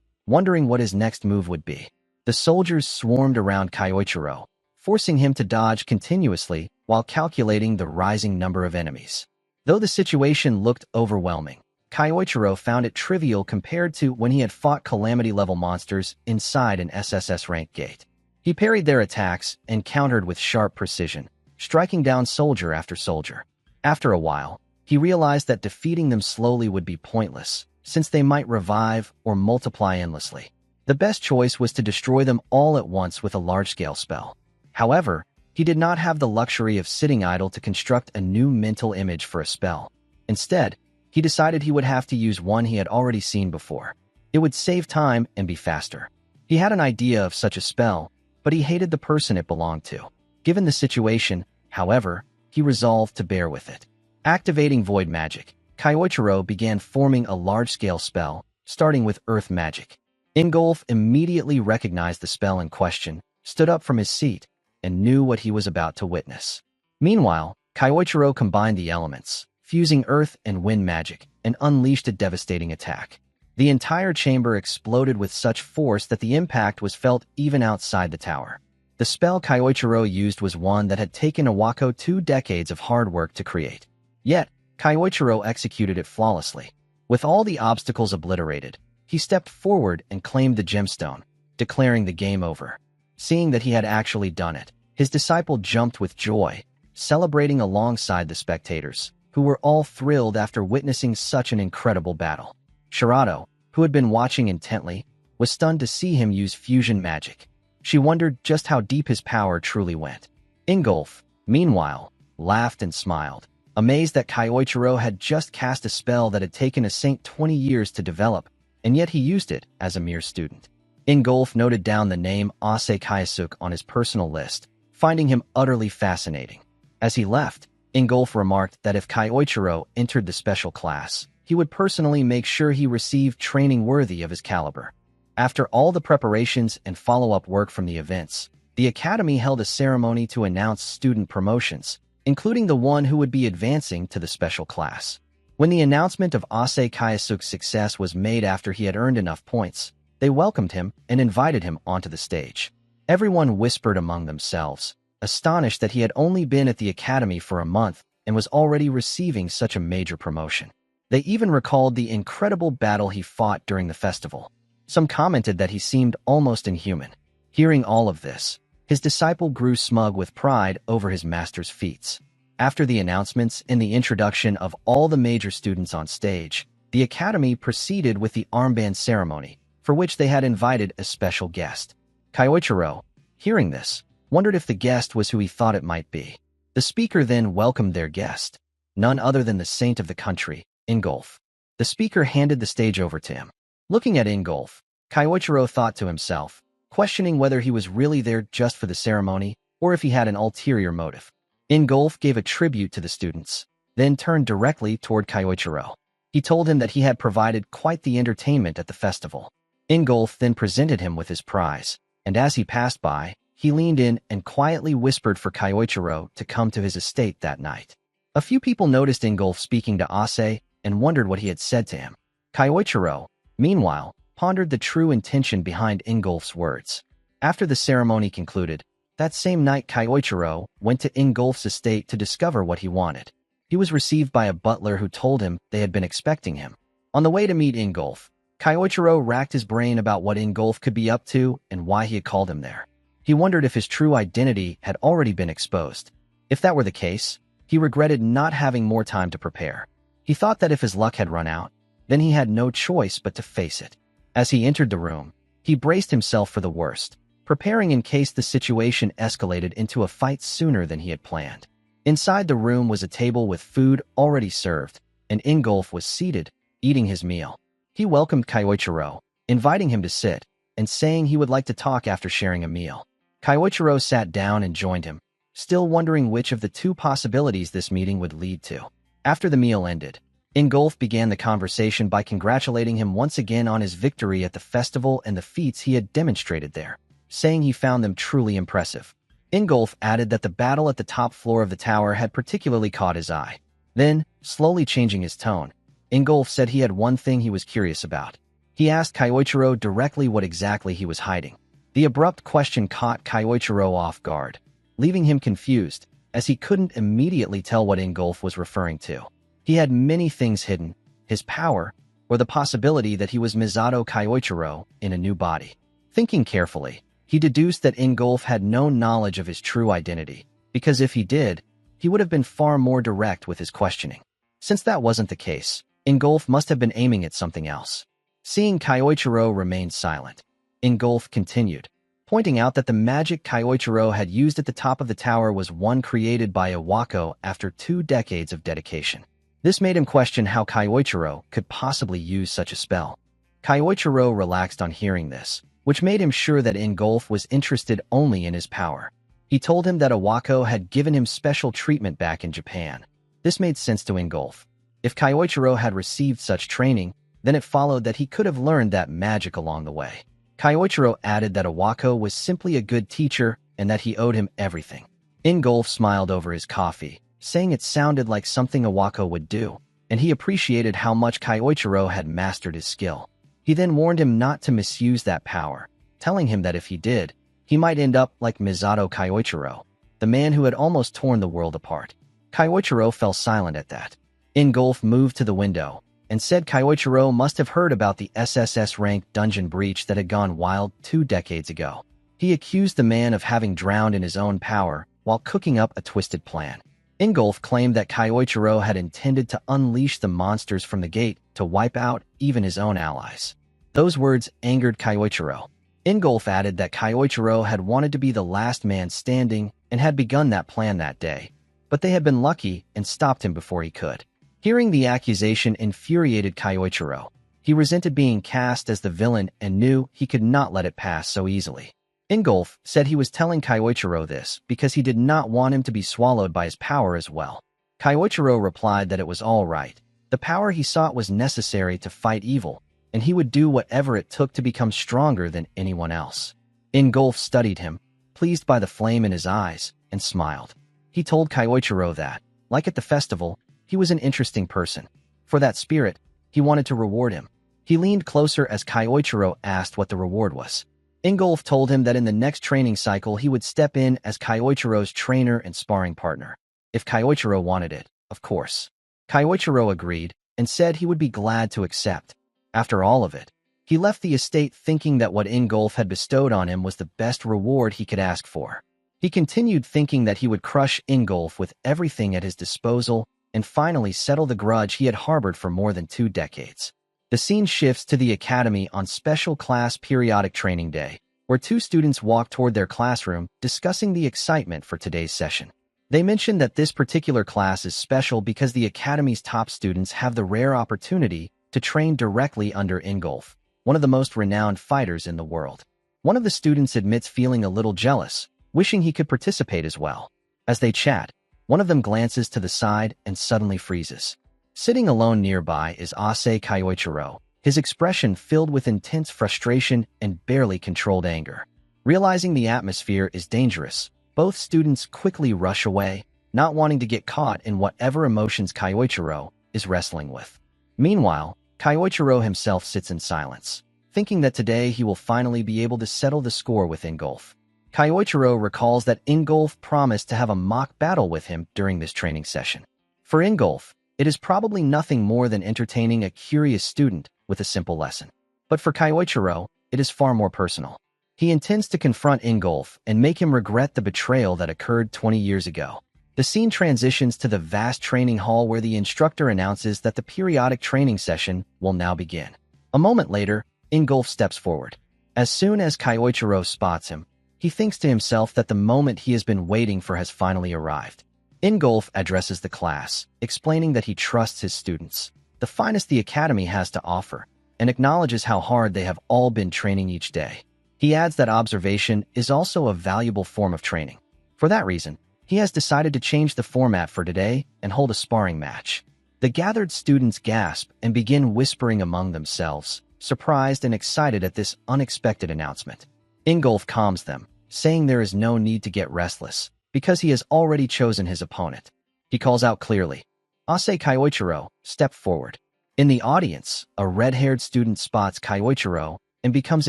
wondering what his next move would be. The soldiers swarmed around Kaiichiro, forcing him to dodge continuously while calculating the rising number of enemies. Though the situation looked overwhelming, Kaiichiro found it trivial compared to when he had fought Calamity-level monsters inside an SSS rank gate. He parried their attacks and countered with sharp precision, striking down soldier after soldier. After a while, he realized that defeating them slowly would be pointless, since they might revive or multiply endlessly. The best choice was to destroy them all at once with a large-scale spell. However, he did not have the luxury of sitting idle to construct a new mental image for a spell. Instead, he decided he would have to use one he had already seen before. It would save time and be faster. He had an idea of such a spell, but he hated the person it belonged to. Given the situation, however, he resolved to bear with it. Activating void magic, Kaiichiro began forming a large-scale spell, starting with earth magic. Ingolf immediately recognized the spell in question, stood up from his seat, and knew what he was about to witness. Meanwhile, Kaiichiro combined the elements, fusing earth and wind magic, and unleashed a devastating attack. The entire chamber exploded with such force that the impact was felt even outside the tower. The spell Kaiichiro used was one that had taken Iwako 2 decades of hard work to create. Yet, Kaiichiro executed it flawlessly. With all the obstacles obliterated, He stepped forward and claimed the gemstone, declaring the game over. Seeing that he had actually done it, his disciple jumped with joy, celebrating alongside the spectators, who were all thrilled after witnessing such an incredible battle. Shirato, who had been watching intently, was stunned to see him use fusion magic. She wondered just how deep his power truly went. Ingolf, meanwhile, laughed and smiled, amazed that Kyoichiro had just cast a spell that had taken a saint 20 years to develop, and yet he used it as a mere student. Ingolf noted down the name Ase Kayasuk on his personal list, finding him utterly fascinating. As he left, Ingolf remarked that if Kyoichiro entered the special class, he would personally make sure he received training worthy of his caliber. After all the preparations and follow-up work from the events, the Academy held a ceremony to announce student promotions, including the one who would be advancing to the special class. When the announcement of Ase Kayasuk's success was made after he had earned enough points, they welcomed him and invited him onto the stage. Everyone whispered among themselves, astonished that he had only been at the Academy for a month and was already receiving such a major promotion. They even recalled the incredible battle he fought during the festival. Some commented that he seemed almost inhuman. Hearing all of this, his disciple grew smug with pride over his master's feats. After the announcements and the introduction of all the major students on stage, the Academy proceeded with the armband ceremony, for which they had invited a special guest. Kyoichiro, hearing this, wondered if the guest was who he thought it might be. The speaker then welcomed their guest, none other than the saint of the country, Ingolf. The speaker handed the stage over to him. Looking at Ingolf, Kyoichiro thought to himself, questioning whether he was really there just for the ceremony or if he had an ulterior motive. Ingolf gave a tribute to the students, then turned directly toward Kyoichiro. He told him that he had provided quite the entertainment at the festival. Ingolf then presented him with his prize, and as he passed by, he leaned in and quietly whispered for Kyoichiro to come to his estate that night. A few people noticed Ingolf speaking to Ase and wondered what he had said to him. Kyoichiro, meanwhile, pondered the true intention behind Ingolf's words. After the ceremony concluded, that same night Kyoichiro went to Ingolf's estate to discover what he wanted. He was received by a butler who told him they had been expecting him. On the way to meet Ingolf, Kyoichiro racked his brain about what Ingolf could be up to and why he had called him there. He wondered if his true identity had already been exposed. If that were the case, he regretted not having more time to prepare. He thought that if his luck had run out, then he had no choice but to face it. As he entered the room, he braced himself for the worst, preparing in case the situation escalated into a fight sooner than he had planned. Inside the room was a table with food already served, and Ingolf was seated, eating his meal. He welcomed Kyoichiro, inviting him to sit, and saying he would like to talk after sharing a meal. Kyoichiro sat down and joined him, still wondering which of the two possibilities this meeting would lead to. After the meal ended, Ingolf began the conversation by congratulating him once again on his victory at the festival and the feats he had demonstrated there, saying he found them truly impressive. Ingolf added that the battle at the top floor of the tower had particularly caught his eye. Then, slowly changing his tone, Ingolf said he had one thing he was curious about. He asked Kyoichiro directly what exactly he was hiding. The abrupt question caught Kyoichiro off guard, leaving him confused, as he couldn't immediately tell what Ingolf was referring to. He had many things hidden, his power, or the possibility that he was Misato Kyoichiro in a new body. Thinking carefully, he deduced that Ingolf had no knowledge of his true identity, because if he did, he would have been far more direct with his questioning. Since that wasn't the case, Ingolf must have been aiming at something else. Seeing Kyoichiro remain silent, Ingolf continued, pointing out that the magic Kyoichiro had used at the top of the tower was one created by Iwako after 2 decades of dedication. This made him question how Kyoichiro could possibly use such a spell. Kyoichiro relaxed on hearing this, which made him sure that Ingolf was interested only in his power. He told him that Iwako had given him special treatment back in Japan. This made sense to Ingolf. If Kyoichiro had received such training, then it followed that he could have learned that magic along the way. Kyoichiro added that Iwako was simply a good teacher and that he owed him everything. Ingolf smiled over his coffee, saying it sounded like something Iwako would do, and he appreciated how much Kyoichiro had mastered his skill. He then warned him not to misuse that power, telling him that if he did, he might end up like Misato Kyoichiro, the man who had almost torn the world apart. Kyoichiro fell silent at that. Ingolf moved to the window and said Kyoichiro must have heard about the SSS-ranked dungeon breach that had gone wild 2 decades ago. He accused the man of having drowned in his own power while cooking up a twisted plan. Ingolf claimed that Kyoichiro had intended to unleash the monsters from the gate to wipe out even his own allies. Those words angered Kyoichiro. Ingolf added that Kyoichiro had wanted to be the last man standing and had begun that plan that day, but they had been lucky and stopped him before he could. Hearing the accusation infuriated Kyoichiro. He resented being cast as the villain and knew he could not let it pass so easily. Ingolf said he was telling Kyoichiro this because he did not want him to be swallowed by his power as well. Kyoichiro replied that it was all right. The power he sought was necessary to fight evil, and he would do whatever it took to become stronger than anyone else. Ingolf studied him, pleased by the flame in his eyes, and smiled. He told Kyoichiro that, like at the festival, he was an interesting person. For that spirit, he wanted to reward him. He leaned closer as Kyoichiro asked what the reward was. Ingolf told him that in the next training cycle he would step in as Kyoichiro's trainer and sparring partner. If Kyoichiro wanted it, of course. Kyoichiro agreed and said he would be glad to accept. After all of it, he left the estate thinking that what Ingolf had bestowed on him was the best reward he could ask for. He continued thinking that he would crush Ingolf with everything at his disposal and finally settle the grudge he had harbored for more than 2 decades. The scene shifts to the academy on Special Class Periodic Training Day, where 2 students walk toward their classroom discussing the excitement for today's session. They mention that this particular class is special because the academy's top students have the rare opportunity to train directly under Ingolf, one of the most renowned fighters in the world. One of the students admits feeling a little jealous, wishing he could participate as well. As they chat, one of them glances to the side and suddenly freezes. Sitting alone nearby is Ase Kyoichiro, his expression filled with intense frustration and barely controlled anger. Realizing the atmosphere is dangerous, both students quickly rush away, not wanting to get caught in whatever emotions Kyoichiro is wrestling with. Meanwhile, Kyoichiro himself sits in silence, thinking that today he will finally be able to settle the score with Ingolf. Kyoichiro recalls that Ingolf promised to have a mock battle with him during this training session. For Ingolf, it is probably nothing more than entertaining a curious student with a simple lesson. But for Kyoichiro, it is far more personal. He intends to confront Ingolf and make him regret the betrayal that occurred 20 years ago. The scene transitions to the vast training hall where the instructor announces that the periodic training session will now begin. A moment later, Ingolf steps forward. As soon as Kyoichiro spots him, he thinks to himself that the moment he has been waiting for has finally arrived. Ingolf addresses the class, explaining that he trusts his students, the finest the academy has to offer, and acknowledges how hard they have all been training each day. He adds that observation is also a valuable form of training. For that reason, he has decided to change the format for today and hold a sparring match. The gathered students gasp and begin whispering among themselves, surprised and excited at this unexpected announcement. Ingolf calms them, saying there is no need to get restless, because he has already chosen his opponent. He calls out clearly, "Ase Kyoichiro, step forward." In the audience, a red-haired student spots Kyoichiro and becomes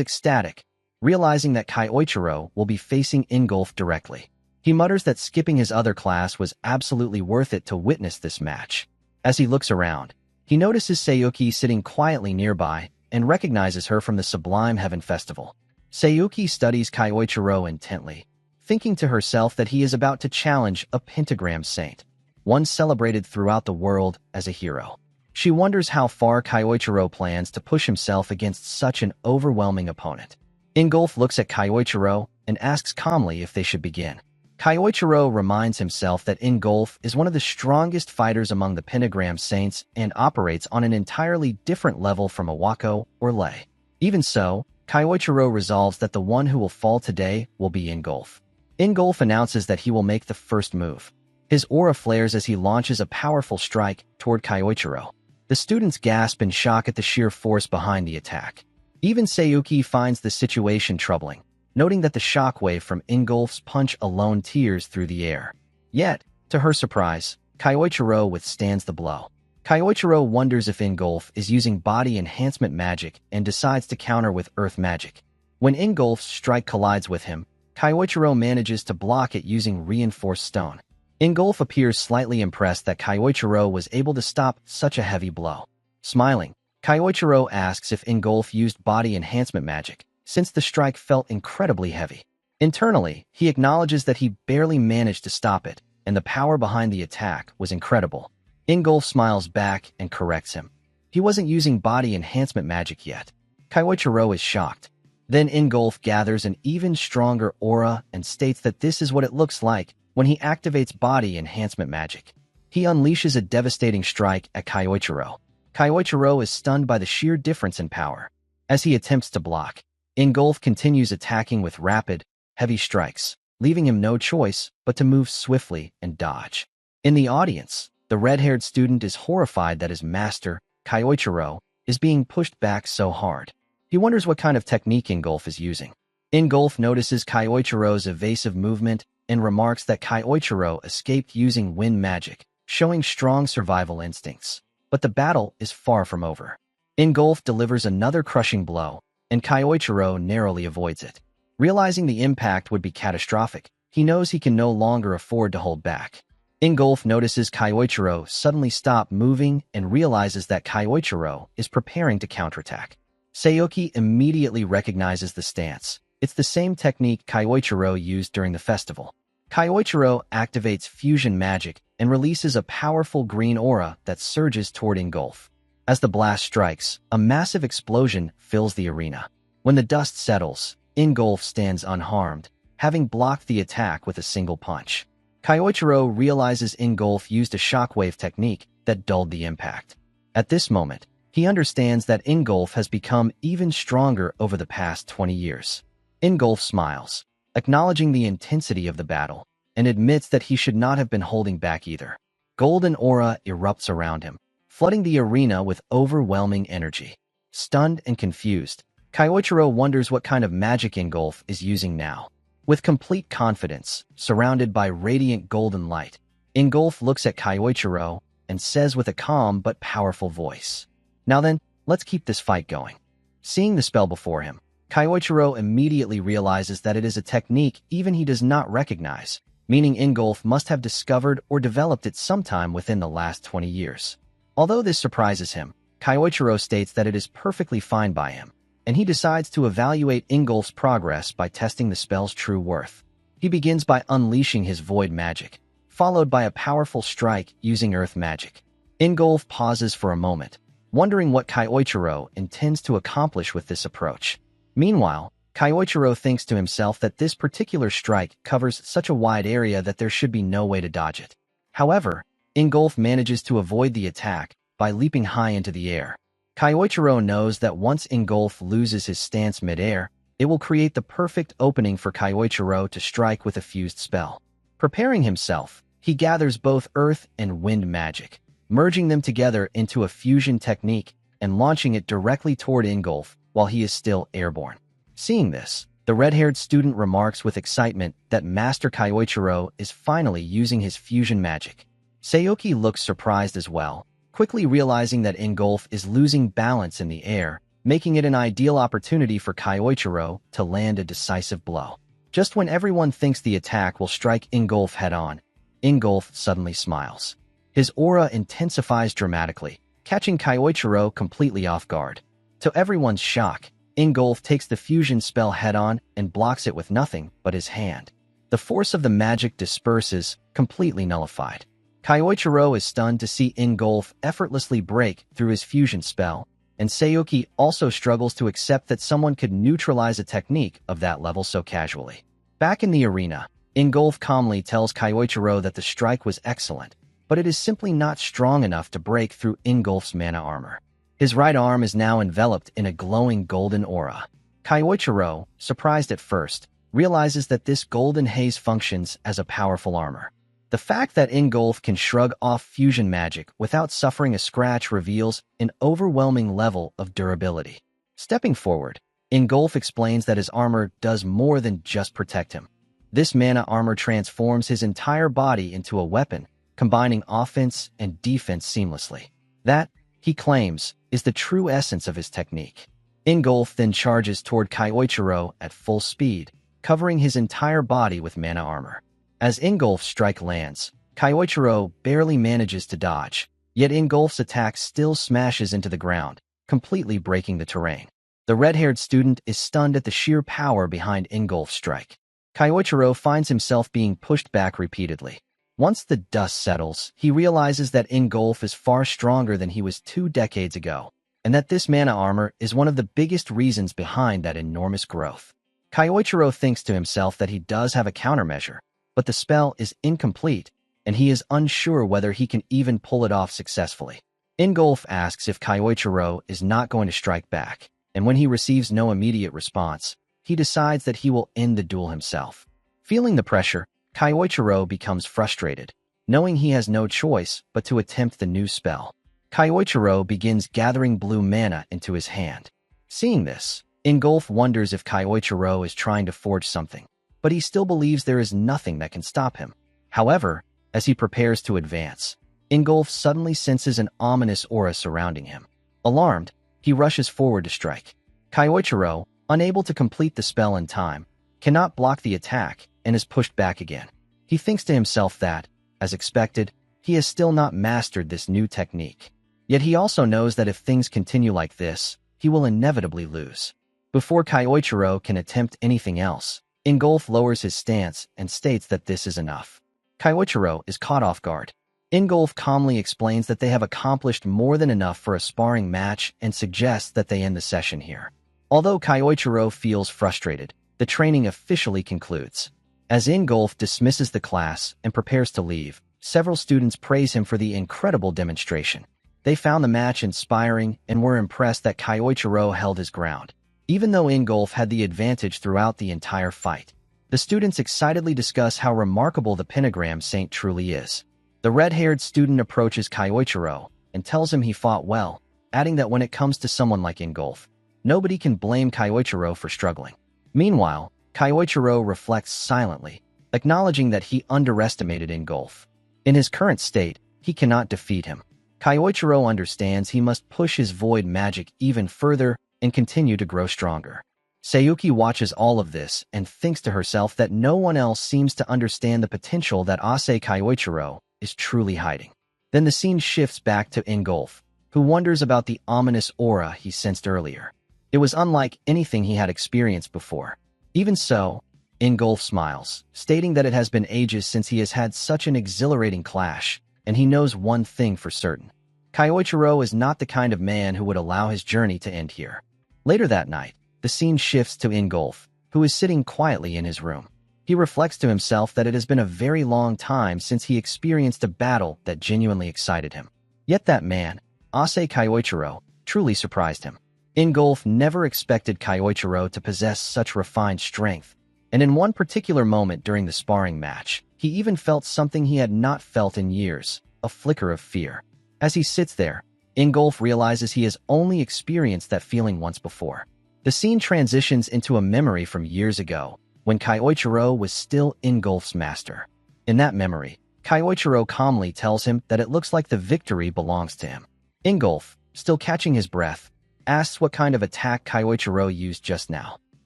ecstatic, realizing that Kyoichiro will be facing Ingolf directly. He mutters that skipping his other class was absolutely worth it to witness this match. As he looks around, he notices Sayuki sitting quietly nearby and recognizes her from the Sublime Heaven Festival. Sayuki studies Kyoichiro intently, thinking to herself that he is about to challenge a pentagram saint, one celebrated throughout the world as a hero. She wonders how far Kyoichiro plans to push himself against such an overwhelming opponent. Ingolf looks at Kyoichiro and asks calmly if they should begin. Kyoichiro reminds himself that Ingolf is one of the strongest fighters among the pentagram saints and operates on an entirely different level from Iwako or Lei. Even so, Kyoichiro resolves that the one who will fall today will be Ingolf. Ingolf announces that he will make the first move. His aura flares as he launches a powerful strike toward Kyoichiro. The students gasp in shock at the sheer force behind the attack. Even Sayuki finds the situation troubling, noting that the shockwave from Ingolf's punch alone tears through the air. Yet, to her surprise, Kyoichiro withstands the blow. Kyoichiro wonders if Ingolf is using body enhancement magic and decides to counter with earth magic. When Ingolf's strike collides with him, Kyoichiro manages to block it using reinforced stone. Ingolf appears slightly impressed that Kyoichiro was able to stop such a heavy blow. Smiling, Kyoichiro asks if Ingolf used body enhancement magic, since the strike felt incredibly heavy. Internally, he acknowledges that he barely managed to stop it, and the power behind the attack was incredible. Ingolf smiles back and corrects him. He wasn't using body enhancement magic yet. Kyoichiro is shocked. Then Ingolf gathers an even stronger aura and states that this is what it looks like when he activates body enhancement magic. He unleashes a devastating strike at Kyoichiro. Kyoichiro is stunned by the sheer difference in power. As he attempts to block, Ingolf continues attacking with rapid, heavy strikes, leaving him no choice but to move swiftly and dodge. In the audience, the red-haired student is horrified that his master, Kyoichiro, is being pushed back so hard. He wonders what kind of technique Ingolf is using. Ingolf notices Kyoichiro's evasive movement and remarks that Kyoichiro escaped using wind magic, showing strong survival instincts. But the battle is far from over. Ingolf delivers another crushing blow, and Kyoichiro narrowly avoids it. Realizing the impact would be catastrophic, he knows he can no longer afford to hold back. Ingolf notices Kyoichiro suddenly stop moving and realizes that Kyoichiro is preparing to counterattack. Sayuki immediately recognizes the stance. It's the same technique Kyoichiro used during the festival. Kyoichiro activates fusion magic and releases a powerful green aura that surges toward Ingolf. As the blast strikes, a massive explosion fills the arena. When the dust settles, Ingolf stands unharmed, having blocked the attack with a single punch. Kyoichiro realizes Ingolf used a shockwave technique that dulled the impact. At this moment, he understands that Ingolf has become even stronger over the past 20 years. Ingolf smiles, acknowledging the intensity of the battle, and admits that he should not have been holding back either. Golden aura erupts around him, flooding the arena with overwhelming energy. Stunned and confused, Kyoichiro wonders what kind of magic Ingolf is using now. With complete confidence, surrounded by radiant golden light, Ingolf looks at Kyoichiro and says with a calm but powerful voice, "Now then, let's keep this fight going." Seeing the spell before him, Kyoichiro immediately realizes that it is a technique even he does not recognize, meaning Ingolf must have discovered or developed it sometime within the last 20 years. Although this surprises him, Kyoichiro states that it is perfectly fine by him, and he decides to evaluate Ingolf's progress by testing the spell's true worth. He begins by unleashing his void magic, followed by a powerful strike using earth magic. Ingolf pauses for a moment, wondering what Kyoichiro intends to accomplish with this approach. Meanwhile, Kyoichiro thinks to himself that this particular strike covers such a wide area that there should be no way to dodge it. However, Ingolf manages to avoid the attack by leaping high into the air. Kyoichiro knows that once Ingolf loses his stance mid-air, it will create the perfect opening for Kyoichiro to strike with a fused spell. Preparing himself, he gathers both earth and wind magic, merging them together into a fusion technique and launching it directly toward Ingolf while he is still airborne. Seeing this, the red-haired student remarks with excitement that Master Kyoichiro is finally using his fusion magic. Sayuki looks surprised as well, quickly realizing that Ingolf is losing balance in the air, making it an ideal opportunity for Kyoichiro to land a decisive blow. Just when everyone thinks the attack will strike Ingolf head-on, Ingolf suddenly smiles. His aura intensifies dramatically, catching Kyoichiro completely off guard. To everyone's shock, Ingolf takes the fusion spell head-on and blocks it with nothing but his hand. The force of the magic disperses, completely nullified. Kyoichiro is stunned to see Ingolf effortlessly break through his fusion spell, and Sayuki also struggles to accept that someone could neutralize a technique of that level so casually. Back in the arena, Ingolf calmly tells Kyoichiro that the strike was excellent, but it is simply not strong enough to break through Ingolf's mana armor. His right arm is now enveloped in a glowing golden aura. Kyoichiro, surprised at first, realizes that this golden haze functions as a powerful armor. The fact that Ingolf can shrug off fusion magic without suffering a scratch reveals an overwhelming level of durability. Stepping forward, Ingolf explains that his armor does more than just protect him. This mana armor transforms his entire body into a weapon, combining offense and defense seamlessly. That, he claims, is the true essence of his technique. Ingolf then charges toward Kyoichiro at full speed, covering his entire body with mana armor. As Ingolf's strike lands, Kyoichiro barely manages to dodge. Yet Ingolf's attack still smashes into the ground, completely breaking the terrain. The red-haired student is stunned at the sheer power behind Ingolf's strike. Kyoichiro finds himself being pushed back repeatedly. Once the dust settles, he realizes that Ingolf is far stronger than he was 2 decades ago, and that this mana armor is one of the biggest reasons behind that enormous growth. Kyoichiro thinks to himself that he does have a countermeasure, but the spell is incomplete, and he is unsure whether he can even pull it off successfully. Ingolf asks if Kyoichiro is not going to strike back, and when he receives no immediate response, he decides that he will end the duel himself. Feeling the pressure, Kyoichiro becomes frustrated, knowing he has no choice but to attempt the new spell. Kyoichiro begins gathering blue mana into his hand. Seeing this, Ingolf wonders if Kyoichiro is trying to forge something, but he still believes there is nothing that can stop him. However, as he prepares to advance, Ingolf suddenly senses an ominous aura surrounding him. Alarmed, he rushes forward to strike. Kyoichiro, unable to complete the spell in time, cannot block the attack and is pushed back again. He thinks to himself that, as expected, he has still not mastered this new technique. Yet he also knows that if things continue like this, he will inevitably lose. Before Kyoichiro can attempt anything else, Ingolf lowers his stance and states that this is enough. Kyoichiro is caught off guard. Ingolf calmly explains that they have accomplished more than enough for a sparring match and suggests that they end the session here. Although Kyoichiro feels frustrated, the training officially concludes. As Ingolf dismisses the class and prepares to leave, several students praise him for the incredible demonstration. They found the match inspiring and were impressed that Kyoichiro held his ground, even though Ingolf had the advantage throughout the entire fight. The students excitedly discuss how remarkable the pentagram saint truly is. The red-haired student approaches Kyoichiro and tells him he fought well, adding that when it comes to someone like Ingolf, nobody can blame Kyoichiro for struggling. Meanwhile, Kyoichiro reflects silently, acknowledging that he underestimated Ingolf. In his current state, he cannot defeat him. Kyoichiro understands he must push his void magic even further and continue to grow stronger. Sayuki watches all of this and thinks to herself that no one else seems to understand the potential that Ase Kyoichiro is truly hiding. Then the scene shifts back to Ingolf, who wonders about the ominous aura he sensed earlier. It was unlike anything he had experienced before. Even so, Ingolf smiles, stating that it has been ages since he has had such an exhilarating clash, and he knows one thing for certain. Kyoichiro is not the kind of man who would allow his journey to end here. Later that night, the scene shifts to Ingolf, who is sitting quietly in his room. He reflects to himself that it has been a very long time since he experienced a battle that genuinely excited him. Yet that man, Ase Kyoichiro, truly surprised him. Ingolf never expected Kyoichiro to possess such refined strength, and in one particular moment during the sparring match, he even felt something he had not felt in years, a flicker of fear. As he sits there, Ingolf realizes he has only experienced that feeling once before. The scene transitions into a memory from years ago, when Kyoichiro was still Ingolf's master. In that memory, Kyoichiro calmly tells him that it looks like the victory belongs to him. Ingolf, still catching his breath, asks what kind of attack Kyoichiro used just now.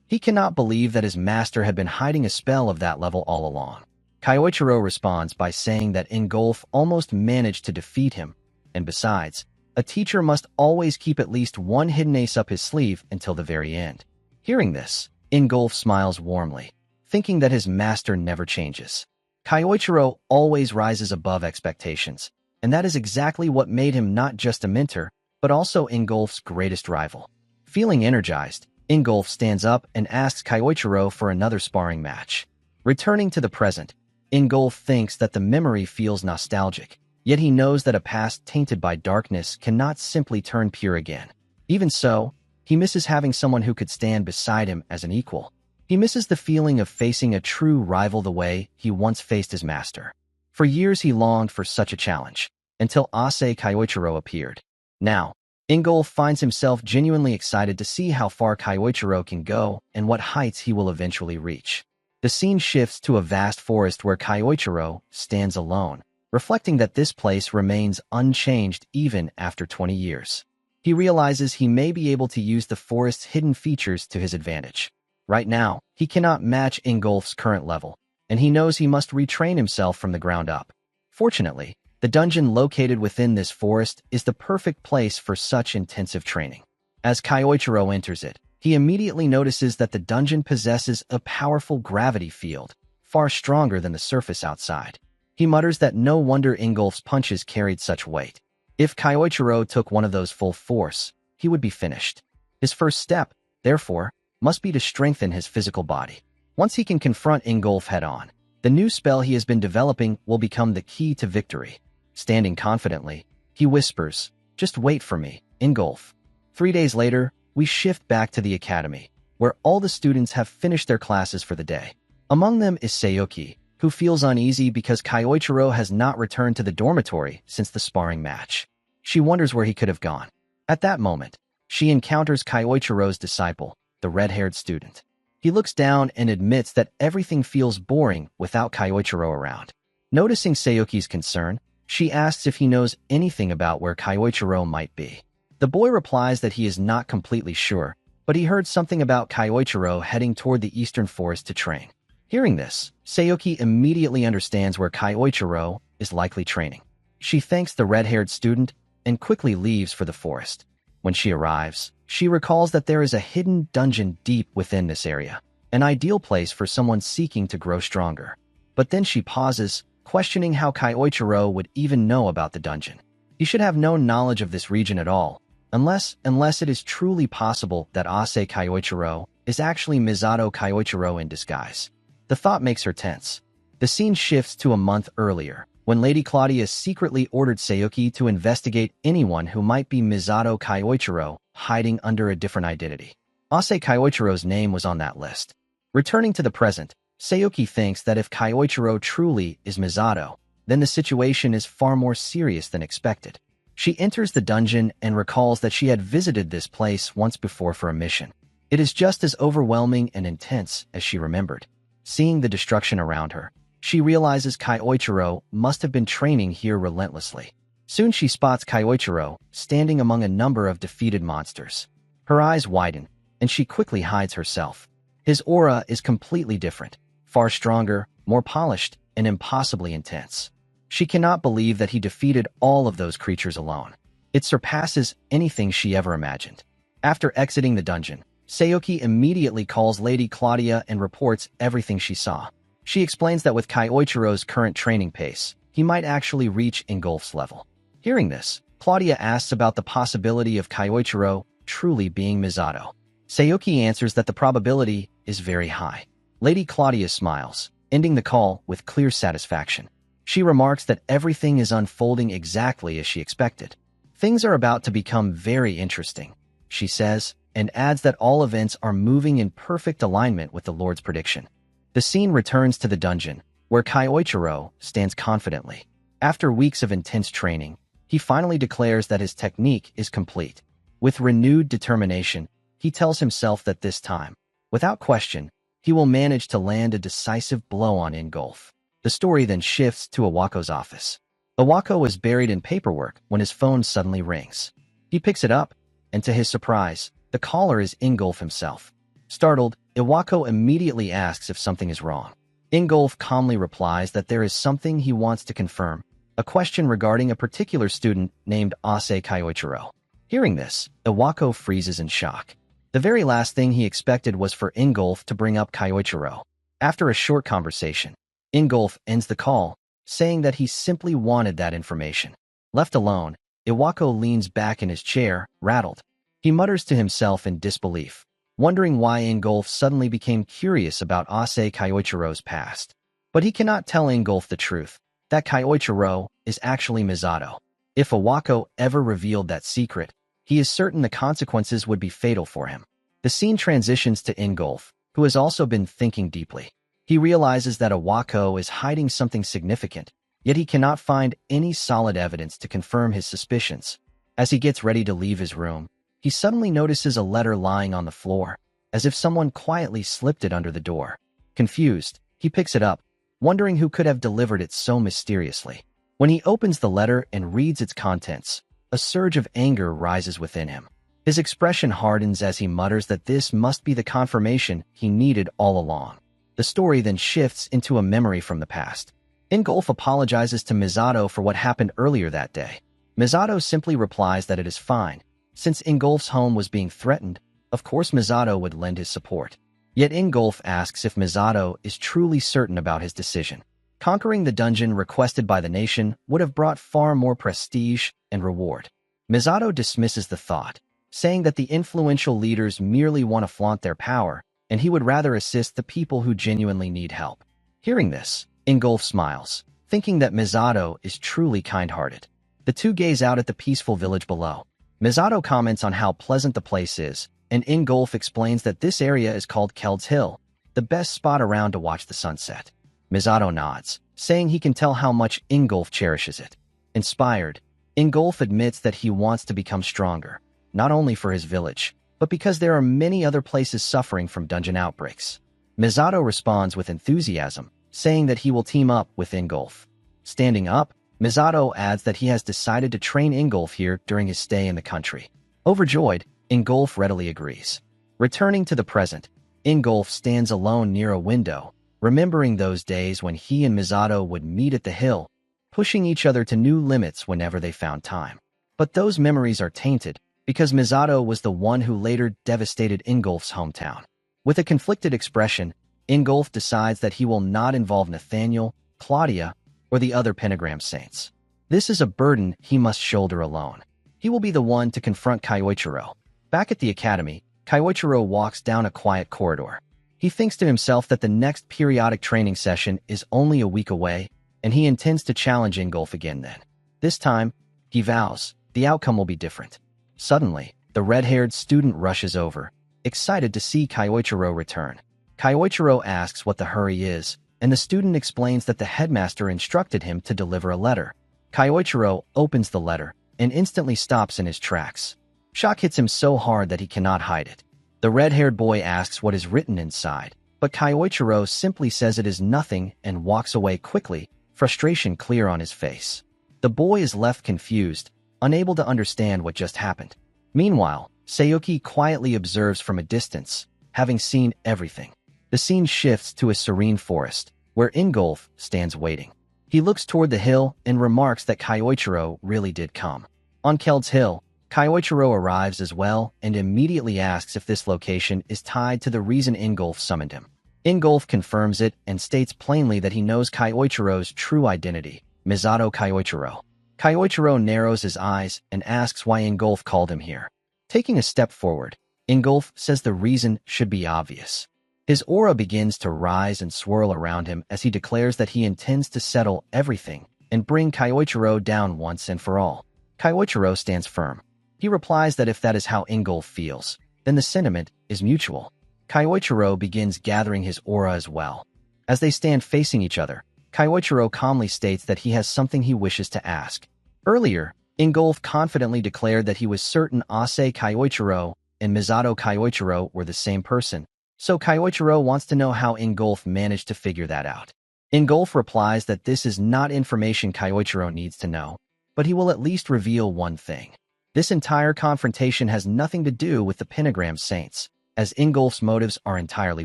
He cannot believe that his master had been hiding a spell of that level all along. Kyoichiro responds by saying that Ingolf almost managed to defeat him, and besides, a teacher must always keep at least one hidden ace up his sleeve until the very end. Hearing this, Ingolf smiles warmly, thinking that his master never changes. Kyoichiro always rises above expectations, and that is exactly what made him not just a mentor, but also Ingolf's greatest rival. Feeling energized, Ingolf stands up and asks Kyoichiro for another sparring match. Returning to the present, Ingolf thinks that the memory feels nostalgic, yet he knows that a past tainted by darkness cannot simply turn pure again. Even so, he misses having someone who could stand beside him as an equal. He misses the feeling of facing a true rival the way he once faced his master. For years he longed for such a challenge, until Ase Kyoichiro appeared. Now, Ingolf finds himself genuinely excited to see how far Kyoichiro can go and what heights he will eventually reach. The scene shifts to a vast forest where Kyoichiro stands alone, reflecting that this place remains unchanged even after 20 years. He realizes he may be able to use the forest's hidden features to his advantage. Right now, he cannot match Ingolf's current level, and he knows he must retrain himself from the ground up. Fortunately, The dungeon located within this forest is the perfect place for such intensive training. As Kyoichiro enters it, he immediately notices that the dungeon possesses a powerful gravity field, far stronger than the surface outside. He mutters that no wonder Ingolf's punches carried such weight. If Kyoichiro took one of those full force, he would be finished. His first step, therefore, must be to strengthen his physical body. Once he can confront Ingolf head-on, the new spell he has been developing will become the key to victory. Standing confidently, he whispers, "Just wait for me, Ingolf." 3 days later, we shift back to the academy, where all the students have finished their classes for the day. Among them is Sayuki, who feels uneasy because Kyoichiro has not returned to the dormitory since the sparring match. She wonders where he could have gone. At that moment, she encounters Kyoichiro's disciple, the red-haired student. He looks down and admits that everything feels boring without Kyoichiro around. Noticing Sayuki's concern, she asks if he knows anything about where Kyoichiro might be. The boy replies that he is not completely sure, but he heard something about Kyoichiro heading toward the eastern forest to train. Hearing this, Sayuki immediately understands where Kyoichiro is likely training. She thanks the red-haired student and quickly leaves for the forest. When she arrives, she recalls that there is a hidden dungeon deep within this area, an ideal place for someone seeking to grow stronger. But then she pauses, questioning how Kyoichiro would even know about the dungeon. He should have no knowledge of this region at all, unless it is truly possible that Ase Kyoichiro is actually Misato Kyoichiro in disguise. The thought makes her tense. The scene shifts to a month earlier, when Lady Claudia secretly ordered Sayuki to investigate anyone who might be Misato Kyoichiro hiding under a different identity. Ase Kyoichiro's name was on that list. Returning to the present, Sayuki thinks that if Kyoichiro truly is Misato, then the situation is far more serious than expected. She enters the dungeon and recalls that she had visited this place once before for a mission. It is just as overwhelming and intense as she remembered. Seeing the destruction around her, she realizes Kyoichiro must have been training here relentlessly. Soon she spots Kyoichiro standing among a number of defeated monsters. Her eyes widen, and she quickly hides herself. His aura is completely different, far stronger, more polished, and impossibly intense. She cannot believe that he defeated all of those creatures alone. It surpasses anything she ever imagined. After exiting the dungeon, Sayuki immediately calls Lady Claudia and reports everything she saw. She explains that with Kyoichiro's current training pace, he might actually reach Ingolf's level. Hearing this, Claudia asks about the possibility of Kyoichiro truly being Misato. Sayuki answers that the probability is very high. Lady Claudia smiles, ending the call with clear satisfaction. She remarks that everything is unfolding exactly as she expected. Things are about to become very interesting, she says, and adds that all events are moving in perfect alignment with the Lord's prediction. The scene returns to the dungeon, where Kyoichiro stands confidently. After weeks of intense training, he finally declares that his technique is complete. With renewed determination, he tells himself that this time, without question, he will manage to land a decisive blow on Ingolf. The story then shifts to Iwako's office. Iwako is buried in paperwork when his phone suddenly rings. He picks it up, and to his surprise, the caller is Ingolf himself. Startled, Iwako immediately asks if something is wrong. Ingolf calmly replies that there is something he wants to confirm, a question regarding a particular student named Ase Kyoichiro. Hearing this, Iwako freezes in shock. The very last thing he expected was for Ingolf to bring up Kyoichiro. After a short conversation, Ingolf ends the call, saying that he simply wanted that information. Left alone, Iwako leans back in his chair, rattled. He mutters to himself in disbelief, wondering why Ingolf suddenly became curious about Ase Kyoichiro's past. But he cannot tell Ingolf the truth, that Kyoichiro is actually Misato. If Iwako ever revealed that secret, he is certain the consequences would be fatal for him. The scene transitions to Ingolf, who has also been thinking deeply. He realizes that Iwako is hiding something significant, yet he cannot find any solid evidence to confirm his suspicions. As he gets ready to leave his room, he suddenly notices a letter lying on the floor, as if someone quietly slipped it under the door. Confused, he picks it up, wondering who could have delivered it so mysteriously. When he opens the letter and reads its contents, a surge of anger rises within him. His expression hardens as he mutters that this must be the confirmation he needed all along. The story then shifts into a memory from the past. Ingolf apologizes to Misato for what happened earlier that day. Misato simply replies that it is fine. Since Ingolf's home was being threatened, of course Misato would lend his support. Yet Ingolf asks if Misato is truly certain about his decision. Conquering the dungeon requested by the nation would have brought far more prestige and reward. Misato dismisses the thought, saying that the influential leaders merely want to flaunt their power, and he would rather assist the people who genuinely need help. Hearing this, Ingolf smiles, thinking that Misato is truly kind-hearted. The two gaze out at the peaceful village below. Misato comments on how pleasant the place is, and Ingolf explains that this area is called Keld's Hill, the best spot around to watch the sunset. Misato nods, saying he can tell how much Ingolf cherishes it. Inspired, Ingolf admits that he wants to become stronger, not only for his village, but because there are many other places suffering from dungeon outbreaks. Misato responds with enthusiasm, saying that he will team up with Ingolf. Standing up, Misato adds that he has decided to train Ingolf here during his stay in the country. Overjoyed, Ingolf readily agrees. Returning to the present, Ingolf stands alone near a window, remembering those days when he and Misato would meet at the hill, pushing each other to new limits whenever they found time. But those memories are tainted, because Misato was the one who later devastated Ingolf's hometown. With a conflicted expression, Ingolf decides that he will not involve Nathaniel, Claudia, or the other pentagram saints. This is a burden he must shoulder alone. He will be the one to confront Kyoichiro. Back at the academy, Kyoichiro walks down a quiet corridor. He thinks to himself that the next periodic training session is only a week away, and he intends to challenge Ingolf again then. This time, he vows, the outcome will be different. Suddenly, the red-haired student rushes over, excited to see Kyoichiro return. Kyoichiro asks what the hurry is, and the student explains that the headmaster instructed him to deliver a letter. Kyoichiro opens the letter and instantly stops in his tracks. Shock hits him so hard that he cannot hide it. The red-haired boy asks what is written inside, but Kyoichiro simply says it is nothing and walks away quickly, frustration clear on his face. The boy is left confused, unable to understand what just happened. Meanwhile, Sayuki quietly observes from a distance, having seen everything. The scene shifts to a serene forest, where Ingolf stands waiting. He looks toward the hill and remarks that Kyoichiro really did come. On Keld's Hill, Kyoichiro arrives as well and immediately asks if this location is tied to the reason Ingolf summoned him. Ingolf confirms it and states plainly that he knows Kyoichiro's true identity, Misato Kyoichiro. Kyoichiro narrows his eyes and asks why Ingolf called him here. Taking a step forward, Ingolf says the reason should be obvious. His aura begins to rise and swirl around him as he declares that he intends to settle everything and bring Kyoichiro down once and for all. Kyoichiro stands firm. He replies that if that is how Ingolf feels, then the sentiment is mutual. Kyoichiro begins gathering his aura as well. As they stand facing each other, Kyoichiro calmly states that he has something he wishes to ask. Earlier, Ingolf confidently declared that he was certain Ase Kyoichiro and Misato Kyoichiro were the same person, so Kyoichiro wants to know how Ingolf managed to figure that out. Ingolf replies that this is not information Kyoichiro needs to know, but he will at least reveal one thing. This entire confrontation has nothing to do with the pentagram saints, as Ingolf's motives are entirely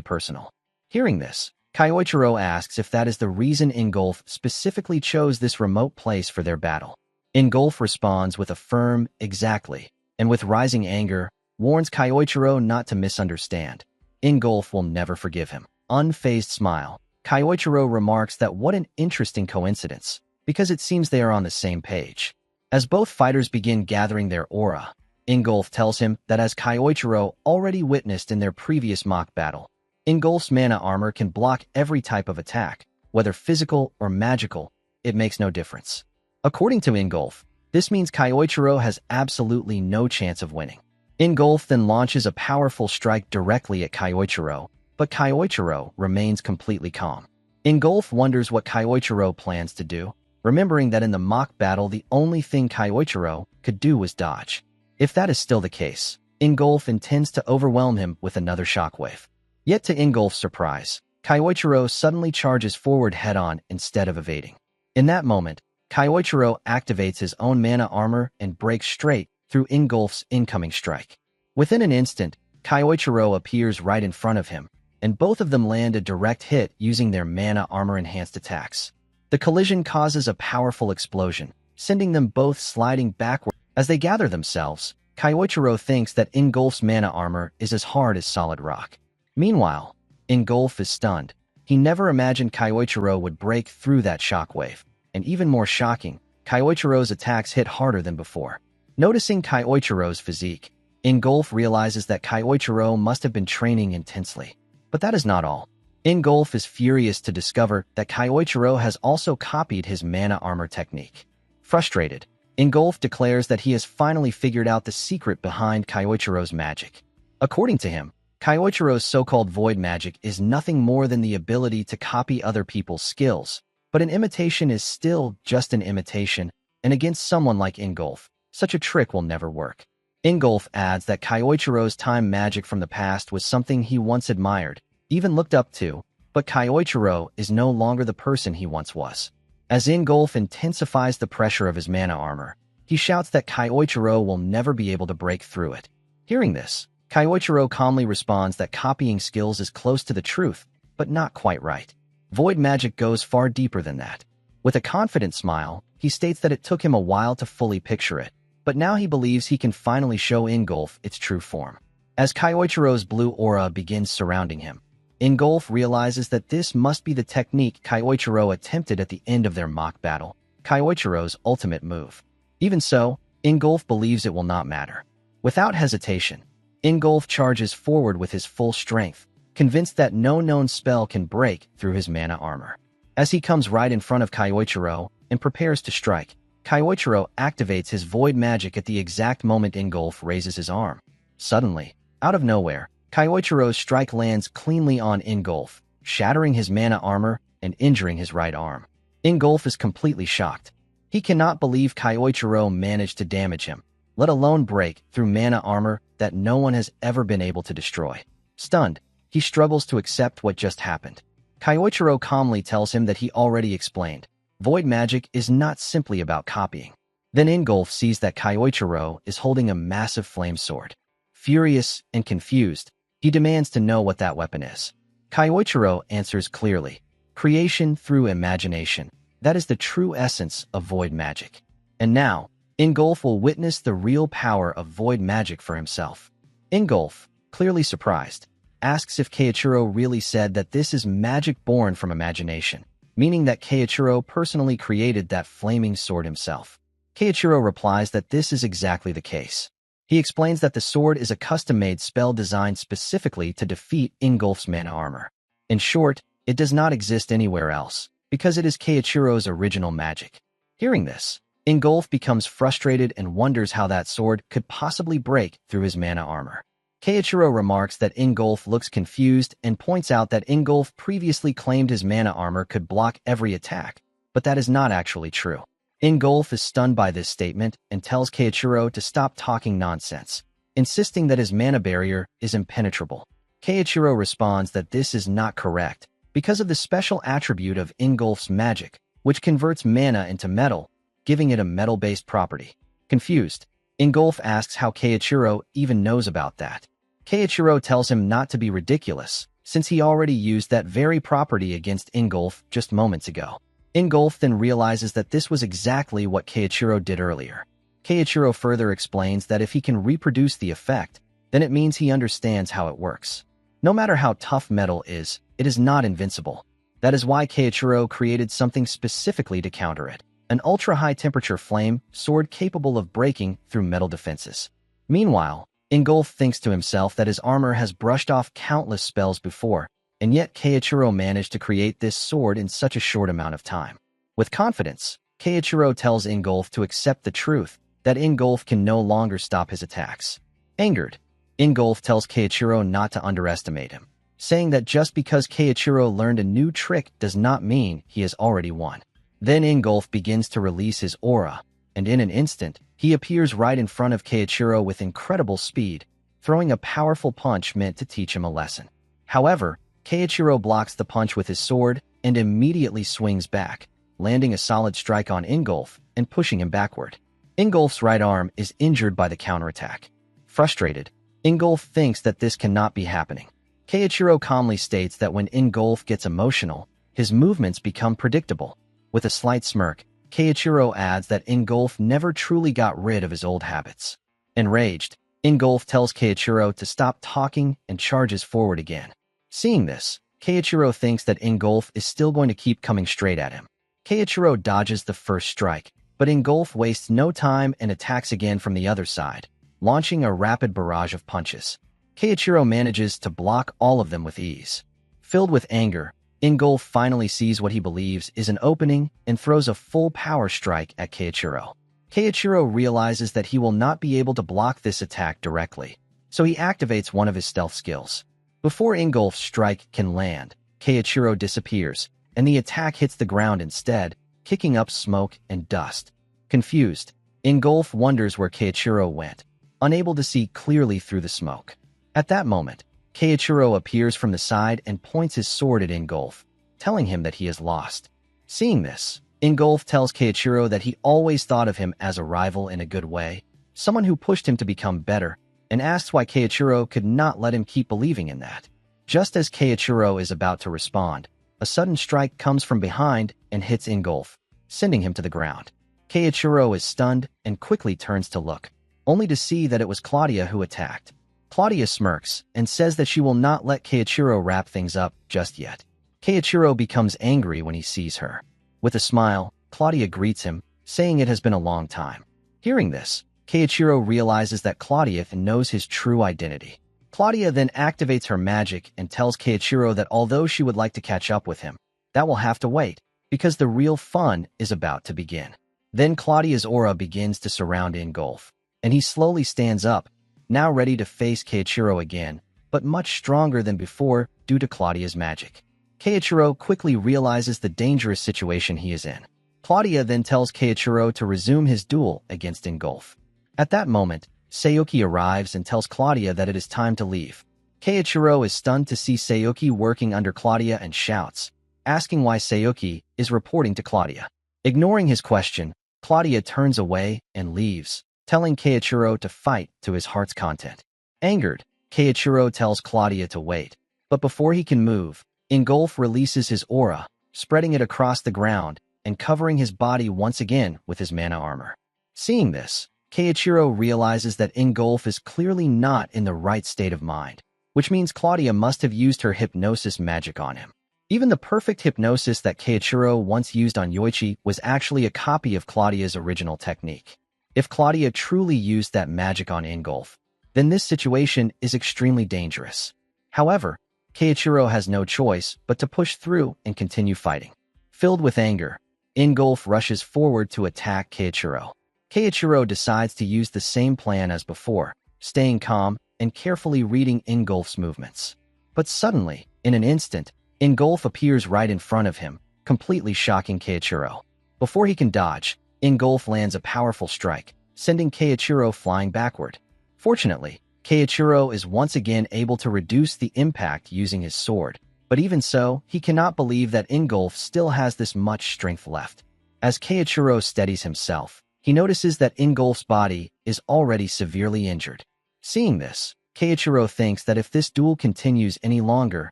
personal. Hearing this, Kyoichiro asks if that is the reason Ingolf specifically chose this remote place for their battle. Ingolf responds with a firm, exactly, and with rising anger, warns Kyoichiro not to misunderstand. Ingolf will never forgive him. Unfazed smile, Kyoichiro remarks that what an interesting coincidence, because it seems they are on the same page. As both fighters begin gathering their aura, Ingolf tells him that as Kyoichiro already witnessed in their previous mock battle, Ingolf's mana armor can block every type of attack, whether physical or magical, it makes no difference. According to Ingolf, this means Kyoichiro has absolutely no chance of winning. Ingolf then launches a powerful strike directly at Kyoichiro, but Kyoichiro remains completely calm. Ingolf wonders what Kyoichiro plans to do, remembering that in the mock battle the only thing Kyoichiro could do was dodge. If that is still the case, Ingolf intends to overwhelm him with another shockwave. Yet to Ingolf's surprise, Kyoichiro suddenly charges forward head-on instead of evading. In that moment, Kyoichiro activates his own mana armor and breaks straight through Ingolf's incoming strike. Within an instant, Kyoichiro appears right in front of him, and both of them land a direct hit using their mana armor-enhanced attacks. The collision causes a powerful explosion, sending them both sliding backward. As they gather themselves, Kyoichiro thinks that Ingolf's mana armor is as hard as solid rock. Meanwhile, Ingolf is stunned. He never imagined Kyoichiro would break through that shockwave. And even more shocking, Kyoichiro's attacks hit harder than before. Noticing Kyoichiro's physique, Ingolf realizes that Kyoichiro must have been training intensely. But that is not all. Ingolf is furious to discover that Kyoichiro has also copied his mana armor technique. Frustrated, Ingolf declares that he has finally figured out the secret behind Kyoichiro's magic. According to him, Kyoichiro's so-called void magic is nothing more than the ability to copy other people's skills, but an imitation is still just an imitation, and against someone like Ingolf, such a trick will never work. Ingolf adds that Kyoichiro's time magic from the past was something he once admired, even looked up to, but Kyoichiro is no longer the person he once was. As Ingolf intensifies the pressure of his mana armor, he shouts that Kyoichiro will never be able to break through it. Hearing this, Kyoichiro calmly responds that copying skills is close to the truth, but not quite right. Void magic goes far deeper than that. With a confident smile, he states that it took him a while to fully picture it, but now he believes he can finally show Ingolf its true form. As Kyoichiro's blue aura begins surrounding him, Ingolf realizes that this must be the technique Kyoichiro attempted at the end of their mock battle, Kyoichiro's ultimate move. Even so, Ingolf believes it will not matter. Without hesitation, Ingolf charges forward with his full strength, convinced that no known spell can break through his mana armor. As he comes right in front of Kyoichiro and prepares to strike, Kyoichiro activates his void magic at the exact moment Ingolf raises his arm. Suddenly, out of nowhere, Kyoichiro's strike lands cleanly on Ingolf, shattering his mana armor and injuring his right arm. Ingolf is completely shocked. He cannot believe Kyoichiro managed to damage him, let alone break through mana armor that no one has ever been able to destroy. Stunned, he struggles to accept what just happened. Kyoichiro calmly tells him that he already explained. Void magic is not simply about copying. Then Ingolf sees that Kyoichiro is holding a massive flame sword. Furious and confused, he demands to know what that weapon is. Kyoichiro answers clearly. Creation through imagination. That is the true essence of void magic. And now, Ingolf will witness the real power of void magic for himself. Ingolf, clearly surprised, asks if Kyoichiro really said that this is magic born from imagination, meaning that Kyoichiro personally created that flaming sword himself. Kyoichiro replies that this is exactly the case. He explains that the sword is a custom-made spell designed specifically to defeat Ingolf's mana armor. In short, it does not exist anywhere else, because it is Kyoichiro's original magic. Hearing this, Ingolf becomes frustrated and wonders how that sword could possibly break through his mana armor. Kyoichiro remarks that Ingolf looks confused and points out that Ingolf previously claimed his mana armor could block every attack, but that is not actually true. Ingolf is stunned by this statement and tells Kyoichiro to stop talking nonsense, insisting that his mana barrier is impenetrable. Kyoichiro responds that this is not correct because of the special attribute of Ingolf's magic, which converts mana into metal, giving it a metal-based property. Confused, Ingolf asks how Kyoichiro even knows about that. Kyoichiro tells him not to be ridiculous, since he already used that very property against Ingolf just moments ago. Ingolf then realizes that this was exactly what Kyoichiro did earlier. Kyoichiro further explains that if he can reproduce the effect, then it means he understands how it works. No matter how tough metal is, it is not invincible. That is why Kyoichiro created something specifically to counter it. An ultra-high-temperature flame sword capable of breaking through metal defenses. Meanwhile, Ingolf thinks to himself that his armor has brushed off countless spells before, and yet Kyoichiro managed to create this sword in such a short amount of time. With confidence, Kyoichiro tells Ingolf to accept the truth, that Ingolf can no longer stop his attacks. Angered, Ingolf tells Kyoichiro not to underestimate him, saying that just because Kyoichiro learned a new trick does not mean he has already won. Then Ingolf begins to release his aura, and in an instant, he appears right in front of Kyoichiro with incredible speed, throwing a powerful punch meant to teach him a lesson. However, Kyoichiro blocks the punch with his sword and immediately swings back, landing a solid strike on Ingolf and pushing him backward. Ingolf's right arm is injured by the counterattack. Frustrated, Ingolf thinks that this cannot be happening. Kyoichiro calmly states that when Ingolf gets emotional, his movements become predictable. With a slight smirk, Keiichiro adds that Ingolf never truly got rid of his old habits. Enraged, Ingolf tells Keiichiro to stop talking and charges forward again. Seeing this, Keiichiro thinks that Ingolf is still going to keep coming straight at him. Keiichiro dodges the first strike, but Ingolf wastes no time and attacks again from the other side, launching a rapid barrage of punches. Keiichiro manages to block all of them with ease. Filled with anger, Ingolf finally sees what he believes is an opening and throws a full power strike at Keiichiro. Keiichiro realizes that he will not be able to block this attack directly, so he activates one of his stealth skills. Before Ingolf's strike can land, Keiichiro disappears, and the attack hits the ground instead, kicking up smoke and dust. Confused, Ingolf wonders where Keiichiro went, unable to see clearly through the smoke. At that moment, Keiichiro appears from the side and points his sword at Ingolf, telling him that he is lost. Seeing this, Ingolf tells Keiichiro that he always thought of him as a rival in a good way, someone who pushed him to become better, and asks why Keiichiro could not let him keep believing in that. Just as Keiichiro is about to respond, a sudden strike comes from behind and hits Ingolf, sending him to the ground. Keiichiro is stunned and quickly turns to look, only to see that it was Claudia who attacked. Claudia smirks and says that she will not let Keiichiro wrap things up just yet. Keiichiro becomes angry when he sees her. With a smile, Claudia greets him, saying it has been a long time. Hearing this, Keiichiro realizes that Claudia knows his true identity. Claudia then activates her magic and tells Keiichiro that although she would like to catch up with him, that will have to wait, because the real fun is about to begin. Then Claudia's aura begins to surround Ingolf, and he slowly stands up, now ready to face Keiichiro again, but much stronger than before due to Claudia's magic. Keiichiro quickly realizes the dangerous situation he is in. Claudia then tells Keiichiro to resume his duel against Ingolf. At that moment, Sayuki arrives and tells Claudia that it is time to leave. Keiichiro is stunned to see Sayuki working under Claudia and shouts, asking why Sayuki is reporting to Claudia. Ignoring his question, Claudia turns away and leaves, telling Keiichiro to fight to his heart's content. Angered, Keiichiro tells Claudia to wait, but before he can move, Ingolf releases his aura, spreading it across the ground and covering his body once again with his mana armor. Seeing this, Keiichiro realizes that Ingolf is clearly not in the right state of mind, which means Claudia must have used her hypnosis magic on him. Even the perfect hypnosis that Keiichiro once used on Yoichi was actually a copy of Claudia's original technique. If Claudia truly used that magic on Ingolf, then this situation is extremely dangerous. However, Keiichiro has no choice but to push through and continue fighting. Filled with anger, Ingolf rushes forward to attack Keiichiro. Keiichiro decides to use the same plan as before, staying calm and carefully reading Ingolf's movements. But suddenly, in an instant, Ingolf appears right in front of him, completely shocking Keiichiro. Before he can dodge, Ingolf lands a powerful strike, sending Keiichiro flying backward. Fortunately, Keiichiro is once again able to reduce the impact using his sword, but even so, he cannot believe that Ingolf still has this much strength left. As Keiichiro steadies himself, he notices that Ingolf's body is already severely injured. Seeing this, Keiichiro thinks that if this duel continues any longer,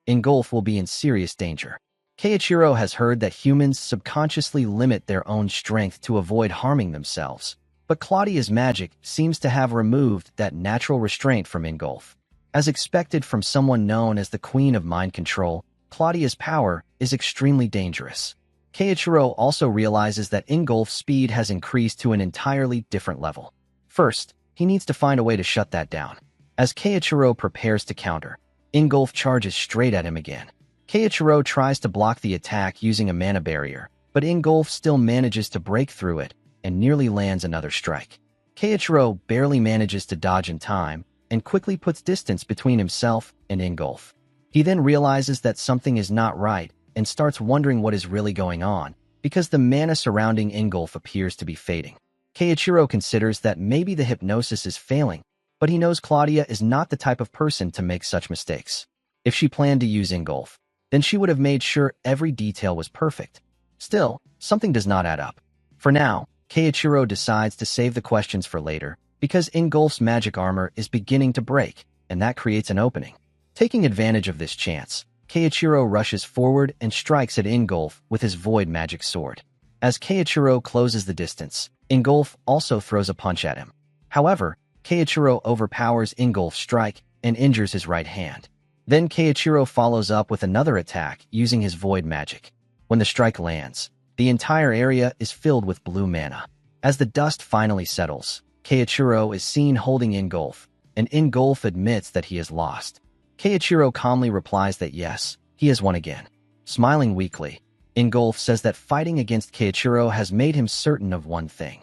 Ingolf will be in serious danger. Keiichiro has heard that humans subconsciously limit their own strength to avoid harming themselves, but Claudia's magic seems to have removed that natural restraint from Ingolf. As expected from someone known as the Queen of Mind Control, Claudia's power is extremely dangerous. Keiichiro also realizes that Ingolf's speed has increased to an entirely different level. First, he needs to find a way to shut that down. As Keiichiro prepares to counter, Ingolf charges straight at him again. Keiichiro tries to block the attack using a mana barrier, but Ingolf still manages to break through it and nearly lands another strike. Keiichiro barely manages to dodge in time and quickly puts distance between himself and Ingolf. He then realizes that something is not right and starts wondering what is really going on, because the mana surrounding Ingolf appears to be fading. Keiichiro considers that maybe the hypnosis is failing, but he knows Claudia is not the type of person to make such mistakes. If she planned to use Ingolf, then she would have made sure every detail was perfect. Still, something does not add up. For now, Keiichiro decides to save the questions for later, because Ingolf's magic armor is beginning to break, and that creates an opening. Taking advantage of this chance, Keiichiro rushes forward and strikes at Ingolf with his void magic sword. As Keiichiro closes the distance, Ingolf also throws a punch at him. However, Keiichiro overpowers Ingolf's strike and injures his right hand. Then Keiichiro follows up with another attack using his void magic. When the strike lands, the entire area is filled with blue mana. As the dust finally settles, Keiichiro is seen holding Ingolf, and Ingolf admits that he has lost. Keiichiro calmly replies that yes, he has won again. Smiling weakly, Ingolf says that fighting against Keiichiro has made him certain of one thing.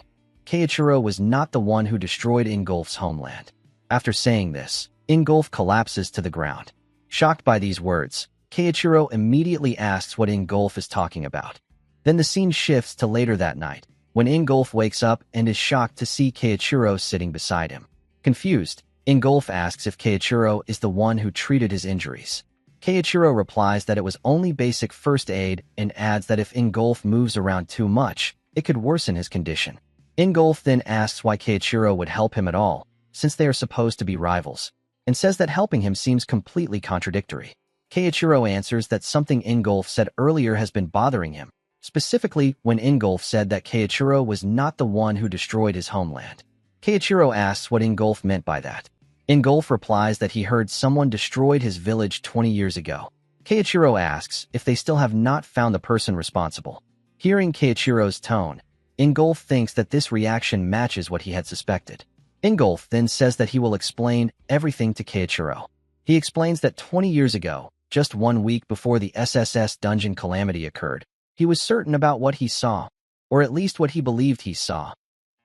Keiichiro was not the one who destroyed Ingolf's homeland. After saying this, Ingolf collapses to the ground. Shocked by these words, Keiichiro immediately asks what Ingolf is talking about. Then the scene shifts to later that night, when Ingolf wakes up and is shocked to see Keiichiro sitting beside him. Confused, Ingolf asks if Keiichiro is the one who treated his injuries. Keiichiro replies that it was only basic first aid and adds that if Ingolf moves around too much, it could worsen his condition. Ingolf then asks why Keiichiro would help him at all, since they are supposed to be rivals, and says that helping him seems completely contradictory. Keiichiro answers that something Ingolf said earlier has been bothering him, specifically when Ingolf said that Keiichiro was not the one who destroyed his homeland. Keiichiro asks what Ingolf meant by that. Ingolf replies that he heard someone destroyed his village 20 years ago. Keiichiro asks if they still have not found the person responsible. Hearing Keiichiro's tone, Ingolf thinks that this reaction matches what he had suspected. Ingolf then says that he will explain everything to Keiichiro. He explains that 20 years ago, just 1 week before the SSS dungeon calamity occurred, he was certain about what he saw, or at least what he believed he saw.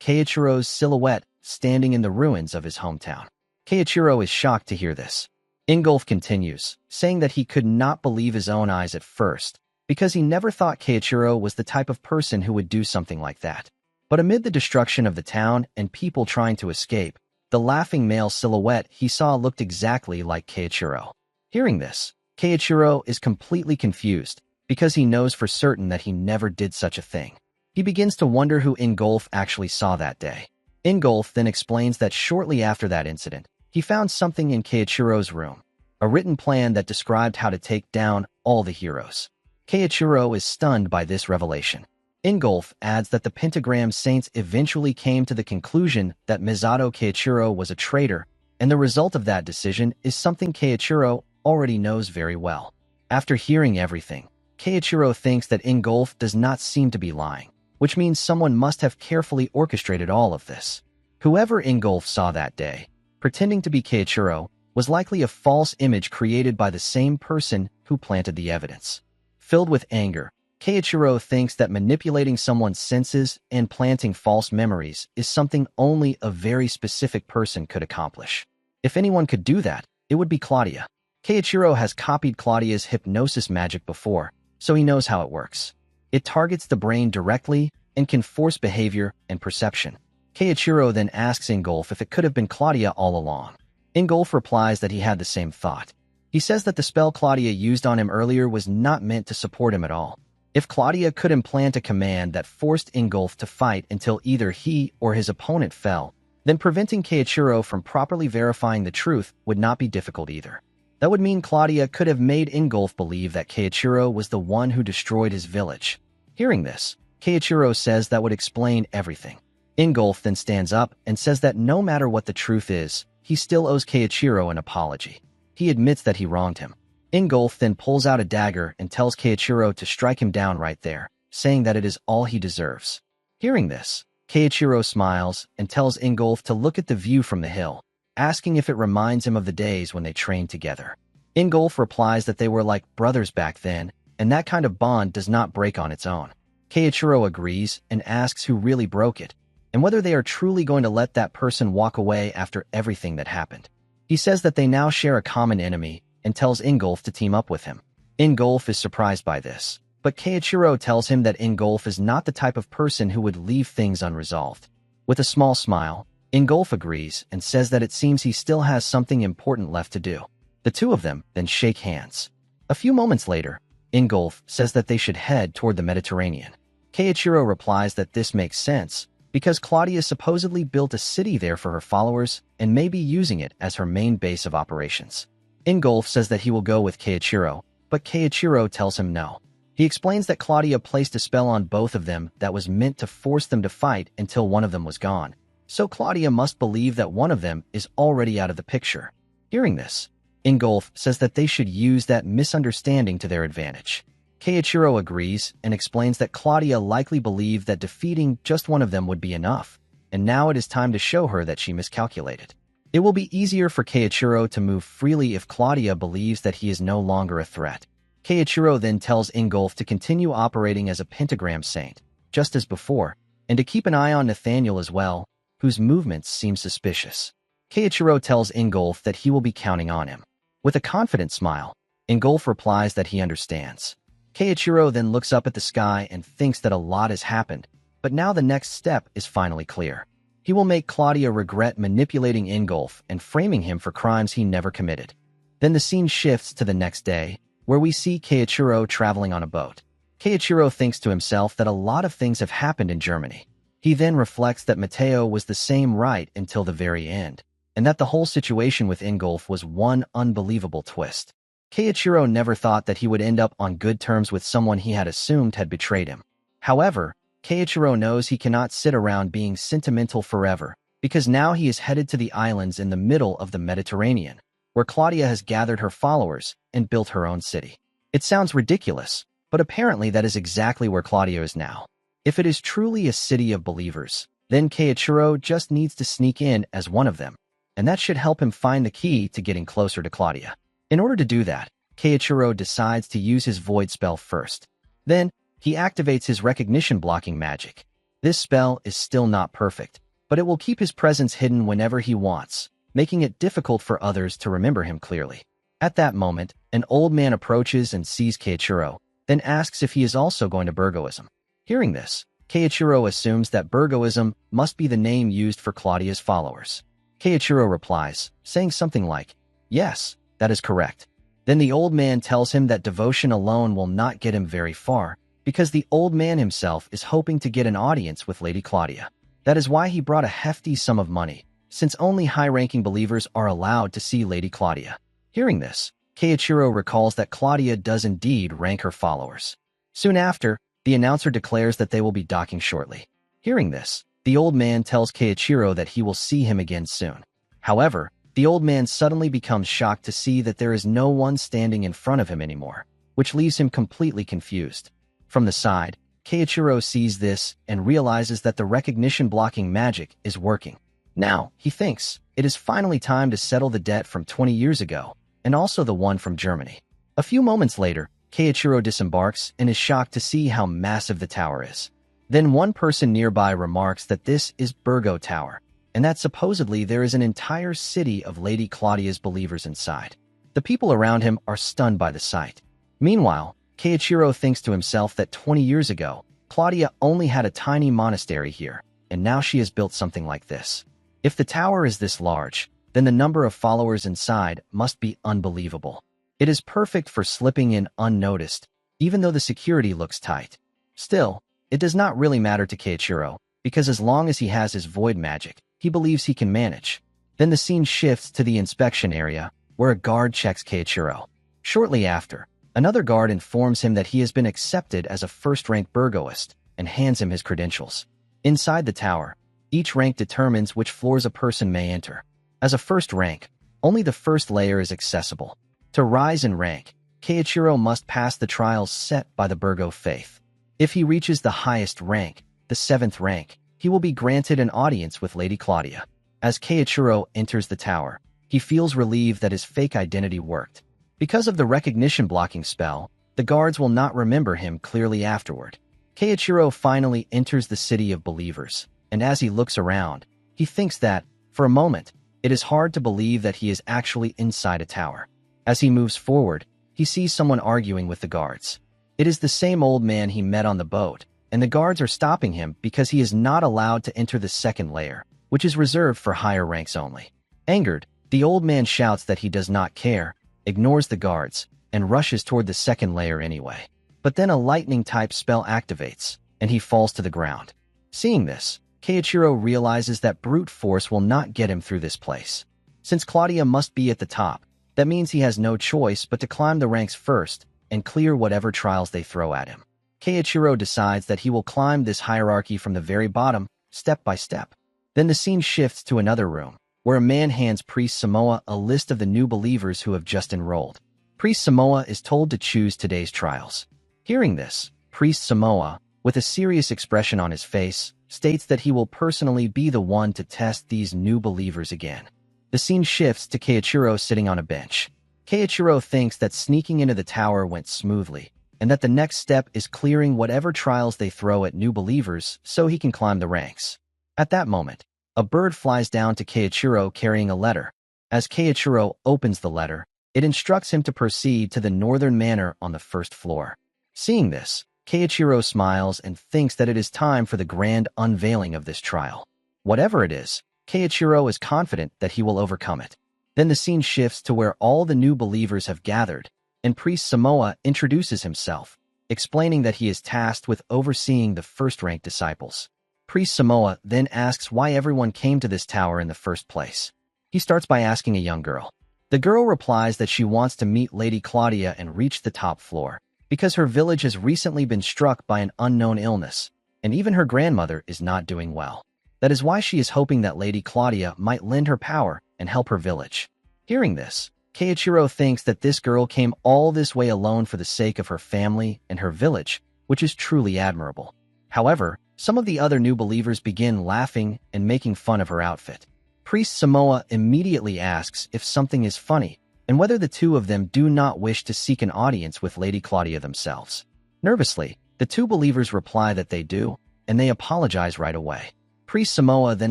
Keiichiro's silhouette standing in the ruins of his hometown. Keiichiro is shocked to hear this. Ingolf continues, saying that he could not believe his own eyes at first, because he never thought Keiichiro was the type of person who would do something like that. But amid the destruction of the town and people trying to escape, the laughing male silhouette he saw looked exactly like Keiichiro. Hearing this, Keiichiro is completely confused, because he knows for certain that he never did such a thing. He begins to wonder who Ingolf actually saw that day. Ingolf then explains that shortly after that incident, he found something in Keiichiro's room, a written plan that described how to take down all the heroes. Keiichiro is stunned by this revelation. Ingolf adds that the Pentagram Saints eventually came to the conclusion that Misato Keiichiro was a traitor, and the result of that decision is something Keiichiro already knows very well. After hearing everything, Keiichiro thinks that Ingolf does not seem to be lying, which means someone must have carefully orchestrated all of this. Whoever Ingolf saw that day, pretending to be Keiichiro, was likely a false image created by the same person who planted the evidence. Filled with anger, Keiichiro thinks that manipulating someone's senses and planting false memories is something only a very specific person could accomplish. If anyone could do that, it would be Claudia. Keiichiro has copied Claudia's hypnosis magic before, so he knows how it works. It targets the brain directly and can force behavior and perception. Keiichiro then asks Ingolf if it could have been Claudia all along. Ingolf replies that he had the same thought. He says that the spell Claudia used on him earlier was not meant to support him at all. If Claudia could implant a command that forced Ingolf to fight until either he or his opponent fell, then preventing Keiichiro from properly verifying the truth would not be difficult either. That would mean Claudia could have made Ingolf believe that Keiichiro was the one who destroyed his village. Hearing this, Keiichiro says that would explain everything. Ingolf then stands up and says that no matter what the truth is, he still owes Keiichiro an apology. He admits that he wronged him. Ingolf then pulls out a dagger and tells Keiichiro to strike him down right there, saying that it is all he deserves. Hearing this, Keiichiro smiles and tells Ingolf to look at the view from the hill, asking if it reminds him of the days when they trained together. Ingolf replies that they were like brothers back then, and that kind of bond does not break on its own. Keiichiro agrees and asks who really broke it, and whether they are truly going to let that person walk away after everything that happened. He says that they now share a common enemy, and tells Ingolf to team up with him. Ingolf is surprised by this, but Keiichiro tells him that Ingolf is not the type of person who would leave things unresolved. With a small smile, Ingolf agrees and says that it seems he still has something important left to do. The two of them then shake hands. A few moments later, Ingolf says that they should head toward the Mediterranean. Keiichiro replies that this makes sense, because Claudia supposedly built a city there for her followers and may be using it as her main base of operations. Ingolf says that he will go with Keiichiro, but Keiichiro tells him no. He explains that Claudia placed a spell on both of them that was meant to force them to fight until one of them was gone. So Claudia must believe that one of them is already out of the picture. Hearing this, Ingolf says that they should use that misunderstanding to their advantage. Keiichiro agrees and explains that Claudia likely believed that defeating just one of them would be enough, and now it is time to show her that she miscalculated. It will be easier for Keiichiro to move freely if Claudia believes that he is no longer a threat. Keiichiro then tells Ingolf to continue operating as a pentagram saint, just as before, and to keep an eye on Nathaniel as well, whose movements seem suspicious. Keiichiro tells Ingolf that he will be counting on him. With a confident smile, Ingolf replies that he understands. Keiichiro then looks up at the sky and thinks that a lot has happened, but now the next step is finally clear. He will make Claudia regret manipulating Ingolf and framing him for crimes he never committed. Then the scene shifts to the next day, where we see Keiichiro traveling on a boat. Keiichiro thinks to himself that a lot of things have happened in Germany. He then reflects that Mateo was the same right until the very end, and that the whole situation with Ingolf was one unbelievable twist. Keiichiro never thought that he would end up on good terms with someone he had assumed had betrayed him. However, Keiichiro knows he cannot sit around being sentimental forever, because now he is headed to the islands in the middle of the Mediterranean, where Claudia has gathered her followers and built her own city. It sounds ridiculous, but apparently that is exactly where Claudia is now. If it is truly a city of believers, then Keiichiro just needs to sneak in as one of them, and that should help him find the key to getting closer to Claudia. In order to do that, Keiichiro decides to use his void spell first. Then, he activates his recognition blocking magic. This spell is still not perfect, but it will keep his presence hidden whenever he wants, making it difficult for others to remember him clearly. At that moment, an old man approaches and sees Keiichiro, then asks if he is also going to Burgoism. Hearing this, Keiichiro assumes that Burgoism must be the name used for Claudia's followers. Keiichiro replies, saying something like, "Yes, that is correct." Then the old man tells him that devotion alone will not get him very far, because the old man himself is hoping to get an audience with Lady Claudia. That is why he brought a hefty sum of money, since only high-ranking believers are allowed to see Lady Claudia. Hearing this, Keiichiro recalls that Claudia does indeed rank her followers. Soon after, the announcer declares that they will be docking shortly. Hearing this, the old man tells Keiichiro that he will see him again soon. However, the old man suddenly becomes shocked to see that there is no one standing in front of him anymore, which leaves him completely confused. From the side, Keiichiro sees this and realizes that the recognition blocking magic is working. Now, he thinks, it is finally time to settle the debt from 20 years ago, and also the one from Germany. A few moments later, Keiichiro disembarks and is shocked to see how massive the tower is. Then one person nearby remarks that this is Burgo Tower, and that supposedly there is an entire city of Lady Claudia's believers inside. The people around him are stunned by the sight. Meanwhile, Keiichiro thinks to himself that 20 years ago, Claudia only had a tiny monastery here, and now she has built something like this. If the tower is this large, then the number of followers inside must be unbelievable. It is perfect for slipping in unnoticed, even though the security looks tight. Still, it does not really matter to Keiichiro, because as long as he has his void magic, he believes he can manage. Then the scene shifts to the inspection area, where a guard checks Keiichiro. Shortly after, another guard informs him that he has been accepted as a first-rank Burgoist and hands him his credentials. Inside the tower, each rank determines which floors a person may enter. As a first rank, only the first layer is accessible. To rise in rank, Keiichiro must pass the trials set by the Burgo faith. If he reaches the highest rank, the 7th rank, he will be granted an audience with Lady Claudia. As Keiichiro enters the tower, he feels relieved that his fake identity worked. Because of the recognition blocking spell, the guards will not remember him clearly afterward. Keiichiro finally enters the city of believers, and as he looks around, he thinks that, for a moment, it is hard to believe that he is actually inside a tower. As he moves forward, he sees someone arguing with the guards. It is the same old man he met on the boat, and the guards are stopping him because he is not allowed to enter the second layer, which is reserved for higher ranks only. Angered, the old man shouts that he does not care, ignores the guards, and rushes toward the second layer anyway. But then a lightning-type spell activates, and he falls to the ground. Seeing this, Keiichiro realizes that brute force will not get him through this place. Since Claudia must be at the top, that means he has no choice but to climb the ranks first, and clear whatever trials they throw at him. Keiichiro decides that he will climb this hierarchy from the very bottom, step by step. Then the scene shifts to another room, where a man hands Priest Samoa a list of the new believers who have just enrolled. Priest Samoa is told to choose today's trials. Hearing this, Priest Samoa, with a serious expression on his face, states that he will personally be the one to test these new believers again. The scene shifts to Keiichiro sitting on a bench. Keiichiro thinks that sneaking into the tower went smoothly, and that the next step is clearing whatever trials they throw at new believers so he can climb the ranks. At that moment, a bird flies down to Keiichiro carrying a letter. As Keiichiro opens the letter, it instructs him to proceed to the northern manor on the first floor. Seeing this, Keiichiro smiles and thinks that it is time for the grand unveiling of this trial. Whatever it is, Keiichiro is confident that he will overcome it. Then the scene shifts to where all the new believers have gathered, and Priest Samoa introduces himself, explaining that he is tasked with overseeing the first-rank disciples. Priest Samoa then asks why everyone came to this tower in the first place. He starts by asking a young girl. The girl replies that she wants to meet Lady Claudia and reach the top floor, because her village has recently been struck by an unknown illness, and even her grandmother is not doing well. That is why she is hoping that Lady Claudia might lend her power and help her village. Hearing this, Keiichiro thinks that this girl came all this way alone for the sake of her family and her village, which is truly admirable. However, some of the other new believers begin laughing and making fun of her outfit. Priest Samoa immediately asks if something is funny, and whether the two of them do not wish to seek an audience with Lady Claudia themselves. Nervously, the two believers reply that they do, and they apologize right away. Priest Samoa then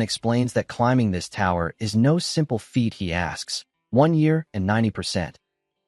explains that climbing this tower is no simple feat. He asks, 1 year and 90%.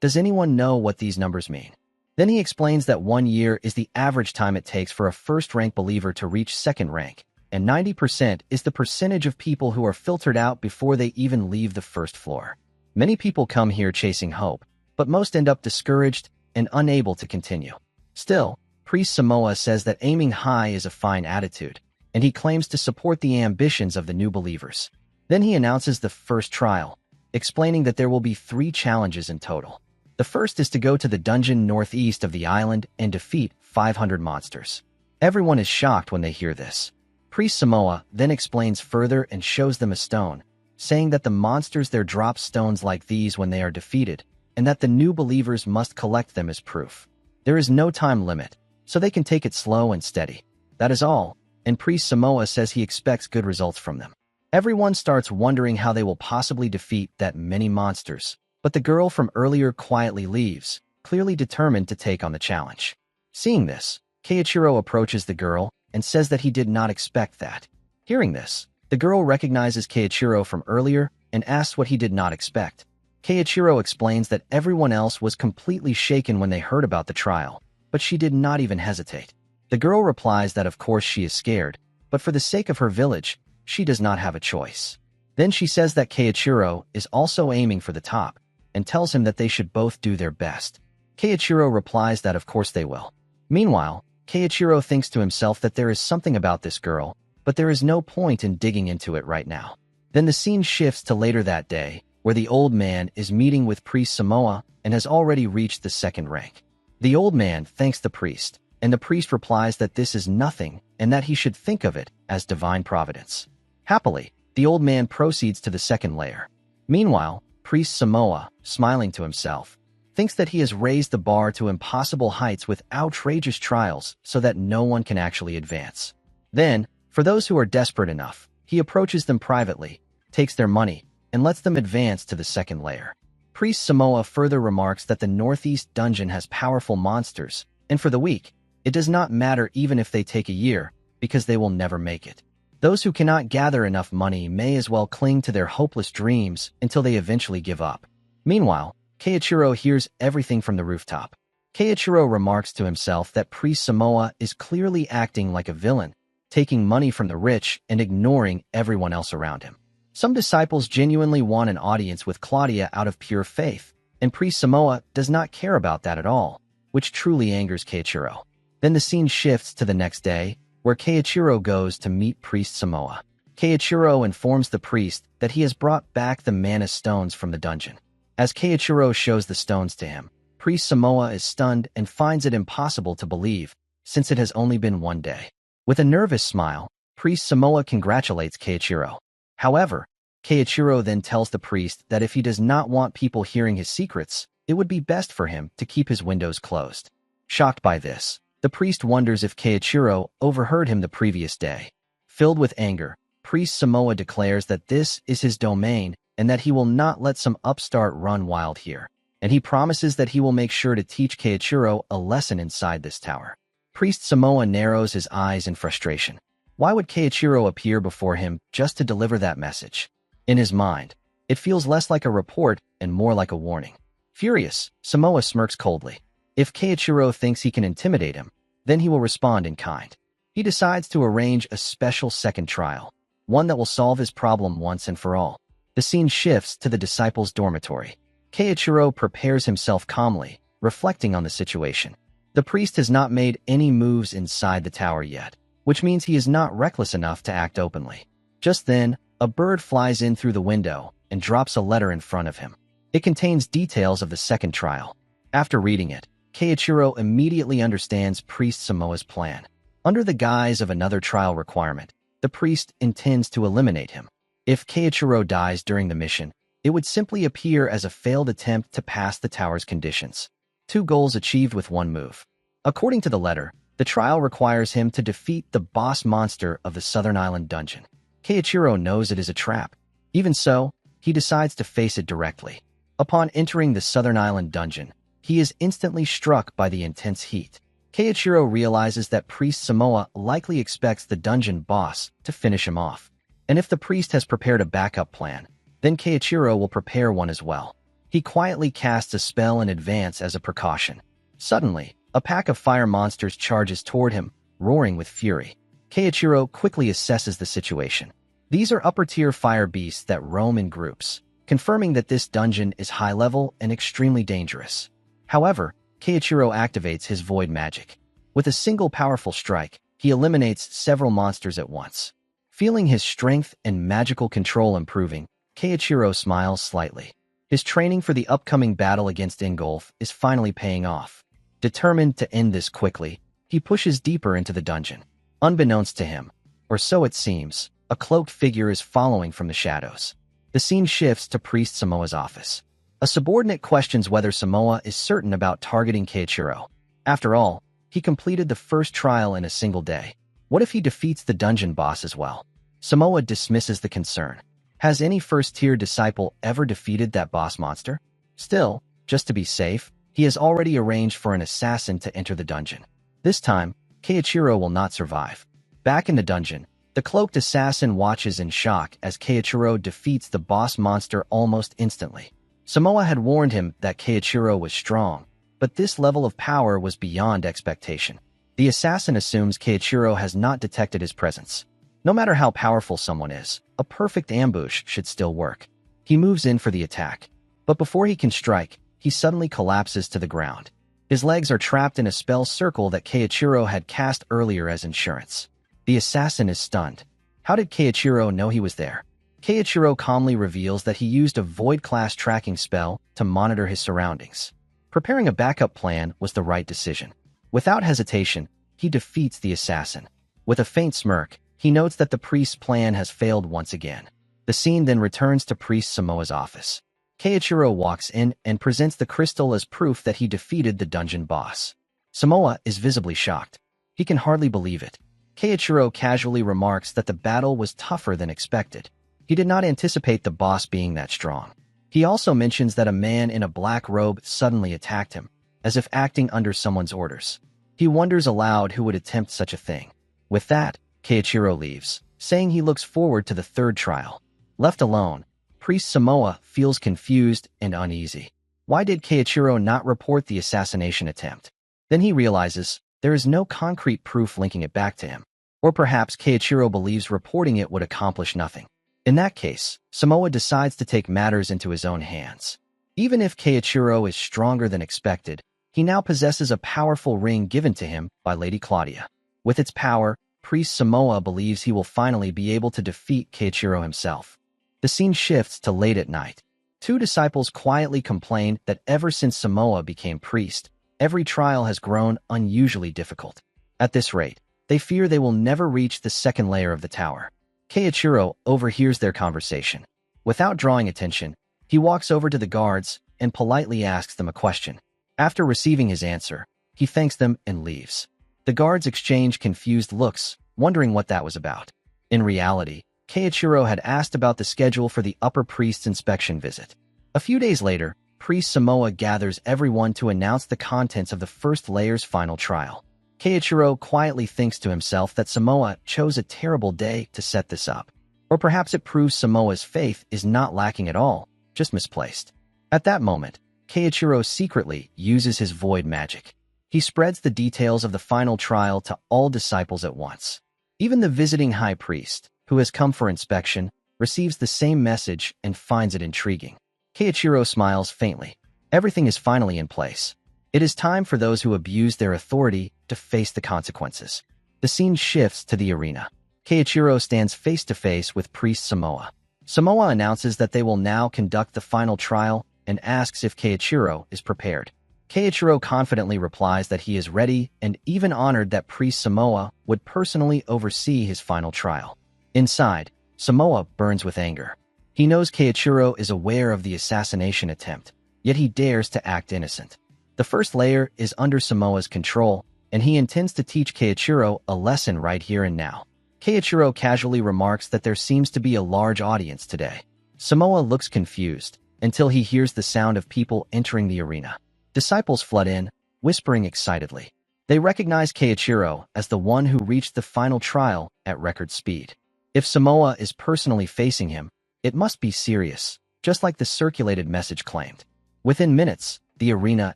Does anyone know what these numbers mean? Then he explains that 1 year is the average time it takes for a first-rank believer to reach second rank, and 90% is the percentage of people who are filtered out before they even leave the first floor. Many people come here chasing hope, but most end up discouraged and unable to continue. Still, Priest Samoa says that aiming high is a fine attitude, and he claims to support the ambitions of the new believers. Then he announces the first trial, explaining that there will be 3 challenges in total. The first is to go to the dungeon northeast of the island and defeat 500 monsters. Everyone is shocked when they hear this. Priest Samoa then explains further and shows them a stone, saying that the monsters there drop stones like these when they are defeated, and that the new believers must collect them as proof. There is no time limit, so they can take it slow and steady. That is all, and Priest Samoa says he expects good results from them. Everyone starts wondering how they will possibly defeat that many monsters, but the girl from earlier quietly leaves, clearly determined to take on the challenge. Seeing this, Keiichiro approaches the girl and says that he did not expect that. Hearing this, the girl recognizes Keiichiro from earlier and asks what he did not expect. Keiichiro explains that everyone else was completely shaken when they heard about the trial, but she did not even hesitate. The girl replies that of course she is scared, but for the sake of her village, she does not have a choice. Then she says that Keiichiro is also aiming for the top, and tells him that they should both do their best. Keiichiro replies that of course they will. Meanwhile, Keiichiro thinks to himself that there is something about this girl, but there is no point in digging into it right now. Then the scene shifts to later that day, where the old man is meeting with Priest Samoa and has already reached the second rank. The old man thanks the priest, and the priest replies that this is nothing and that he should think of it as divine providence. Happily, the old man proceeds to the second layer. Meanwhile, Priest Samoa, smiling to himself, thinks that he has raised the bar to impossible heights with outrageous trials so that no one can actually advance. Then, for those who are desperate enough, he approaches them privately, takes their money, and lets them advance to the second layer. Priest Samoa further remarks that the northeast dungeon has powerful monsters, and for the weak, it does not matter even if they take a year, because they will never make it. Those who cannot gather enough money may as well cling to their hopeless dreams until they eventually give up. Meanwhile, Keiichiro hears everything from the rooftop. Keiichiro remarks to himself that Priest Samoa is clearly acting like a villain, taking money from the rich and ignoring everyone else around him. Some disciples genuinely want an audience with Claudia out of pure faith, and Priest Samoa does not care about that at all, which truly angers Keiichiro. Then the scene shifts to the next day, where Keiichiro goes to meet Priest Samoa. Keiichiro informs the priest that he has brought back the mana stones from the dungeon. As Keiichiro shows the stones to him, Priest Samoa is stunned and finds it impossible to believe, since it has only been one day. With a nervous smile, Priest Samoa congratulates Keiichiro. However, Keiichiro then tells the priest that if he does not want people hearing his secrets, it would be best for him to keep his windows closed. Shocked by this, the priest wonders if Keiichiro overheard him the previous day. Filled with anger, Priest Samoa declares that this is his domain and that he will not let some upstart run wild here, and he promises that he will make sure to teach Keiichiro a lesson inside this tower. Priest Samoa narrows his eyes in frustration. Why would Keiichiro appear before him just to deliver that message? In his mind, it feels less like a report and more like a warning. Furious, Samoa smirks coldly. If Keiichiro thinks he can intimidate him, then he will respond in kind. He decides to arrange a special second trial, one that will solve his problem once and for all. The scene shifts to the disciples' dormitory. Keiichiro prepares himself calmly, reflecting on the situation. The priest has not made any moves inside the tower yet, which means he is not reckless enough to act openly. Just then, a bird flies in through the window and drops a letter in front of him. It contains details of the second trial. After reading it, Keiichiro immediately understands Priest Samoa's plan. Under the guise of another trial requirement, the priest intends to eliminate him. If Keiichiro dies during the mission, it would simply appear as a failed attempt to pass the tower's conditions. 2 goals achieved with 1 move. According to the letter, the trial requires him to defeat the boss monster of the Southern Island dungeon. Keiichiro knows it is a trap. Even so, he decides to face it directly. Upon entering the Southern Island dungeon, he is instantly struck by the intense heat. Keiichiro realizes that Priest Samoa likely expects the dungeon boss to finish him off. And if the priest has prepared a backup plan, then Keiichiro will prepare one as well. He quietly casts a spell in advance as a precaution. Suddenly, a pack of fire monsters charges toward him, roaring with fury. Keiichiro quickly assesses the situation. These are upper-tier fire beasts that roam in groups, confirming that this dungeon is high-level and extremely dangerous. However, Keiichiro activates his void magic. With a single powerful strike, he eliminates several monsters at once. Feeling his strength and magical control improving, Keiichiro smiles slightly. His training for the upcoming battle against Ingolf is finally paying off. Determined to end this quickly, he pushes deeper into the dungeon. Unbeknownst to him, or so it seems, a cloaked figure is following from the shadows. The scene shifts to Priest Samoa's office. A subordinate questions whether Samoa is certain about targeting Keiichiro. After all, he completed the first trial in a single day. What if he defeats the dungeon boss as well? Samoa dismisses the concern. Has any first-tier disciple ever defeated that boss monster? Still, just to be safe, he has already arranged for an assassin to enter the dungeon. This time, Keiichiro will not survive. Back in the dungeon, the cloaked assassin watches in shock as Keiichiro defeats the boss monster almost instantly. Samoa had warned him that Keiichiro was strong, but this level of power was beyond expectation. The assassin assumes Keiichiro has not detected his presence. No matter how powerful someone is, a perfect ambush should still work. He moves in for the attack, but before he can strike, he suddenly collapses to the ground. His legs are trapped in a spell circle that Keiichiro had cast earlier as insurance. The assassin is stunned. How did Keiichiro know he was there? Keiichiro calmly reveals that he used a void-class tracking spell to monitor his surroundings. Preparing a backup plan was the right decision. Without hesitation, he defeats the assassin. With a faint smirk, he notes that the priest's plan has failed once again. The scene then returns to Priest Samoa's office. Keiichiro walks in and presents the crystal as proof that he defeated the dungeon boss. Samoa is visibly shocked. He can hardly believe it. Keiichiro casually remarks that the battle was tougher than expected. He did not anticipate the boss being that strong. He also mentions that a man in a black robe suddenly attacked him, as if acting under someone's orders. He wonders aloud who would attempt such a thing. With that, Keiichiro leaves, saying he looks forward to the third trial. Left alone, Priest Samoa feels confused and uneasy. Why did Keiichiro not report the assassination attempt? Then he realizes there is no concrete proof linking it back to him. Or perhaps Keiichiro believes reporting it would accomplish nothing. In that case, Samoa decides to take matters into his own hands. Even if Keiichiro is stronger than expected, he now possesses a powerful ring given to him by Lady Claudia. With its power, Priest Samoa believes he will finally be able to defeat Keiichiro himself. The scene shifts to late at night. Two disciples quietly complained that ever since Samoa became priest, every trial has grown unusually difficult. At this rate, they fear they will never reach the second layer of the tower. Keiichiro overhears their conversation. Without drawing attention, he walks over to the guards and politely asks them a question. After receiving his answer, he thanks them and leaves. The guards exchange confused looks, wondering what that was about. In reality, Keiichiro had asked about the schedule for the upper priest's inspection visit. A few days later, Priest Samoa gathers everyone to announce the contents of the first layer's final trial. Keiichiro quietly thinks to himself that Samoa chose a terrible day to set this up. Or perhaps it proves Samoa's faith is not lacking at all, just misplaced. At that moment, Keiichiro secretly uses his void magic. He spreads the details of the final trial to all disciples at once. Even the visiting high priest, who has come for inspection, receives the same message and finds it intriguing. Keiichiro smiles faintly. Everything is finally in place. It is time for those who abuse their authority to face the consequences. The scene shifts to the arena. Keiichiro stands face to face with Priest Samoa. Samoa announces that they will now conduct the final trial and asks if Keiichiro is prepared. Keiichiro confidently replies that he is ready and even honored that Priest Samoa would personally oversee his final trial. Inside, Samoa burns with anger. He knows Keiichiro is aware of the assassination attempt, yet he dares to act innocent. The first layer is under Samoa's control, and he intends to teach Keiichiro a lesson right here and now. Keiichiro casually remarks that there seems to be a large audience today. Samoa looks confused until he hears the sound of people entering the arena. Disciples flood in, whispering excitedly. They recognize Keiichiro as the one who reached the final trial at record speed. If Samoa is personally facing him, it must be serious, just like the circulated message claimed. Within minutes, the arena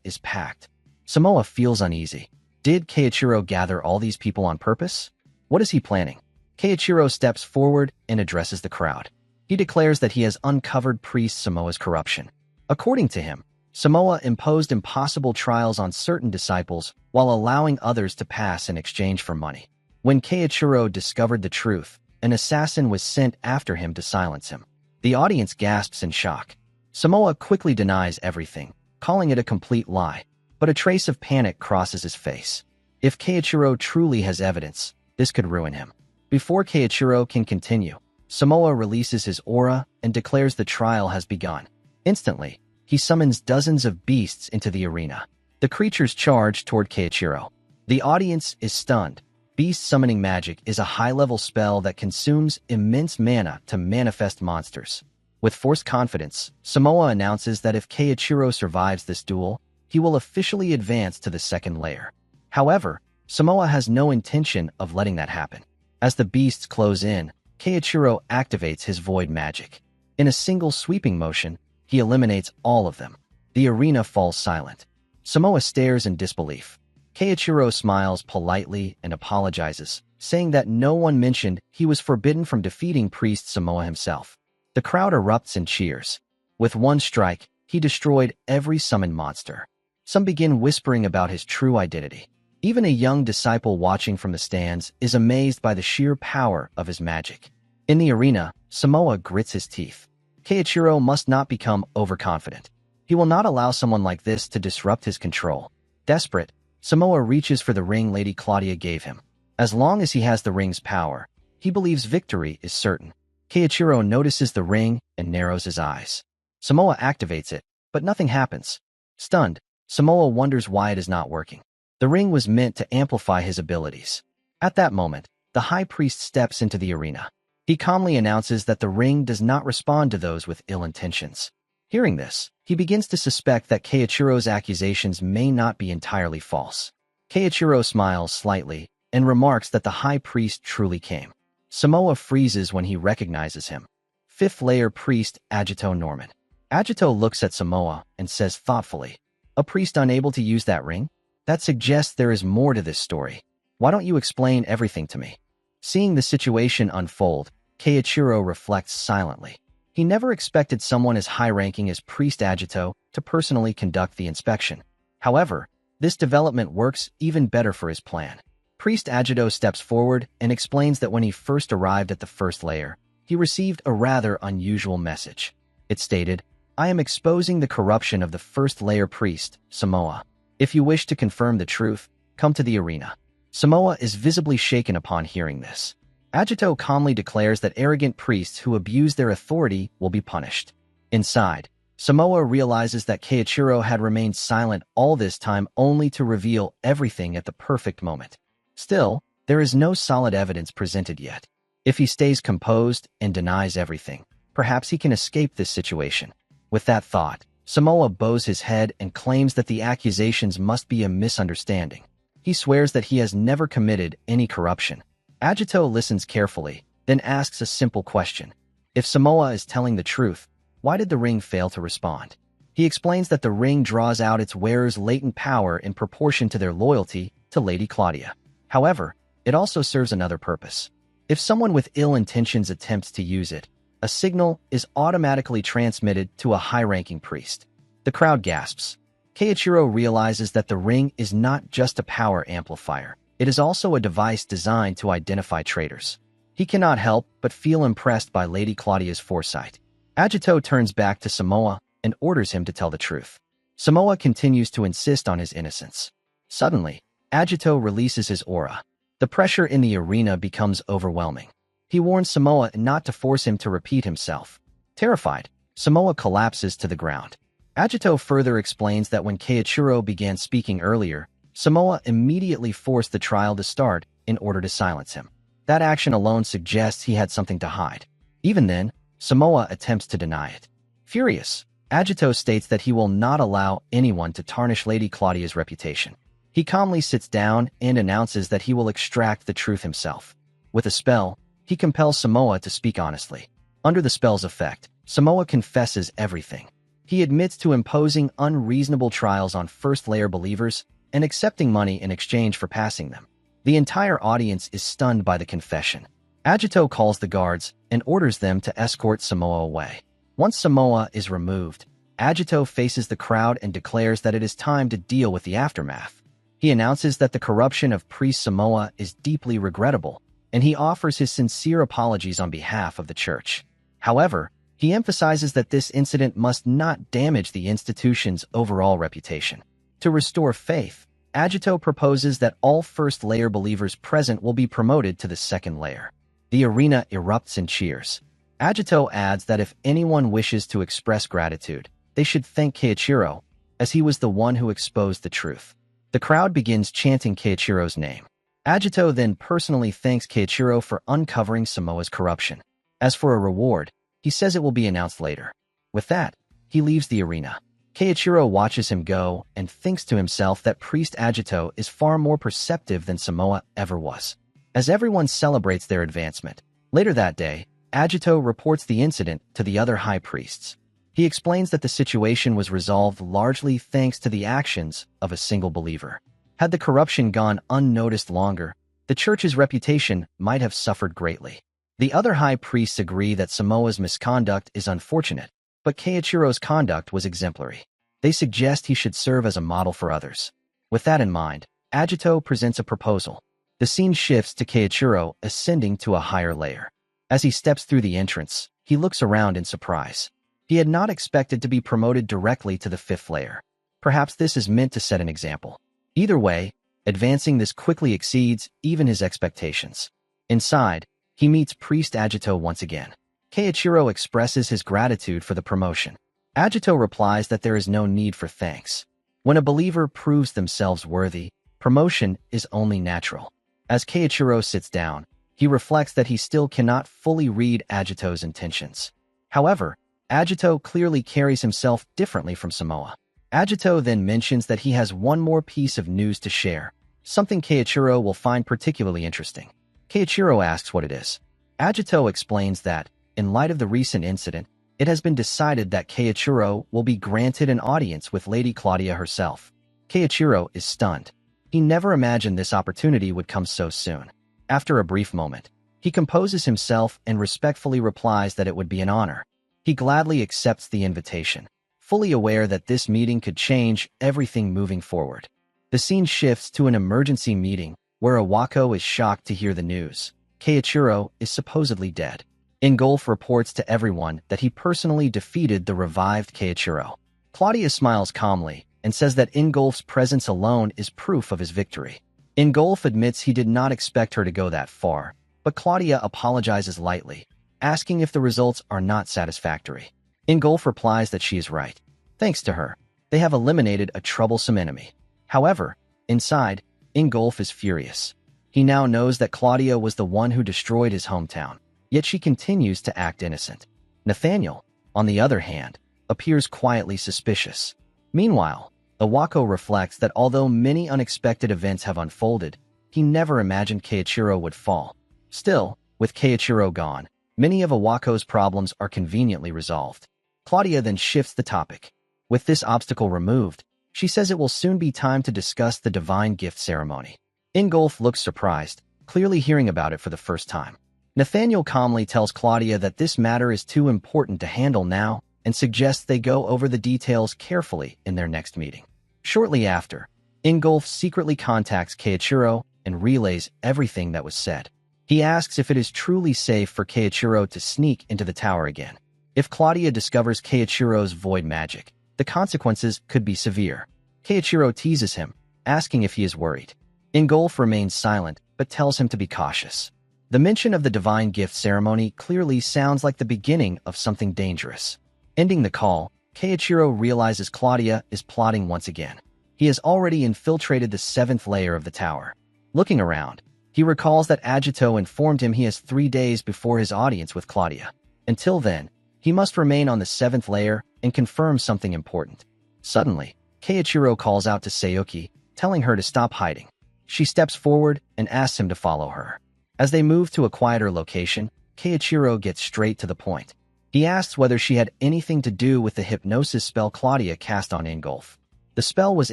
is packed. Samoa feels uneasy. Did Keiichiro gather all these people on purpose? What is he planning? Keiichiro steps forward and addresses the crowd. He declares that he has uncovered Priest Samoa's corruption. According to him, Samoa imposed impossible trials on certain disciples while allowing others to pass in exchange for money. When Keiichiro discovered the truth, an assassin was sent after him to silence him. The audience gasps in shock. Samoa quickly denies everything, calling it a complete lie, but a trace of panic crosses his face. If Keiichiro truly has evidence, this could ruin him. Before Keiichiro can continue, Samoa releases his aura and declares the trial has begun. Instantly, he summons dozens of beasts into the arena. The creatures charge toward Keiichiro. The audience is stunned. Beast summoning magic is a high-level spell that consumes immense mana to manifest monsters. With forced confidence, Samoa announces that if Keiichiro survives this duel, he will officially advance to the second layer. However, Samoa has no intention of letting that happen. As the beasts close in, Keiichiro activates his void magic. In a single sweeping motion, he eliminates all of them. The arena falls silent. Samoa stares in disbelief. Keiichiro smiles politely and apologizes, saying that no one mentioned he was forbidden from defeating Priest Samoa himself. The crowd erupts in cheers. With one strike, he destroyed every summoned monster. Some begin whispering about his true identity. Even a young disciple watching from the stands is amazed by the sheer power of his magic. In the arena, Samoa grits his teeth. Keiichiro must not become overconfident. He will not allow someone like this to disrupt his control. Desperate, Samoa reaches for the ring Lady Claudia gave him. As long as he has the ring's power, he believes victory is certain. Keiichiro notices the ring and narrows his eyes. Samoa activates it, but nothing happens. Stunned, Samoa wonders why it is not working. The ring was meant to amplify his abilities. At that moment, the high priest steps into the arena. He calmly announces that the ring does not respond to those with ill intentions. Hearing this, he begins to suspect that Keiichiro's accusations may not be entirely false. Keiichiro smiles slightly and remarks that the high priest truly came. Samoa freezes when he recognizes him. Fifth layer priest Agito Norman. Agito looks at Samoa and says thoughtfully, "A priest unable to use that ring? That suggests there is more to this story. Why don't you explain everything to me?" Seeing the situation unfold, Keiichiro reflects silently. He never expected someone as high-ranking as Priest Agito to personally conduct the inspection. However, this development works even better for his plan. Priest Agito steps forward and explains that when he first arrived at the first layer, he received a rather unusual message. It stated, I am exposing the corruption of the first-layer priest, Samoa. If you wish to confirm the truth, come to the arena." Samoa is visibly shaken upon hearing this. Agito calmly declares that arrogant priests who abuse their authority will be punished. Inside, Samoa realizes that Keiichiro had remained silent all this time only to reveal everything at the perfect moment. Still, there is no solid evidence presented yet. If he stays composed and denies everything, perhaps he can escape this situation. With that thought, Samoa bows his head and claims that the accusations must be a misunderstanding. He swears that he has never committed any corruption. Agito listens carefully, then asks a simple question. If Samoa is telling the truth, why did the ring fail to respond? He explains that the ring draws out its wearer's latent power in proportion to their loyalty to Lady Claudia. However, it also serves another purpose. If someone with ill intentions attempts to use it, a signal is automatically transmitted to a high-ranking priest. The crowd gasps. Keiichiro realizes that the ring is not just a power amplifier. It is also a device designed to identify traitors. He cannot help but feel impressed by Lady Claudia's foresight. Agito turns back to Samoa and orders him to tell the truth. Samoa continues to insist on his innocence. Suddenly, Agito releases his aura. The pressure in the arena becomes overwhelming. He warns Samoa not to force him to repeat himself. Terrified, Samoa collapses to the ground. Agito further explains that when Keiichiro began speaking earlier, Samoa immediately forced the trial to start in order to silence him. That action alone suggests he had something to hide. Even then, Samoa attempts to deny it. Furious, Agito states that he will not allow anyone to tarnish Lady Claudia's reputation. He calmly sits down and announces that he will extract the truth himself. With a spell, he compels Samoa to speak honestly. Under the spell's effect, Samoa confesses everything. He admits to imposing unreasonable trials on first-layer believers and accepting money in exchange for passing them. The entire audience is stunned by the confession. Agito calls the guards and orders them to escort Samoa away. Once Samoa is removed, Agito faces the crowd and declares that it is time to deal with the aftermath. He announces that the corruption of priest Samoa is deeply regrettable, and he offers his sincere apologies on behalf of the church. However, he emphasizes that this incident must not damage the institution's overall reputation. To restore faith, Agito proposes that all first-layer believers present will be promoted to the second layer. The arena erupts in cheers. Agito adds that if anyone wishes to express gratitude, they should thank Keiichiro, as he was the one who exposed the truth. The crowd begins chanting Keiichiro's name. Agito then personally thanks Keiichiro for uncovering Samoa's corruption. As for a reward, he says it will be announced later. With that, he leaves the arena. Keiichiro watches him go and thinks to himself that Priest Agito is far more perceptive than Samoa ever was. As everyone celebrates their advancement, later that day, Agito reports the incident to the other high priests. He explains that the situation was resolved largely thanks to the actions of a single believer. Had the corruption gone unnoticed longer, the church's reputation might have suffered greatly. The other high priests agree that Samoa's misconduct is unfortunate, but Keiichiro's conduct was exemplary. They suggest he should serve as a model for others. With that in mind, Agito presents a proposal. The scene shifts to Keiichiro ascending to a higher layer. As he steps through the entrance, he looks around in surprise. He had not expected to be promoted directly to the fifth layer. Perhaps this is meant to set an example. Either way, advancing this quickly exceeds even his expectations. Inside, he meets Priest Agito once again. Keiichiro expresses his gratitude for the promotion. Agito replies that there is no need for thanks. When a believer proves themselves worthy, promotion is only natural. As Keiichiro sits down, he reflects that he still cannot fully read Agito's intentions. However, Agito clearly carries himself differently from Samoa. Agito then mentions that he has one more piece of news to share, something Keiichiro will find particularly interesting. Keiichiro asks what it is. Agito explains that, in light of the recent incident, it has been decided that Keiichiro will be granted an audience with Lady Claudia herself. Keiichiro is stunned. He never imagined this opportunity would come so soon. After a brief moment, he composes himself and respectfully replies that it would be an honor. He gladly accepts the invitation, fully aware that this meeting could change everything moving forward. The scene shifts to an emergency meeting where Awako is shocked to hear the news. Keiichiro is supposedly dead. Ingolf reports to everyone that he personally defeated the revived Keiichiro. Claudia smiles calmly and says that Ingolf's presence alone is proof of his victory. Ingolf admits he did not expect her to go that far, but Claudia apologizes lightly, asking if the results are not satisfactory. Ingolf replies that she is right. Thanks to her, they have eliminated a troublesome enemy. However, inside, Ingolf is furious. He now knows that Claudia was the one who destroyed his hometown, yet she continues to act innocent. Nathaniel, on the other hand, appears quietly suspicious. Meanwhile, Iwako reflects that although many unexpected events have unfolded, he never imagined Keiichiro would fall. Still, with Keiichiro gone, many of Iwako's problems are conveniently resolved. Claudia then shifts the topic. With this obstacle removed, she says it will soon be time to discuss the divine gift ceremony. Ingolf looks surprised, clearly hearing about it for the first time. Nathaniel calmly tells Claudia that this matter is too important to handle now and suggests they go over the details carefully in their next meeting. Shortly after, Ingolf secretly contacts Keiichiro and relays everything that was said. He asks if it is truly safe for Keiichiro to sneak into the tower again. If Claudia discovers Keiichiro's void magic, the consequences could be severe. Keiichiro teases him, asking if he is worried. Ingolf remains silent, but tells him to be cautious. The mention of the divine gift ceremony clearly sounds like the beginning of something dangerous. Ending the call, Keiichiro realizes Claudia is plotting once again. He has already infiltrated the 7th layer of the tower. Looking around, he recalls that Agito informed him he has 3 days before his audience with Claudia. Until then, he must remain on the 7th layer and confirm something important. Suddenly, Keiichiro calls out to Sayuki, telling her to stop hiding. She steps forward and asks him to follow her. As they move to a quieter location, Keiichiro gets straight to the point. He asks whether she had anything to do with the hypnosis spell Claudia cast on Ingolf. The spell was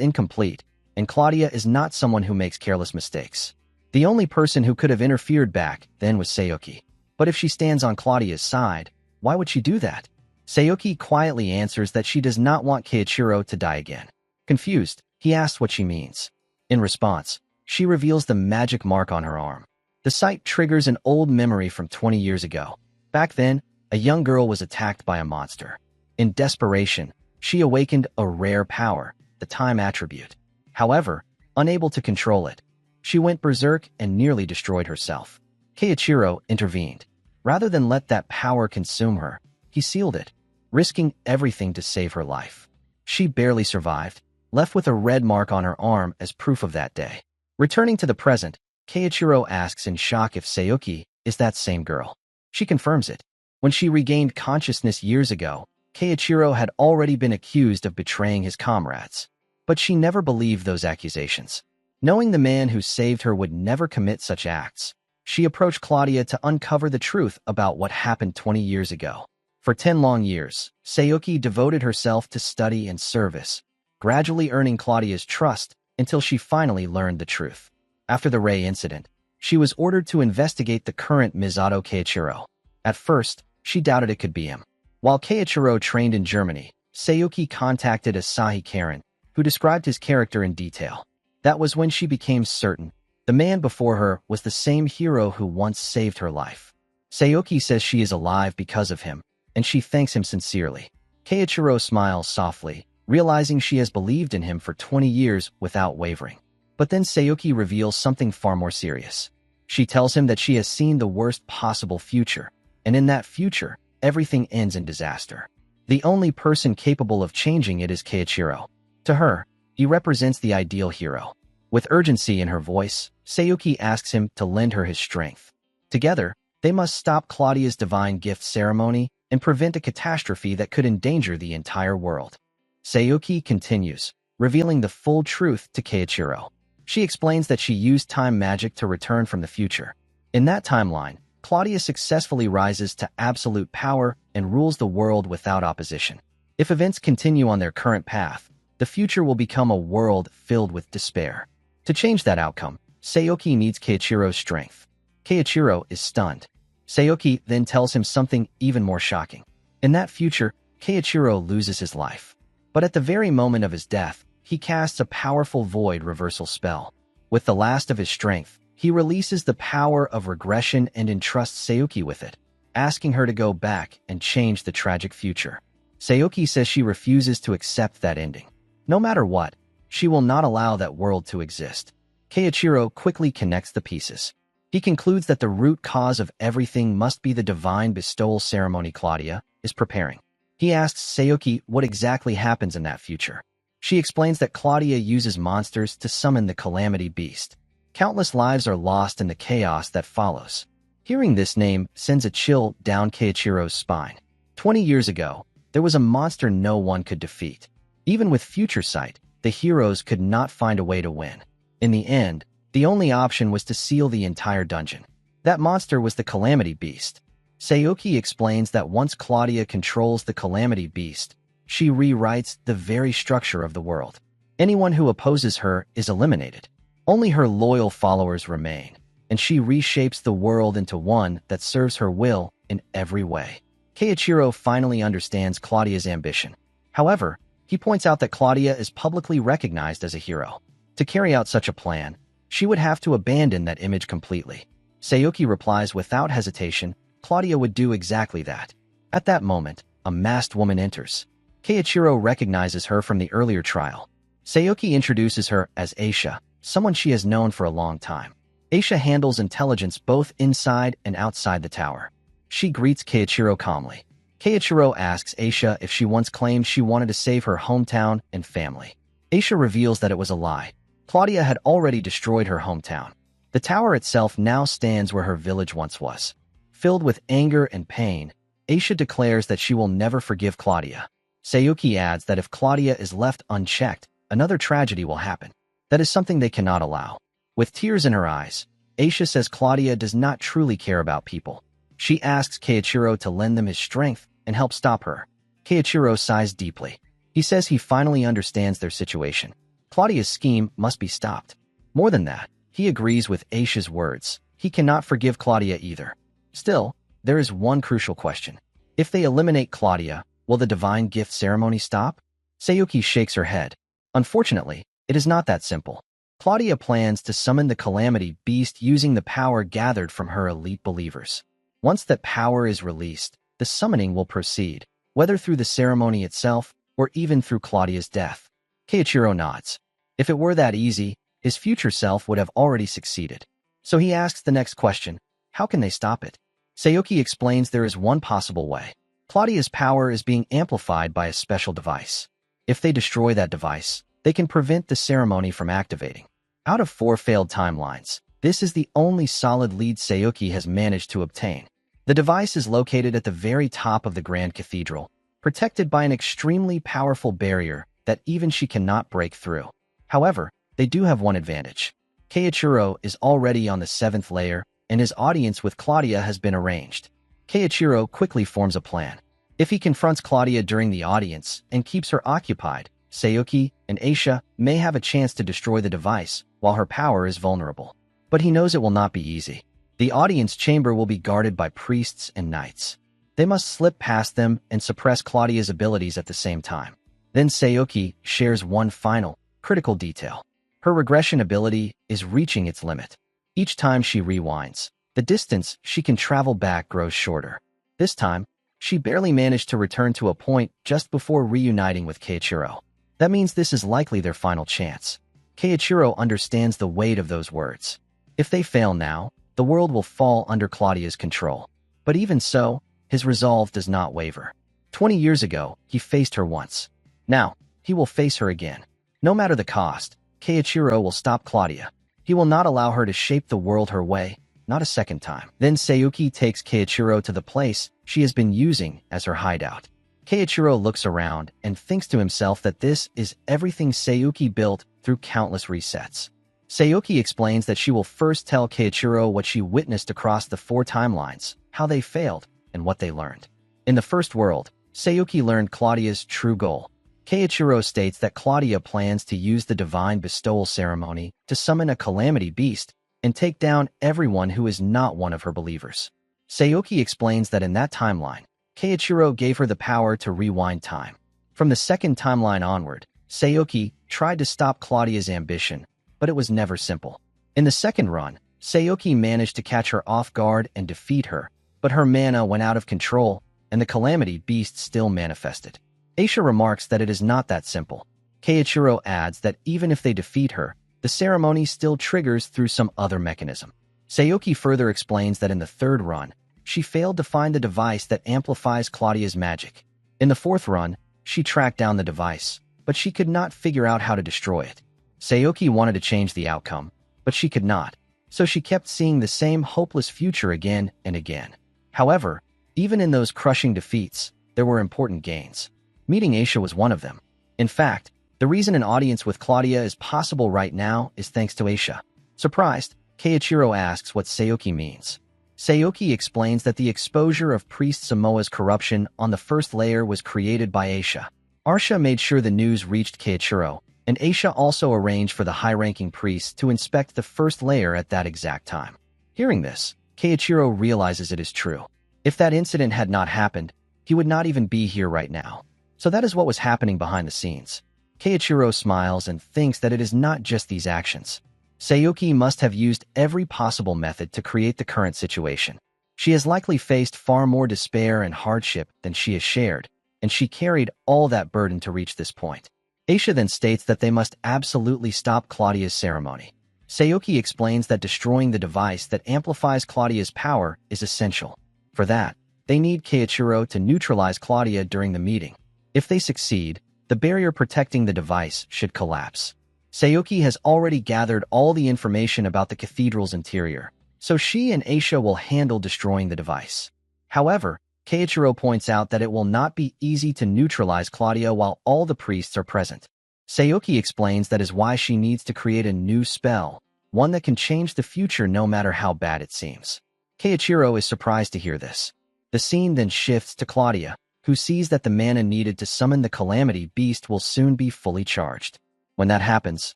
incomplete, and Claudia is not someone who makes careless mistakes. The only person who could have interfered back then was Sayuki. But if she stands on Claudia's side, why would she do that? Sayuki quietly answers that she does not want Keiichiro to die again. Confused, he asks what she means. In response, she reveals the magic mark on her arm. The sight triggers an old memory from 20 years ago. Back then, a young girl was attacked by a monster. In desperation, she awakened a rare power, the time attribute. However, unable to control it, she went berserk and nearly destroyed herself. Keiichiro intervened. Rather than let that power consume her, he sealed it, risking everything to save her life. She barely survived, left with a red mark on her arm as proof of that day. Returning to the present, Keiichiro asks in shock if Sayuki is that same girl. She confirms it. When she regained consciousness years ago, Keiichiro had already been accused of betraying his comrades. But she never believed those accusations. Knowing the man who saved her would never commit such acts, she approached Claudia to uncover the truth about what happened 20 years ago. For 10 long years, Sayuki devoted herself to study and service, gradually earning Claudia's trust until she finally learned the truth. After the Rei incident, she was ordered to investigate the current Misato Keiichiro. At first, she doubted it could be him. While Keiichiro trained in Germany, Sayuki contacted Asahi Karen, who described his character in detail. That was when she became certain the man before her was the same hero who once saved her life. Sayuki says she is alive because of him, and she thanks him sincerely. Keiichiro smiles softly, realizing she has believed in him for 20 years without wavering. But then Sayuki reveals something far more serious. She tells him that she has seen the worst possible future, and in that future, everything ends in disaster. The only person capable of changing it is Keiichiro. To her, he represents the ideal hero. With urgency in her voice, Sayuki asks him to lend her his strength. Together, they must stop Claudia's divine gift ceremony and prevent a catastrophe that could endanger the entire world. Sayuki continues, revealing the full truth to Keiichiro. She explains that she used time magic to return from the future. In that timeline, Claudia successfully rises to absolute power and rules the world without opposition. If events continue on their current path, the future will become a world filled with despair. To change that outcome, Sayuki needs Keiichiro's strength. Keiichiro is stunned. Sayuki then tells him something even more shocking. In that future, Keiichiro loses his life. But at the very moment of his death, he casts a powerful void reversal spell. With the last of his strength, he releases the power of regression and entrusts Sayuki with it. asking her to go back and change the tragic future. Sayoki says she refuses to accept that ending. No matter what, she will not allow that world to exist. Keiichiro quickly connects the pieces. He concludes that the root cause of everything must be the divine bestowal ceremony Claudia is preparing. He asks Sayoki what exactly happens in that future. She explains that Claudia uses monsters to summon the Calamity Beast. Countless lives are lost in the chaos that follows. Hearing this name sends a chill down Keiichiro's spine. 20 years ago, there was a monster no one could defeat. Even with future sight, the heroes could not find a way to win. In the end, the only option was to seal the entire dungeon. That monster was the Calamity Beast. Sayoki explains that once Claudia controls the Calamity Beast, she rewrites the very structure of the world. Anyone who opposes her is eliminated. Only her loyal followers remain, and she reshapes the world into one that serves her will in every way. Keiichiro finally understands Claudia's ambition. However, he points out that Claudia is publicly recognized as a hero. To carry out such a plan, she would have to abandon that image completely. Sayoki replies without hesitation, Claudia would do exactly that. At that moment, a masked woman enters. Keiichiro recognizes her from the earlier trial. Sayoki introduces her as Aisha, someone she has known for a long time. Aisha handles intelligence both inside and outside the tower. She greets Keiichiro calmly. Keiichiro asks Aisha if she once claimed she wanted to save her hometown and family. Aisha reveals that it was a lie. Claudia had already destroyed her hometown. The tower itself now stands where her village once was. Filled with anger and pain, Aisha declares that she will never forgive Claudia. Sayoki adds that if Claudia is left unchecked, another tragedy will happen. That is something they cannot allow. With tears in her eyes, Aisha says Claudia does not truly care about people. She asks Keiichiro to lend them his strength and help stop her. Keiichiro sighs deeply. He says he finally understands their situation. Claudia's scheme must be stopped. More than that, he agrees with Aisha's words. He cannot forgive Claudia either. Still, there is one crucial question. If they eliminate Claudia, will the divine gift ceremony stop? Sayoki shakes her head. Unfortunately, it is not that simple. Claudia plans to summon the Calamity Beast using the power gathered from her elite believers. Once that power is released, the summoning will proceed, whether through the ceremony itself or even through Claudia's death. Keiichiro nods. If it were that easy, his future self would have already succeeded. So he asks the next question, how can they stop it? Sayoki explains there is one possible way. Claudia's power is being amplified by a special device. If they destroy that device, they can prevent the ceremony from activating. Out of 4 failed timelines, this is the only solid lead Sayoki has managed to obtain. The device is located at the very top of the Grand Cathedral, protected by an extremely powerful barrier that even she cannot break through. However, they do have one advantage. Keiichiro is already on the 7th layer, and his audience with Claudia has been arranged. Keiichiro quickly forms a plan. If he confronts Claudia during the audience and keeps her occupied, Sayoki and Aisha may have a chance to destroy the device while her power is vulnerable. But he knows it will not be easy. The audience chamber will be guarded by priests and knights. They must slip past them and suppress Claudia's abilities at the same time. Then Sayoki shares one final, critical detail. Her regression ability is reaching its limit. Each time she rewinds, the distance she can travel back grows shorter. This time, she barely managed to return to a point just before reuniting with Keiichiro. That means this is likely their final chance. Keiichiro understands the weight of those words. If they fail now, the world will fall under Claudia's control. But even so, his resolve does not waver. 20 years ago, he faced her once. Now, he will face her again. No matter the cost, Keiichiro will stop Claudia. He will not allow her to shape the world her way, not a second time. Then Sayoki takes Keiichiro to the place she has been using as her hideout. Keiichiro looks around and thinks to himself that this is everything Sayoki built through countless resets. Sayoki explains that she will first tell Keiichiro what she witnessed across the 4 timelines, how they failed, and what they learned. In the first world, Sayoki learned Claudia's true goal. Keiichiro states that Claudia plans to use the divine bestowal ceremony to summon a Calamity Beast and take down everyone who is not one of her believers. Sayoki explains that in that timeline, Keiichiro gave her the power to rewind time. From the second timeline onward, Sayoki tried to stop Claudia's ambition, but it was never simple. In the second run, Sayoki managed to catch her off guard and defeat her, but her mana went out of control, and the Calamity Beast still manifested. Aisha remarks that it is not that simple. Keiichiro adds that even if they defeat her, the ceremony still triggers through some other mechanism. Sayuki further explains that in the third run, she failed to find the device that amplifies Claudia's magic. In the fourth run, she tracked down the device, but she could not figure out how to destroy it. Sayuki wanted to change the outcome, but she could not, so she kept seeing the same hopeless future again and again. However, even in those crushing defeats, there were important gains. Meeting Aisha was one of them. In fact, the reason an audience with Claudia is possible right now is thanks to Aisha. Surprised, Keiichiro asks what Sayuki means. Sayuki explains that the exposure of Priest Samoa's corruption on the first layer was created by Aisha. Arsha made sure the news reached Keiichiro, and Aisha also arranged for the high-ranking priests to inspect the first layer at that exact time. Hearing this, Keiichiro realizes it is true. If that incident had not happened, he would not even be here right now. So that is what was happening behind the scenes. Keiichiro smiles and thinks that it is not just these actions. Sayuki must have used every possible method to create the current situation. She has likely faced far more despair and hardship than she has shared, and she carried all that burden to reach this point. Aisha then states that they must absolutely stop Claudia's ceremony. Sayuki explains that destroying the device that amplifies Claudia's power is essential. For that, they need Keiichiro to neutralize Claudia during the meeting. If they succeed, the barrier protecting the device should collapse. Sayuki has already gathered all the information about the cathedral's interior, so she and Aisha will handle destroying the device. However, Keiichiro points out that it will not be easy to neutralize Claudia while all the priests are present. Sayuki explains that is why she needs to create a new spell, one that can change the future no matter how bad it seems. Keiichiro is surprised to hear this. The scene then shifts to Claudia, who sees that the mana needed to summon the Calamity Beast will soon be fully charged. When that happens,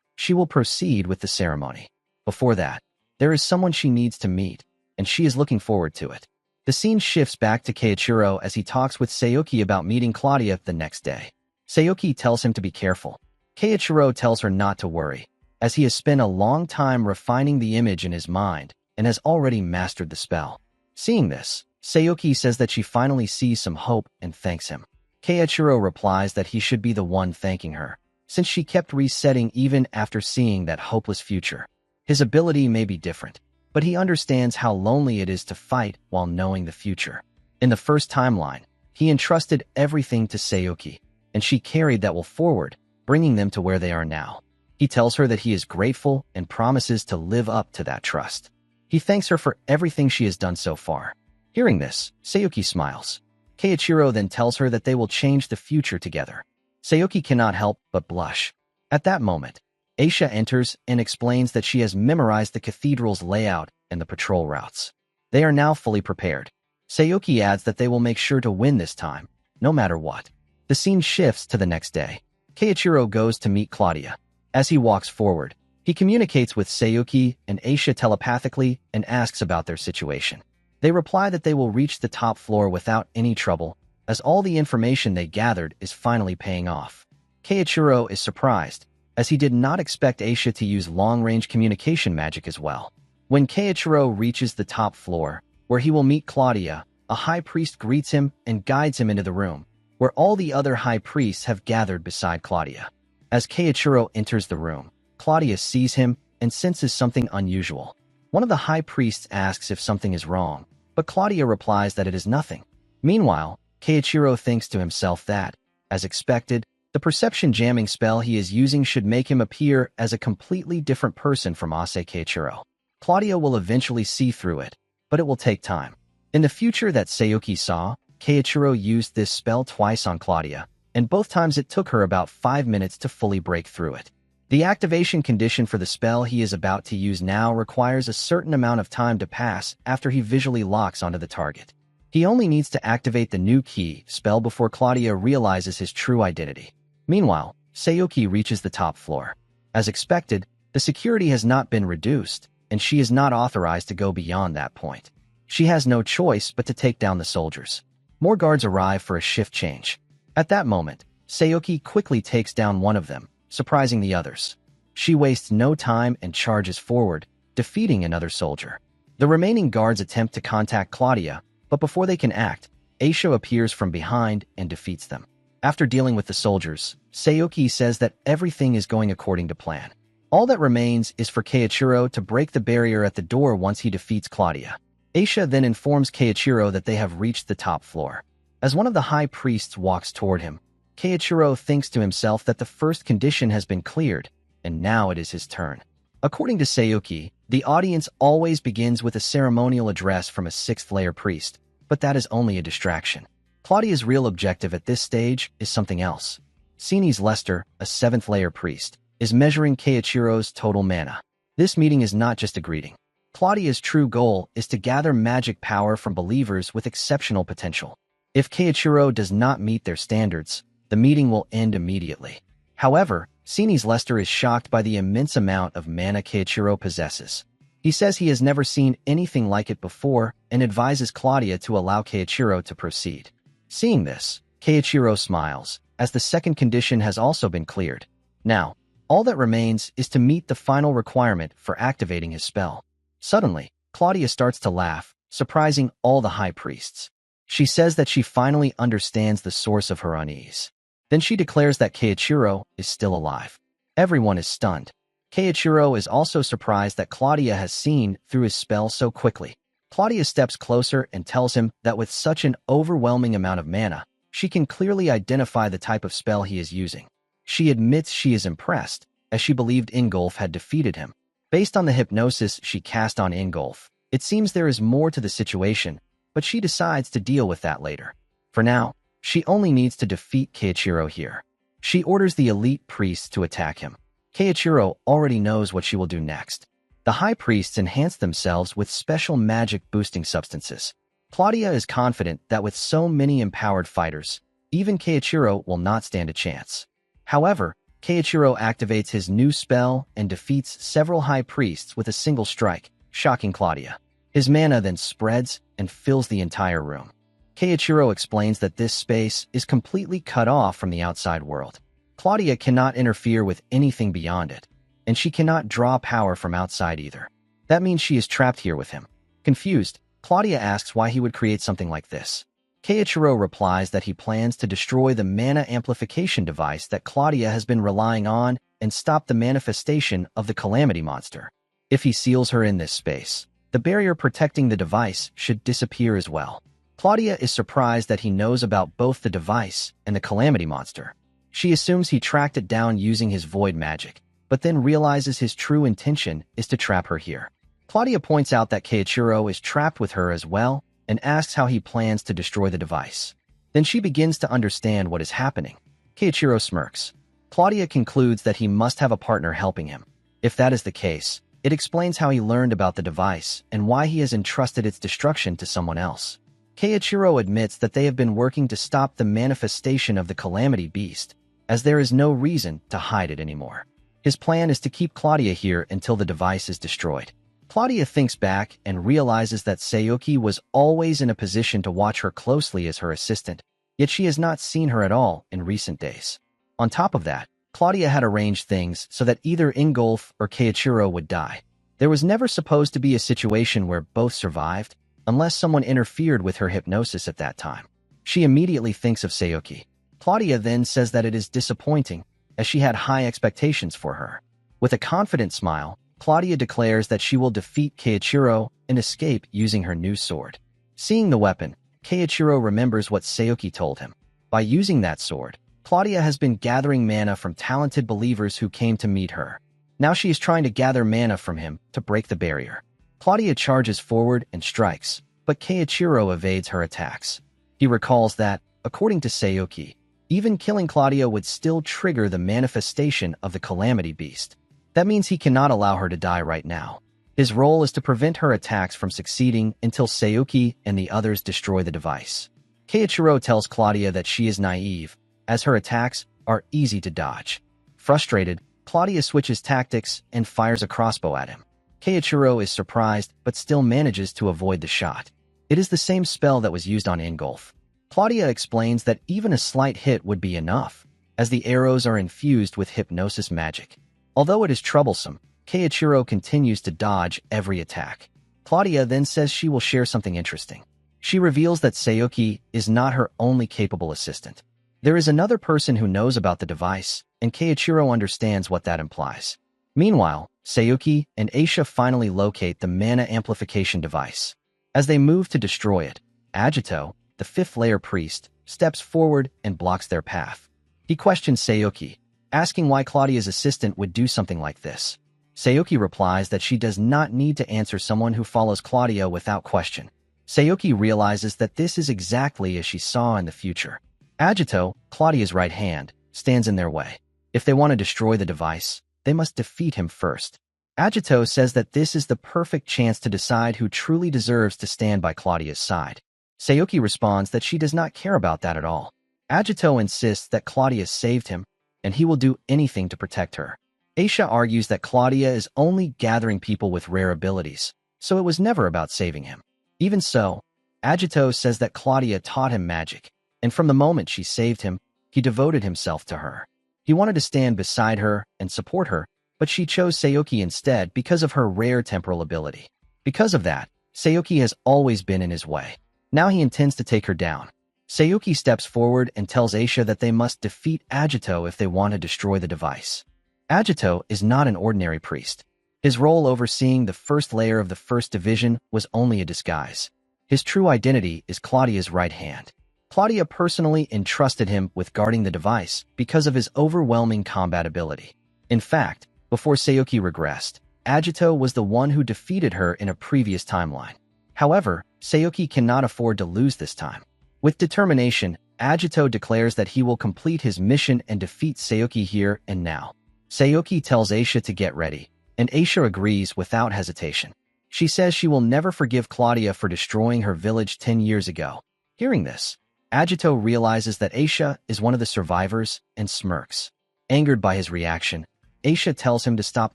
she will proceed with the ceremony. Before that, there is someone she needs to meet, and she is looking forward to it. The scene shifts back to Keiichiro as he talks with Sayuki about meeting Claudia the next day. Sayuki tells him to be careful. Keiichiro tells her not to worry, as he has spent a long time refining the image in his mind and has already mastered the spell. Seeing this, Sayuki says that she finally sees some hope and thanks him. Keiichiro replies that he should be the one thanking her, since she kept resetting even after seeing that hopeless future. His ability may be different, but he understands how lonely it is to fight while knowing the future. In the first timeline, he entrusted everything to Sayuki, and she carried that will forward, bringing them to where they are now. He tells her that he is grateful and promises to live up to that trust. He thanks her for everything she has done so far. Hearing this, Sayuki smiles. Keiichiro then tells her that they will change the future together. Sayuki cannot help but blush. At that moment, Aisha enters and explains that she has memorized the cathedral's layout and the patrol routes. They are now fully prepared. Sayuki adds that they will make sure to win this time, no matter what. The scene shifts to the next day. Keiichiro goes to meet Claudia. As he walks forward, he communicates with Sayuki and Aisha telepathically and asks about their situation. They reply that they will reach the top floor without any trouble, as all the information they gathered is finally paying off. Keiichiro is surprised, as he did not expect Aisha to use long-range communication magic as well. When Keiichiro reaches the top floor, where he will meet Claudia, a high priest greets him and guides him into the room, where all the other high priests have gathered beside Claudia. As Keiichiro enters the room, Claudia sees him and senses something unusual. One of the high priests asks if something is wrong, but Claudia replies that it is nothing. Meanwhile, Keiichiro thinks to himself that, as expected, the perception jamming spell he is using should make him appear as a completely different person from Ase Keiichiro. Claudia will eventually see through it, but it will take time. In the future that Sayuki saw, Keiichiro used this spell twice on Claudia, and both times it took her about 5 minutes to fully break through it. The activation condition for the spell he is about to use now requires a certain amount of time to pass after he visually locks onto the target. He only needs to activate the new key spell before Claudia realizes his true identity. Meanwhile, Sayuki reaches the top floor. As expected, the security has not been reduced, and she is not authorized to go beyond that point. She has no choice but to take down the soldiers. More guards arrive for a shift change. At that moment, Sayuki quickly takes down one of them, surprising the others. She wastes no time and charges forward, defeating another soldier. The remaining guards attempt to contact Claudia, But before they can act, Aisha appears from behind and defeats them. After dealing with the soldiers, Sayuki says that everything is going according to plan. All that remains is for Keiichiro to break the barrier at the door once he defeats Claudia. Aisha then informs Keiichiro that they have reached the top floor. As one of the high priests walks toward him, Keiichiro thinks to himself that the first condition has been cleared, and now it is his turn. According to Sayuki, the audience always begins with a ceremonial address from a sixth-layer priest, but that is only a distraction. Claudia's real objective at this stage is something else. Seni's Lester, a seventh-layer priest, is measuring Keiichiro's total mana. This meeting is not just a greeting. Claudia's true goal is to gather magic power from believers with exceptional potential. If Keiichiro does not meet their standards, the meeting will end immediately. However, Seni's Lester is shocked by the immense amount of mana Keiichiro possesses. He says he has never seen anything like it before and advises Claudia to allow Keiichiro to proceed. Seeing this, Keiichiro smiles, as the second condition has also been cleared. Now, all that remains is to meet the final requirement for activating his spell. Suddenly, Claudia starts to laugh, surprising all the high priests. She says that she finally understands the source of her unease. Then she declares that Keiichiro is still alive. Everyone is stunned. Keiichiro is also surprised that Claudia has seen through his spell so quickly. Claudia steps closer and tells him that with such an overwhelming amount of mana, she can clearly identify the type of spell he is using. She admits she is impressed, as she believed Ingolf had defeated him. Based on the hypnosis she cast on Ingolf, it seems there is more to the situation, but she decides to deal with that later. For now, she only needs to defeat Keiichiro here. She orders the elite priests to attack him. Keiichiro already knows what she will do next. The high priests enhance themselves with special magic-boosting substances. Claudia is confident that with so many empowered fighters, even Keiichiro will not stand a chance. However, Keiichiro activates his new spell and defeats several high priests with a single strike, shocking Claudia. His mana then spreads and fills the entire room. Keiichiro explains that this space is completely cut off from the outside world. Claudia cannot interfere with anything beyond it, and she cannot draw power from outside either. That means she is trapped here with him. Confused, Claudia asks why he would create something like this. Keiichiro replies that he plans to destroy the mana amplification device that Claudia has been relying on and stop the manifestation of the calamity monster. If he seals her in this space, the barrier protecting the device should disappear as well. Claudia is surprised that he knows about both the device and the calamity monster. She assumes he tracked it down using his void magic, but then realizes his true intention is to trap her here. Claudia points out that Keiichiro is trapped with her as well and asks how he plans to destroy the device. Then she begins to understand what is happening. Keiichiro smirks. Claudia concludes that he must have a partner helping him. If that is the case, it explains how he learned about the device and why he has entrusted its destruction to someone else. Keiichiro admits that they have been working to stop the manifestation of the calamity beast, as there is no reason to hide it anymore. His plan is to keep Claudia here until the device is destroyed. Claudia thinks back and realizes that Sayuki was always in a position to watch her closely as her assistant, yet she has not seen her at all in recent days. On top of that, Claudia had arranged things so that either Ingolf or Keiichiro would die. There was never supposed to be a situation where both survived, unless someone interfered with her hypnosis at that time. She immediately thinks of Sayuki. Claudia then says that it is disappointing, as she had high expectations for her. With a confident smile, Claudia declares that she will defeat Keiichiro and escape using her new sword. Seeing the weapon, Keiichiro remembers what Sayuki told him. By using that sword, Claudia has been gathering mana from talented believers who came to meet her. Now she is trying to gather mana from him to break the barrier. Claudia charges forward and strikes, but Keiichiro evades her attacks. He recalls that, according to Sayuki, even killing Claudia would still trigger the manifestation of the calamity beast. That means he cannot allow her to die right now. His role is to prevent her attacks from succeeding until Sayuki and the others destroy the device. Keiichiro tells Claudia that she is naive, as her attacks are easy to dodge. Frustrated, Claudia switches tactics and fires a crossbow at him. Keiichiro is surprised but still manages to avoid the shot. It is the same spell that was used on Ingolf. Claudia explains that even a slight hit would be enough, as the arrows are infused with hypnosis magic. Although it is troublesome, Keiichiro continues to dodge every attack. Claudia then says she will share something interesting. She reveals that Sayuki is not her only capable assistant. There is another person who knows about the device, and Keiichiro understands what that implies. Meanwhile, Sayuki and Aisha finally locate the mana amplification device. As they move to destroy it, Agito, the fifth-layer priest, steps forward and blocks their path. He questions Sayuki, asking why Claudia's assistant would do something like this. Sayuki replies that she does not need to answer someone who follows Claudia without question. Sayuki realizes that this is exactly as she saw in the future. Agito, Claudia's right hand, stands in their way. If they want to destroy the device, they must defeat him first. Agito says that this is the perfect chance to decide who truly deserves to stand by Claudia's side. Sayuki responds that she does not care about that at all. Agito insists that Claudia saved him, and he will do anything to protect her. Aisha argues that Claudia is only gathering people with rare abilities, so it was never about saving him. Even so, Agito says that Claudia taught him magic, and from the moment she saved him, he devoted himself to her. He wanted to stand beside her and support her, but she chose Sayuki instead because of her rare temporal ability. Because of that, Sayuki has always been in his way. Now he intends to take her down. Sayuki steps forward and tells Aisha that they must defeat Agito if they want to destroy the device. Agito is not an ordinary priest. His role overseeing the first layer of the first division was only a disguise. His true identity is Claudia's right hand. Claudia personally entrusted him with guarding the device because of his overwhelming combat ability. In fact, before Sayuki regressed, Agito was the one who defeated her in a previous timeline. However, Sayuki cannot afford to lose this time. With determination, Agito declares that he will complete his mission and defeat Sayuki here and now. Sayuki tells Aisha to get ready, and Aisha agrees without hesitation. She says she will never forgive Claudia for destroying her village 10 years ago. Hearing this, Agito realizes that Aisha is one of the survivors and smirks. Angered by his reaction, Aisha tells him to stop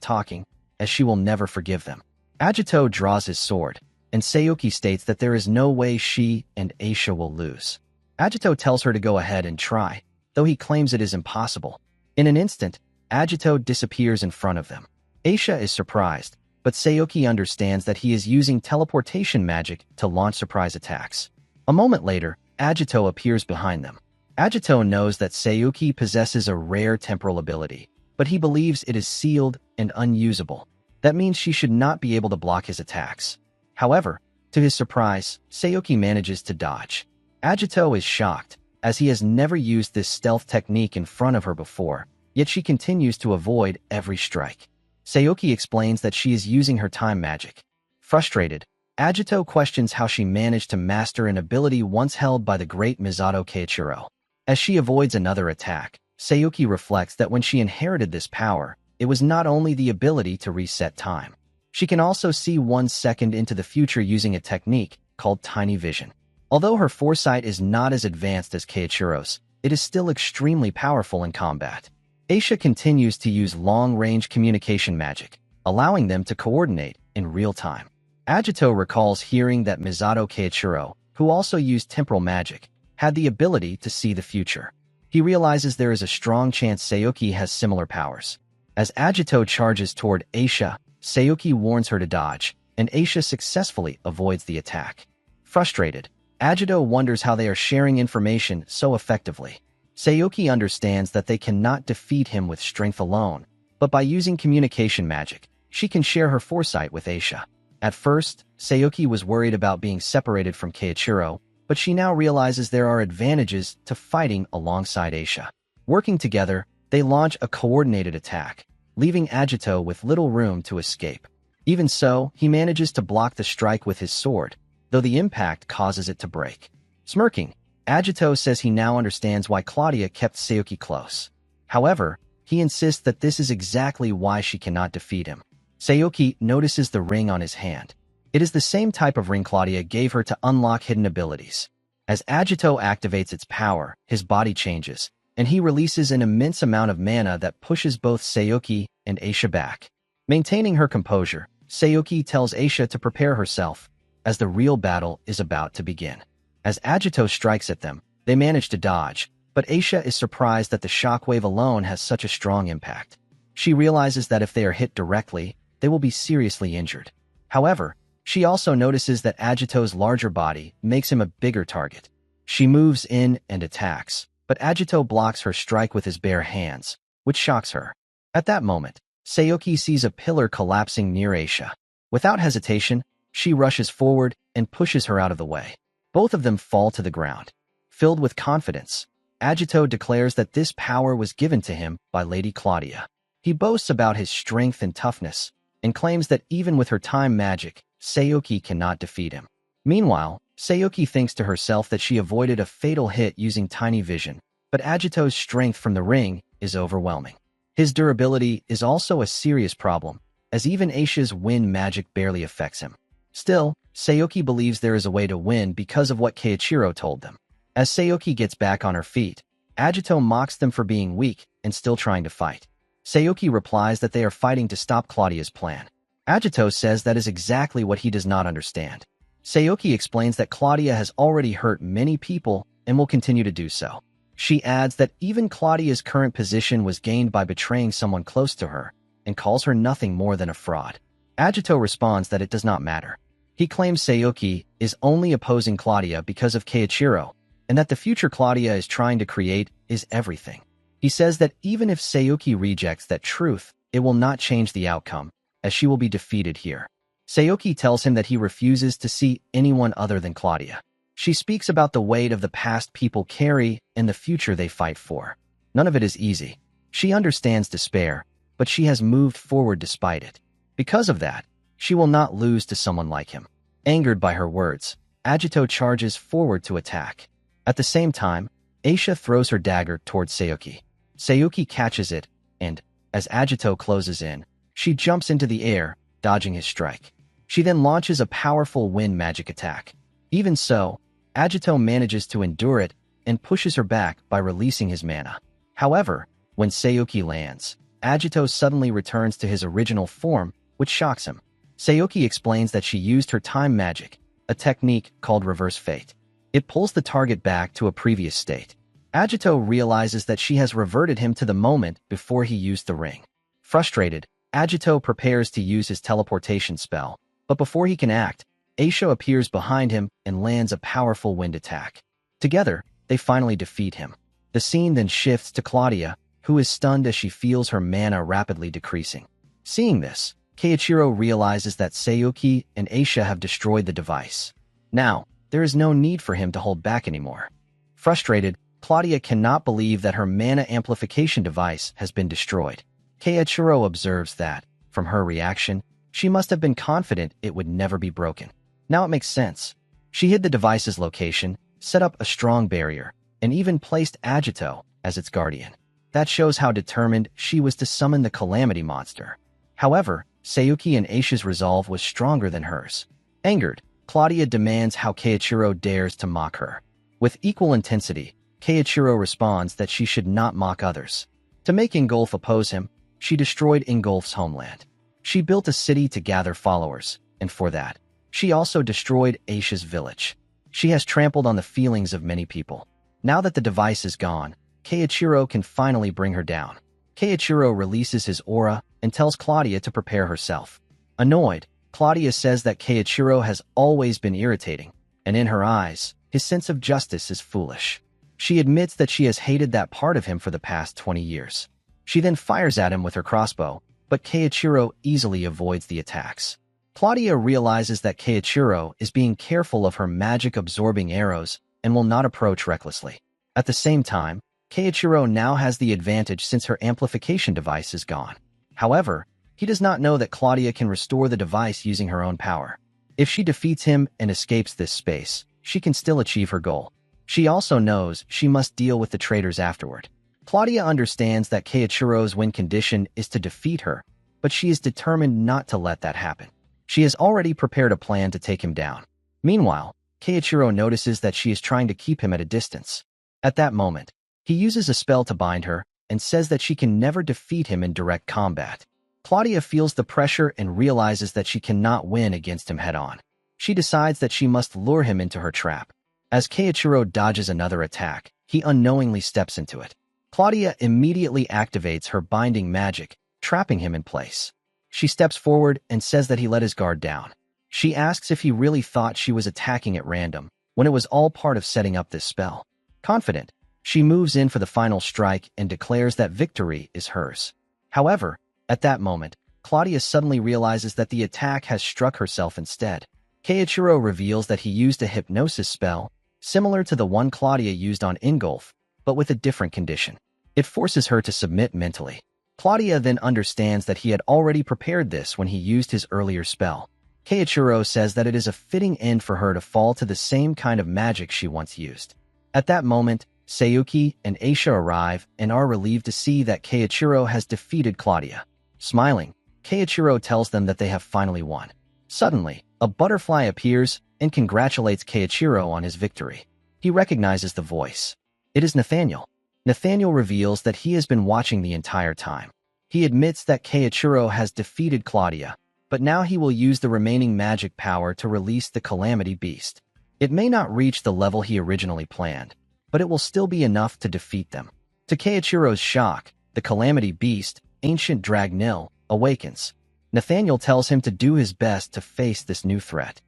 talking, as she will never forgive them. Agito draws his sword, and Sayuki states that there is no way she and Aisha will lose. Agito tells her to go ahead and try, though he claims it is impossible. In an instant, Agito disappears in front of them. Aisha is surprised, but Sayuki understands that he is using teleportation magic to launch surprise attacks. A moment later, Agito appears behind them. Agito knows that Sayuki possesses a rare temporal ability, but he believes it is sealed and unusable. That means she should not be able to block his attacks. However, to his surprise, Sayuki manages to dodge. Agito is shocked, as he has never used this stealth technique in front of her before, yet she continues to avoid every strike. Sayuki explains that she is using her time magic. Frustrated, Agito questions how she managed to master an ability once held by the great Misato Keiichiro. As she avoids another attack, Sayuki reflects that when she inherited this power, it was not only the ability to reset time. She can also see 1 second into the future using a technique called tiny vision. Although her foresight is not as advanced as Keiichiro's, it is still extremely powerful in combat. Aisha continues to use long-range communication magic, allowing them to coordinate in real time. Agito recalls hearing that Misato Keiichiro, who also used temporal magic, had the ability to see the future. He realizes there is a strong chance Sayuki has similar powers. As Agito charges toward Aisha, Sayuki warns her to dodge, and Aisha successfully avoids the attack. Frustrated, Agito wonders how they are sharing information so effectively. Sayuki understands that they cannot defeat him with strength alone, but by using communication magic, she can share her foresight with Aisha. At first, Sayuki was worried about being separated from Keiichiro, but she now realizes there are advantages to fighting alongside Aisha. Working together, they launch a coordinated attack, leaving Agito with little room to escape. Even so, he manages to block the strike with his sword, though the impact causes it to break. Smirking, Agito says he now understands why Claudia kept Sayuki close. However, he insists that this is exactly why she cannot defeat him. Sayuki notices the ring on his hand. It is the same type of ring Claudia gave her to unlock hidden abilities. As Agito activates its power, his body changes, and he releases an immense amount of mana that pushes both Sayuki and Aisha back. Maintaining her composure, Sayuki tells Aisha to prepare herself, as the real battle is about to begin. As Agito strikes at them, they manage to dodge, but Aisha is surprised that the shockwave alone has such a strong impact. She realizes that if they are hit directly, they will be seriously injured. However, She also notices that Agito's larger body makes him a bigger target. She moves in and attacks, but Agito blocks her strike with his bare hands, which shocks her. At that moment, Sayoki sees a pillar collapsing near Aisha. Without hesitation, she rushes forward and pushes her out of the way. Both of them fall to the ground. Filled with confidence, Agito declares that this power was given to him by Lady Claudia. He boasts about his strength and toughness, and claims that even with her time magic, Sayoki cannot defeat him. Meanwhile, Sayoki thinks to herself that she avoided a fatal hit using tiny vision, but Agito's strength from the ring is overwhelming. His durability is also a serious problem, as even Aisha's wind magic barely affects him. Still, Sayoki believes there is a way to win because of what Keiichiro told them. As Sayoki gets back on her feet, Agito mocks them for being weak and still trying to fight. Sayoki replies that they are fighting to stop Claudia's plan. Agito says that is exactly what he does not understand. Sayoki explains that Claudia has already hurt many people and will continue to do so. She adds that even Claudia's current position was gained by betraying someone close to her, and calls her nothing more than a fraud. Agito responds that it does not matter. He claims Sayoki is only opposing Claudia because of Keiichiro, and that the future Claudia is trying to create is everything. He says that even if Sayoki rejects that truth, it will not change the outcome, as she will be defeated here. Sayoki tells him that he refuses to see anyone other than Claudia. She speaks about the weight of the past people carry and the future they fight for. None of it is easy. She understands despair, but she has moved forward despite it. Because of that, she will not lose to someone like him. Angered by her words, Agito charges forward to attack. At the same time, Aisha throws her dagger towards Sayoki. Sayoki catches it, and, as Agito closes in, she jumps into the air, dodging his strike. She then launches a powerful wind magic attack. Even so, Agito manages to endure it and pushes her back by releasing his mana. However, when Sayoki lands, Agito suddenly returns to his original form, which shocks him. Sayoki explains that she used her time magic, a technique called reverse fate. It pulls the target back to a previous state. Agito realizes that she has reverted him to the moment before he used the ring. Frustrated, Agito prepares to use his teleportation spell, but before he can act, Aisha appears behind him and lands a powerful wind attack. Together, they finally defeat him. The scene then shifts to Claudia, who is stunned as she feels her mana rapidly decreasing. Seeing this, Keiichiro realizes that Sayoki and Aisha have destroyed the device. Now, there is no need for him to hold back anymore. Frustrated, Claudia cannot believe that her mana amplification device has been destroyed. Keiichiro observes that, from her reaction, she must have been confident it would never be broken. Now it makes sense. She hid the device's location, set up a strong barrier, and even placed Agito as its guardian. That shows how determined she was to summon the Calamity monster. However, Sayoki and Aisha's resolve was stronger than hers. Angered, Claudia demands how Keiichiro dares to mock her. With equal intensity, Keiichiro responds that she should not mock others. To make Ingolf oppose him, she destroyed Ingolf's homeland. She built a city to gather followers, and for that, she also destroyed Aisha's village. She has trampled on the feelings of many people. Now that the device is gone, Keiichiro can finally bring her down. Keiichiro releases his aura and tells Claudia to prepare herself. Annoyed, Claudia says that Keiichiro has always been irritating, and in her eyes, his sense of justice is foolish. She admits that she has hated that part of him for the past 20 years. She then fires at him with her crossbow, but Keiichiro easily avoids the attacks. Claudia realizes that Keiichiro is being careful of her magic-absorbing arrows and will not approach recklessly. At the same time, Keiichiro now has the advantage since her amplification device is gone. However, he does not know that Claudia can restore the device using her own power. If she defeats him and escapes this space, she can still achieve her goal. She also knows she must deal with the traitors afterward. Claudia understands that Keiichiro's win condition is to defeat her, but she is determined not to let that happen. She has already prepared a plan to take him down. Meanwhile, Keiichiro notices that she is trying to keep him at a distance. At that moment, he uses a spell to bind her and says that she can never defeat him in direct combat. Claudia feels the pressure and realizes that she cannot win against him head-on. She decides that she must lure him into her trap. As Keiichiro dodges another attack, he unknowingly steps into it. Claudia immediately activates her binding magic, trapping him in place. She steps forward and says that he let his guard down. She asks if he really thought she was attacking at random, when it was all part of setting up this spell. Confident, she moves in for the final strike and declares that victory is hers. However, at that moment, Claudia suddenly realizes that the attack has struck herself instead. Keiichiro reveals that he used a hypnosis spell, similar to the one Claudia used on Ingolf, but with a different condition. It forces her to submit mentally. Claudia then understands that he had already prepared this when he used his earlier spell. Keiichiro says that it is a fitting end for her to fall to the same kind of magic she once used. At that moment, Sayuki and Aisha arrive and are relieved to see that Keiichiro has defeated Claudia. Smiling, Keiichiro tells them that they have finally won. Suddenly, a butterfly appears and congratulates Keiichiro on his victory. He recognizes the voice. It is Nathaniel. Nathaniel reveals that he has been watching the entire time. He admits that Keiichiro has defeated Claudia, but now he will use the remaining magic power to release the Calamity Beast. It may not reach the level he originally planned, but it will still be enough to defeat them. To Keiichiro's shock, the Calamity Beast, Ancient Dragnil, awakens. Nathaniel tells him to do his best to face this new threat.